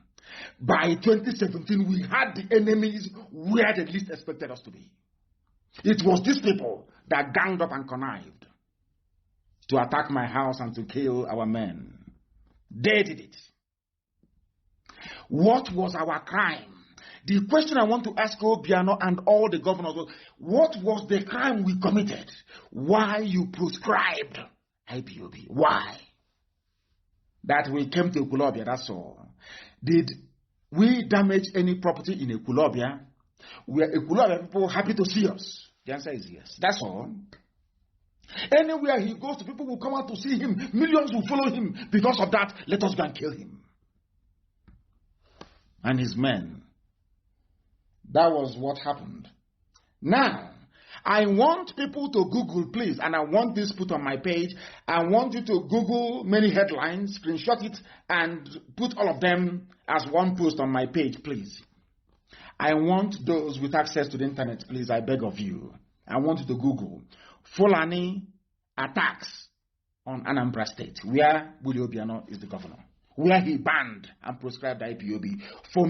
By 2017, we had the enemies where they least expected us to be. It was these people that ganged up and connived to attack my house and to kill our men. They did it. What was our crime? The question I want to ask Obiano and all the governors was, what was the crime we committed? Why you proscribed IPOB? Why? That we came to Ekulobia, that's all. Did we damage any property in Ekulobia? Were Ekulobia people happy to see us? The answer is yes. That's all. Anywhere he goes to, people will come out to see him. Millions will follow him. Because of that, let us go and kill him. And his men. That was what happened. Now, I want people to Google, please, and I want this put on my page. I want you to Google many headlines, screenshot it, and put all of them as one post on my page, please. I want those with access to the internet, please, I beg of you. I want you to Google Fulani attacks on Anambra State, where Willie Obiano is the governor, where he banned and proscribed IPOB for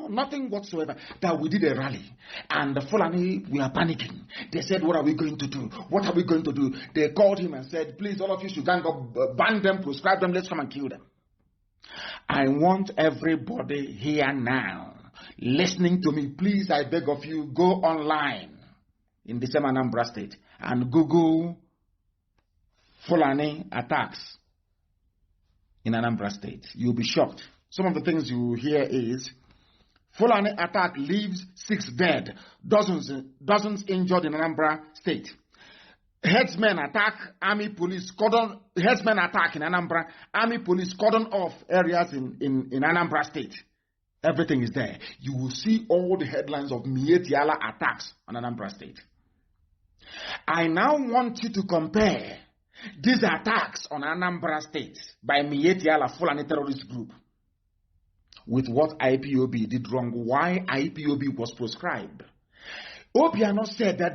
nothing whatsoever, that we did a rally. And the Fulani were panicking. They said, what are we going to do? What are we going to do? They called him and said, please, all of you should gang up, ban them, proscribe them, let's come and kill them. I want everybody here now, listening to me, please, I beg of you, go online in the same Anambra State and Google Fulani attacks in Anambra State. You'll be shocked. Some of the things you will hear is Fulani attack leaves 6 dead, dozens injured in Anambra State. Headsmen attack, army police cordon. Headsmen attack in Anambra, army police cordon off areas in Anambra State. Everything is there. You will see all the headlines of Mietiala attacks on Anambra State. I now want you to compare these attacks on Anambra State by Mietiala Fulani terrorist group with what IPOB did wrong, why IPOB was proscribed. Obiano said that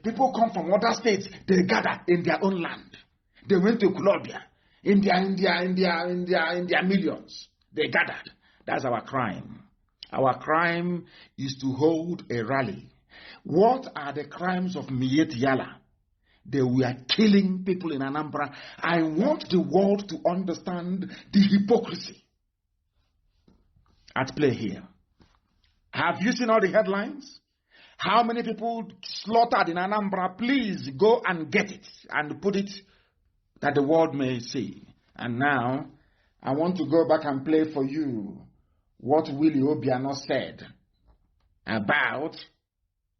people come from other states, they gather in their own land. They went to Colombia, in their millions. They gathered. That's our crime. Our crime is to hold a rally. What are the crimes of Mietiala? They were killing people in Anambra. I want the world to understand the hypocrisy at play here. Have you seen all the headlines? How many people slaughtered in Anambra? Please go and get it and put it that the world may see. And now, I want to go back and play for you what Willie Obiano said about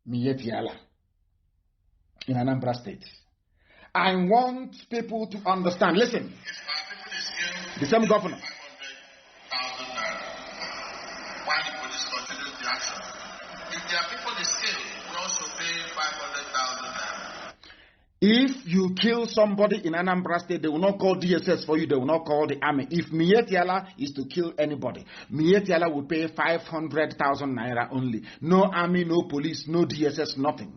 Mietiala in Anambra State. I want people to understand. Listen, the same governor. Why the police continues the action? If there are people they kill, we also pay 500,000 naira. If you kill somebody in Anambra State, they will not call DSS for you. They will not call the army. If Mietiala is to kill anybody, Mietiala will pay 500,000 naira only. No army, no police, no DSS, nothing.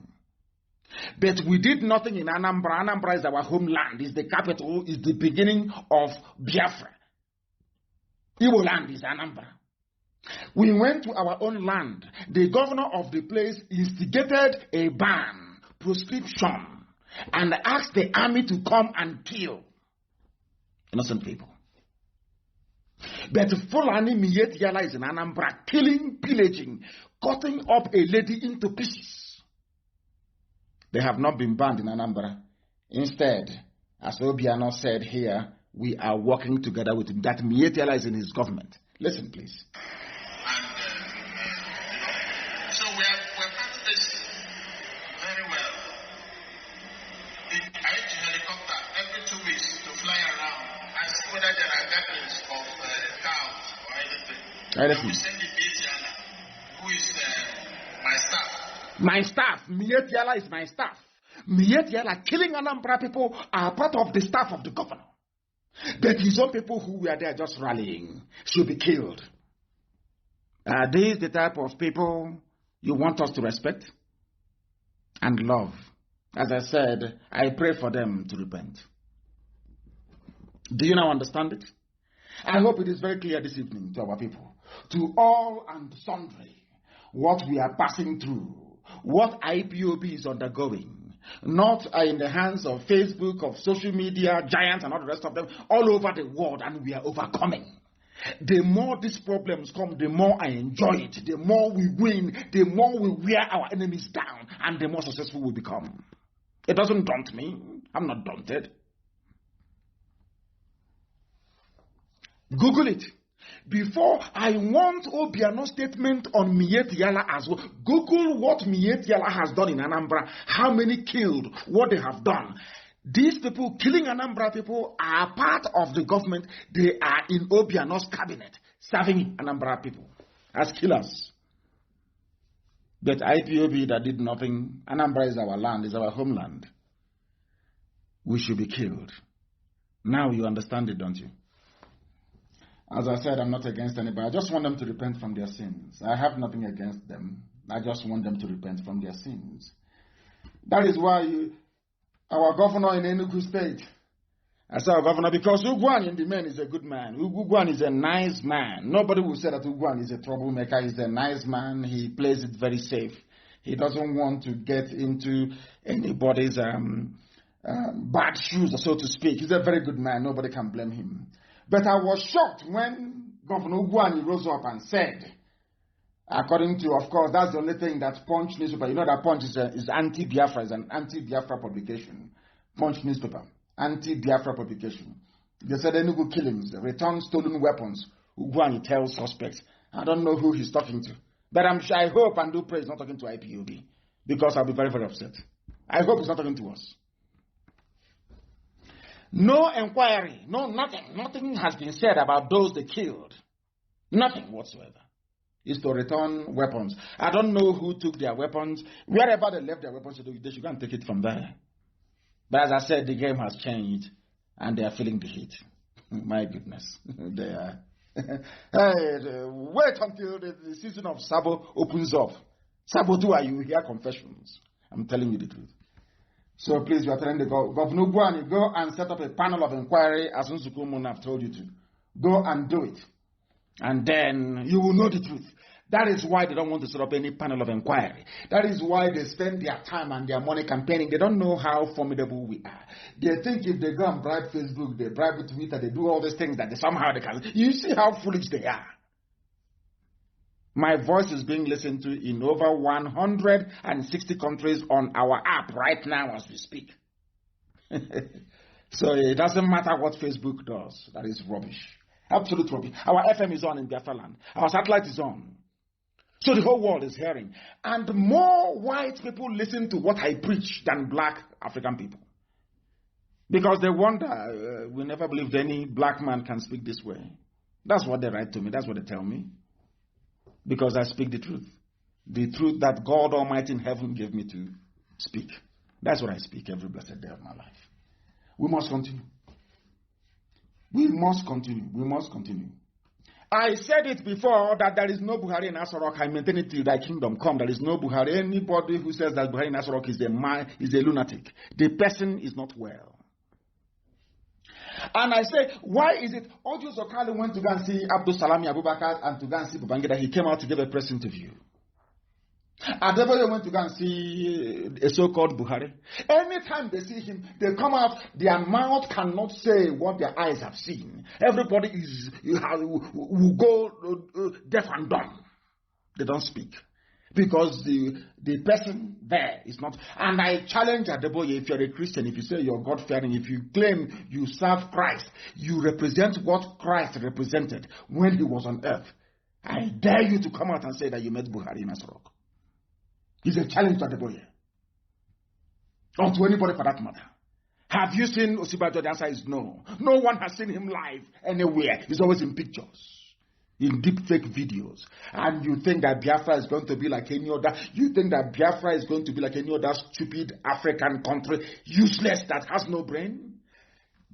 But we did nothing in Anambra. Anambra is our homeland, is the capital, is the beginning of Biafra. Igbo land is Anambra. We went to our own land. The governor of the place instigated a ban, proscription, and asked the army to come and kill innocent people. But Fulani Mietiala is in Anambra, killing, pillaging, cutting up a lady into pieces. They have not been banned in Anambra. Instead, as Obiano said here, we are working together with him. That Mietiala is in his government. Listen, please. So we're planning this very well. I use a helicopter every 2 weeks to fly around and see whether there are gatherings of cows or anything. And we send the Mietiala, who is my staff. My staff. Mietiala is my staff. Mietiala killing Anambra people are part of the staff of the governor. But his own people who were there just rallying should be killed. Are these the type of people you want us to respect and love? As I said, I pray for them to repent. Do you now understand it? I hope it is very clear this evening to our people, to all and sundry, what we are passing through, what IPOB is undergoing. Not in the hands of Facebook, of social media, giants and all the rest of them, all over the world, and we are overcoming. The more these problems come, the more I enjoy it. The more we win, the more we wear our enemies down, and the more successful we become. It doesn't daunt me. I'm not daunted. Google it. Before, I want Obiano's statement on Miyetti Allah as well. Google what Miyetti Allah has done in Anambra, how many killed, what they have done. These people killing Anambra people are part of the government. They are in Obiano's cabinet, serving Anambra people as killers. But IPOB that did nothing, Anambra is our land, is our homeland. We should be killed. Now you understand it, don't you? As I said, I'm not against anybody. I just want them to repent from their sins. I have nothing against them. I just want them to repent from their sins. That is why our governor in Enugu State, I say our governor because Ugwan in the man is a good man. Ugwan is a nice man. Nobody will say that Ugwan is a troublemaker. He's a nice man. He plays it very safe. He doesn't want to get into anybody's bad shoes, so to speak. He's a very good man. Nobody can blame him. But I was shocked when Governor Ugwani rose up and said, according to, of course, that's the only thing that Punch newspaper, you know that Punch is anti-Biafra, is an anti-Biafra publication. Punch newspaper, anti-Biafra publication. They said Enugu killings, return stolen weapons. Ugwani tells suspects. I don't know who he's talking to. But I hope and do pray he's not talking to IPOB. Because I'll be very, very upset. I hope he's not talking to us. No inquiry, no nothing. Nothing has been said about those they killed. Nothing whatsoever. Is to return weapons. I don't know who took their weapons. Wherever they left their weapons, they should go and take it from there. But as I said, the game has changed and they are feeling the heat. My goodness. They are. Wait until the season of Sabo opens up. Sabo 2, you hear confessions. I'm telling you the truth. So please, you are telling the Governor Buani, go and set up a panel of inquiry as Nsukumun have told you to. Go and do it. And then you will know the truth. That is why they don't want to set up any panel of inquiry. That is why they spend their time and their money campaigning. They don't know how formidable we are. They think if they go and bribe Facebook, they bribe Twitter, they do all these things that somehow they can. You see how foolish they are. My voice is being listened to in over 160 countries on our app right now as we speak. So it doesn't matter what Facebook does. That is rubbish. Absolute rubbish. Our FM is on in Biafra land. Our satellite is on. So the whole world is hearing. And more white people listen to what I preach than black African people. Because they wonder, we never believed any black man can speak this way. That's what they write to me. That's what they tell me. Because I speak the truth. The truth that God Almighty in heaven gave me to speak. That's what I speak every blessed day of my life. We must continue. We must continue. We must continue. I said it before that there is no Buhari in Asorok. I maintain it till thy kingdom come. There is no Buhari. Anybody who says that Buhari in Asorok is a man is a lunatic. The person is not well. And I say, why is it Ojo Zokali went to go and see Abdul Salami Abubakar and to go and see Babangida? He came out to give a press interview. Adebayo went to go and see a so-called Buhari. Anytime they see him, they come out, their mouth cannot say what their eyes have seen. Everybody will go deaf and dumb. They don't speak. Because the person there is not. And I challenge Adeboye, if you're a Christian, if you say you're God-fearing, if you claim you serve Christ, you represent what Christ represented when he was on earth. I dare you to come out and say that you met Buhari in Asorok. It's a challenge to Adeboye. Or to anybody for that matter. Have you seen Osibajo? The answer is no. No one has seen him live anywhere. He's always in pictures. In deep fake videos. And you think that Biafra is going to be like any other, you think that Biafra is going to be like any other stupid African country, useless, that has no brain?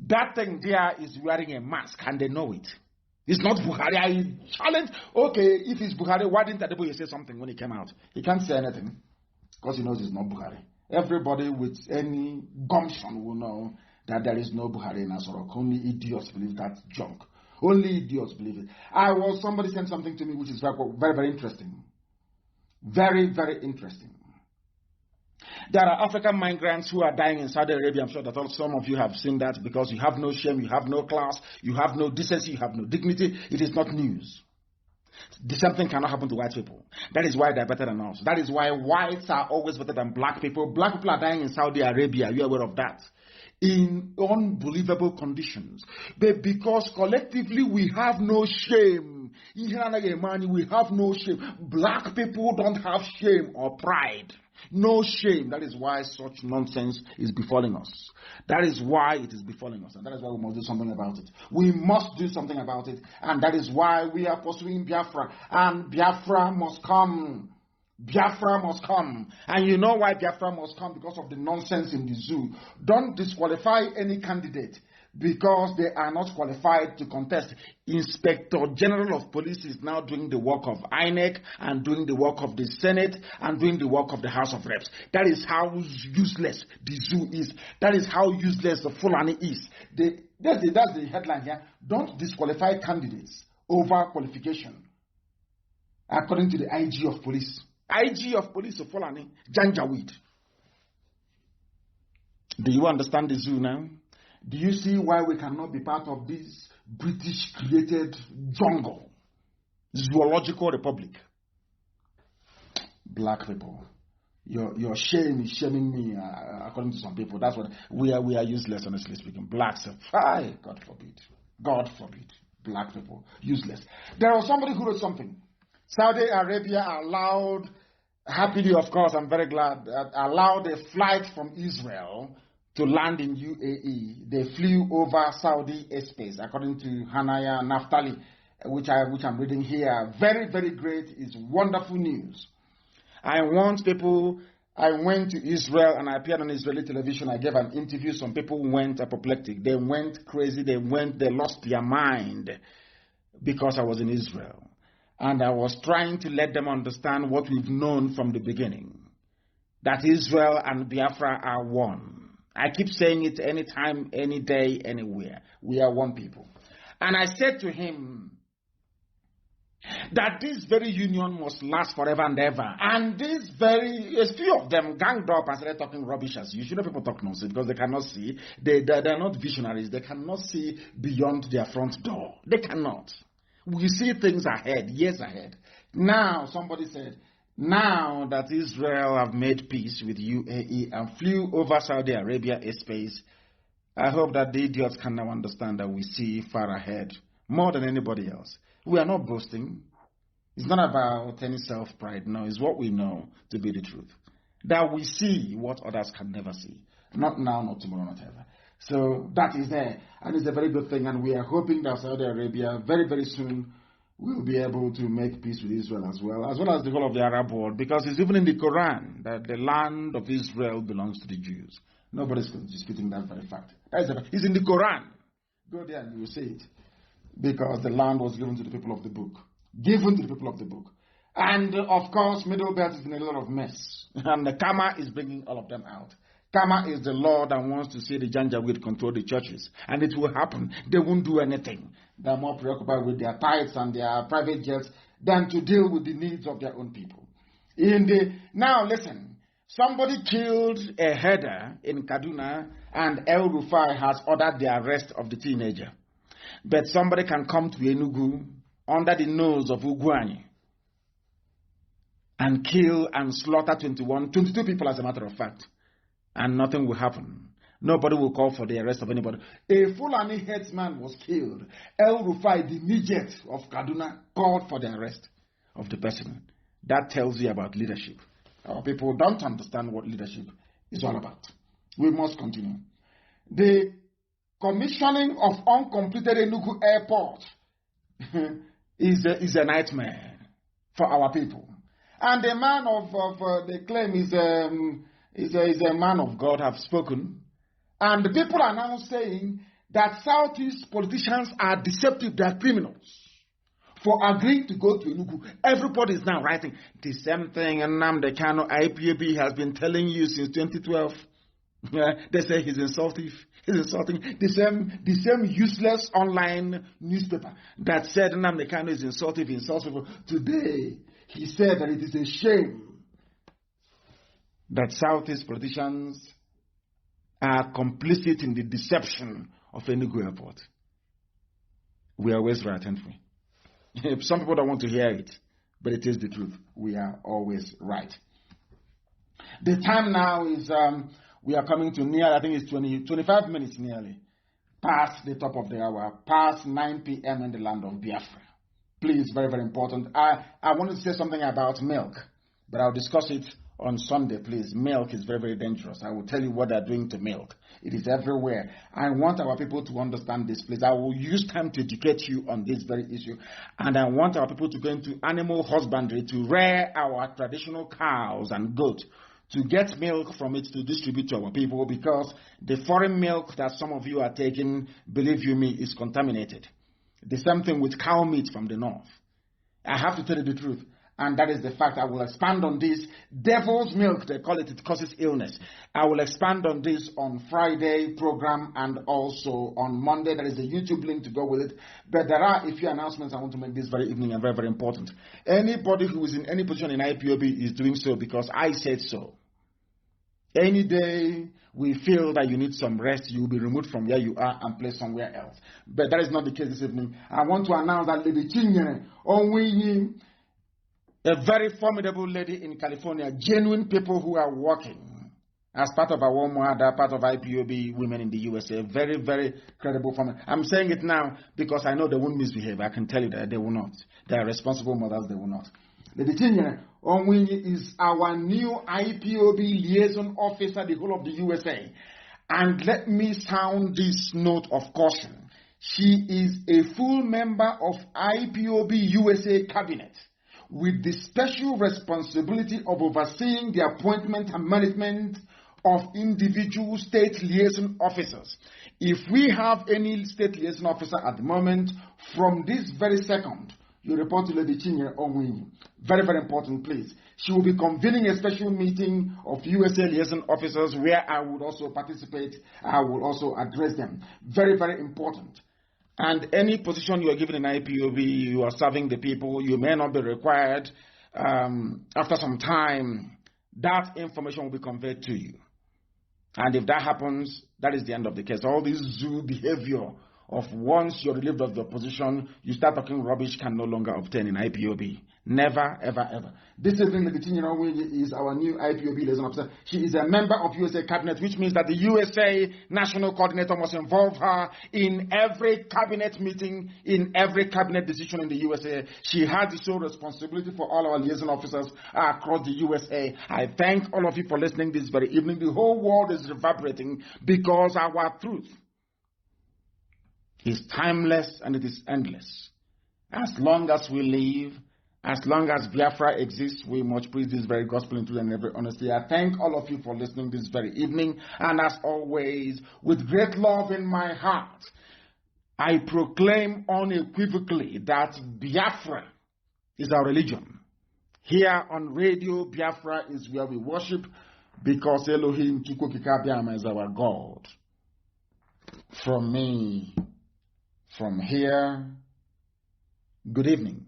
That thing there is wearing a mask and they know it. It's not Buhari. I challenge, okay, if it's Buhari, why didn't Adeboye say something when he came out? He can't say anything because he knows it's not Buhari. Everybody with any gumption will know that there is no Buhari in Asorok. Only idiots believe that junk. Only idiots believe it. Somebody sent something to me which is very, very, very interesting. Very, very interesting. There are African migrants who are dying in Saudi Arabia. I'm sure that some of you have seen that because you have no shame, you have no class, you have no decency, you have no dignity. It is not news. The same thing cannot happen to white people. That is why they're better than us. That is why whites are always better than black people. Black people are dying in Saudi Arabia. Are you aware of that? in unbelievable conditions. But because collectively we have no shame, we have no shame. Black people don't have shame or pride. No shame. That is why such nonsense is befalling us. That is why it is befalling us. And that is why we must do something about it. We must do something about it. And that is why we are pursuing Biafra. And Biafra must come. Biafra must come. And you know why Biafra must come? Because of the nonsense in the zoo. Don't disqualify any candidate because they are not qualified to contest. Inspector General of Police is now doing the work of INEC and doing the work of the Senate and doing the work of the House of Reps. That is how useless the zoo is. That is how useless the Fulani is. That's the headline here. Don't disqualify candidates over qualification. According to the IG of Police. IG of Police of Fulani, Janjaweed. Do you understand the zoo now? Do you see why we cannot be part of this British-created jungle? Zoological Republic. Black people. Your shame is shaming me, according to some people. That's what we are useless, honestly speaking. Blacks, God forbid. God forbid. Black people, useless. There was somebody who wrote something. Saudi Arabia allowed, happily of course, I'm very glad, allowed a flight from Israel to land in UAE. They flew over Saudi airspace, according to Hanaya Naftali, which I'm reading here. Very, very great. It's wonderful news. I want people. I went to Israel and I appeared on Israeli television. I gave an interview. Some people went apoplectic. They went crazy. They lost their mind because I was in Israel. And I was trying to let them understand what we've known from the beginning, that Israel and Biafra are one. I keep saying it anytime, any day, anywhere. We are one people. And I said to him that this very union must last forever and ever. And a few of them ganged up and started talking rubbish as usual. People talk nonsense because they cannot see. They're not visionaries. They cannot see beyond their front door. They cannot. We see things ahead, years ahead. Now, somebody said, now that Israel have made peace with UAE and flew over Saudi Arabia airspace, I hope that the idiots can now understand that we see far ahead, more than anybody else. We are not boasting. It's not about any self-pride. No, it's what we know to be the truth. That we see what others can never see. Not now, not tomorrow, not ever. So that is there. And it's a very good thing. And we are hoping that Saudi Arabia very, very soon will be able to make peace with Israel as well as the whole of the Arab world. Because it's even in the Quran that the land of Israel belongs to the Jews. Nobody's disputing that very fact. It's in the Quran. Go there and you will see it. Because the land was given to the people of the book. Given to the people of the book. And of course, Middle Belt is in a lot of mess. And the Kama is bringing all of them out. Kama is the law that wants to see the Janjaweed control the churches. And it will happen. They won't do anything. They're more preoccupied with their tithes and their private jets than to deal with the needs of their own people. Now listen, somebody killed a herder in Kaduna and El Rufai has ordered the arrest of the teenager. But somebody can come to Enugu under the nose of Ugwuanyi and kill and slaughter 22 people as a matter of fact. And nothing will happen. Nobody will call for the arrest of anybody. A Fulani headsman was killed. El Rufai, the midget of Kaduna, called for the arrest of the person. That tells you about leadership. Our people don't understand what leadership is all about. We must continue. The commissioning of uncompleted Enugu Airport is a nightmare for our people. And the man the claim is a man of God, have spoken. And the people are now saying that Southeast politicians are deceptive, they are criminals for agreeing to go to Enugu. Everybody is now writing the same thing. And Nnamdi Kanu IPAB has been telling you since 2012. They say he's insulting. He's insulting the same useless online newspaper that said Nnamdi Kanu is insulting, he insults people. Today, he said that it is a shame that Southeast politicians are complicit in the deception of Enugu Airport. We are always right, aren't we? Some people don't want to hear it, but it is the truth. We are always right. The time now is We are coming to near, I think it's 25 minutes nearly, past the top of the hour, past 9 p.m. in the land of Biafra. Please, very, very important. I wanted to say something about milk, but I'll discuss it on Sunday, please. Milk is very, very dangerous. I will tell you what they're doing to milk. It is everywhere. I want our people to understand this, please. I will use time to educate you on this very issue. And I want our people to go into animal husbandry, to rear our traditional cows and goats, to get milk from it to distribute to our people, because the foreign milk that some of you are taking, believe you me, is contaminated. The same thing with cow meat from the north. I have to tell you the truth, and that is the fact. I will expand on this. Devil's milk, they call it, it causes illness. I will expand on this on Friday program and also on Monday. There is a YouTube link to go with it. But there are a few announcements I want to make this very evening, and very, very important. Anybody who is in any position in IPOB is doing so because I said so. Any day we feel that you need some rest, you will be removed from where you are and placed somewhere else. But that is not the case this evening. I want to announce that Lady Chinyere Onwinyi, a very formidable lady in California, genuine people who are working as part of our WOMWADA, part of IPOB women in the USA, very, very credible family. I'm saying it now because I know they won't misbehave. I can tell you that they will not. They are responsible mothers, they will not. Lady Chinyere Onwinyi is our new IPOB liaison officer, the whole of the USA. And let me sound this note of caution. She is a full member of IPOB USA cabinet with the special responsibility of overseeing the appointment and management of individual state liaison officers. If we have any state liaison officer at the moment, from this very second, you report to Lady Chinyere Onwinyi. Very, very important, please. She will be convening a special meeting of USA liaison officers where I would also participate. I will also address them. Very, very important. And any position you are given in IPOB, you are serving the people, you may not be required. After some time, that information will be conveyed to you. And if that happens, that is the end of the case. All this zoo behavior of once you're relieved of your position, you start talking rubbish can no longer obtain in IPOB. Never, ever, ever. This evening, Lady Chinyere Onwinyi is our new IPOB liaison officer. She is a member of USA cabinet, which means that the USA national coordinator must involve her in every cabinet meeting, in every cabinet decision in the USA. She has the sole responsibility for all our liaison officers across the USA. I thank all of you for listening this very evening. The whole world is reverberating because our truth is timeless and it is endless. As long as we live, as long as Biafra exists, we must preach this very gospel in truth and every honesty. I thank all of you for listening this very evening. And as always, with great love in my heart, I proclaim unequivocally that Biafra is our religion. Here on Radio Biafra is where we worship, because Elohim Chukwukikabiama is our God. From me, from here, good evening.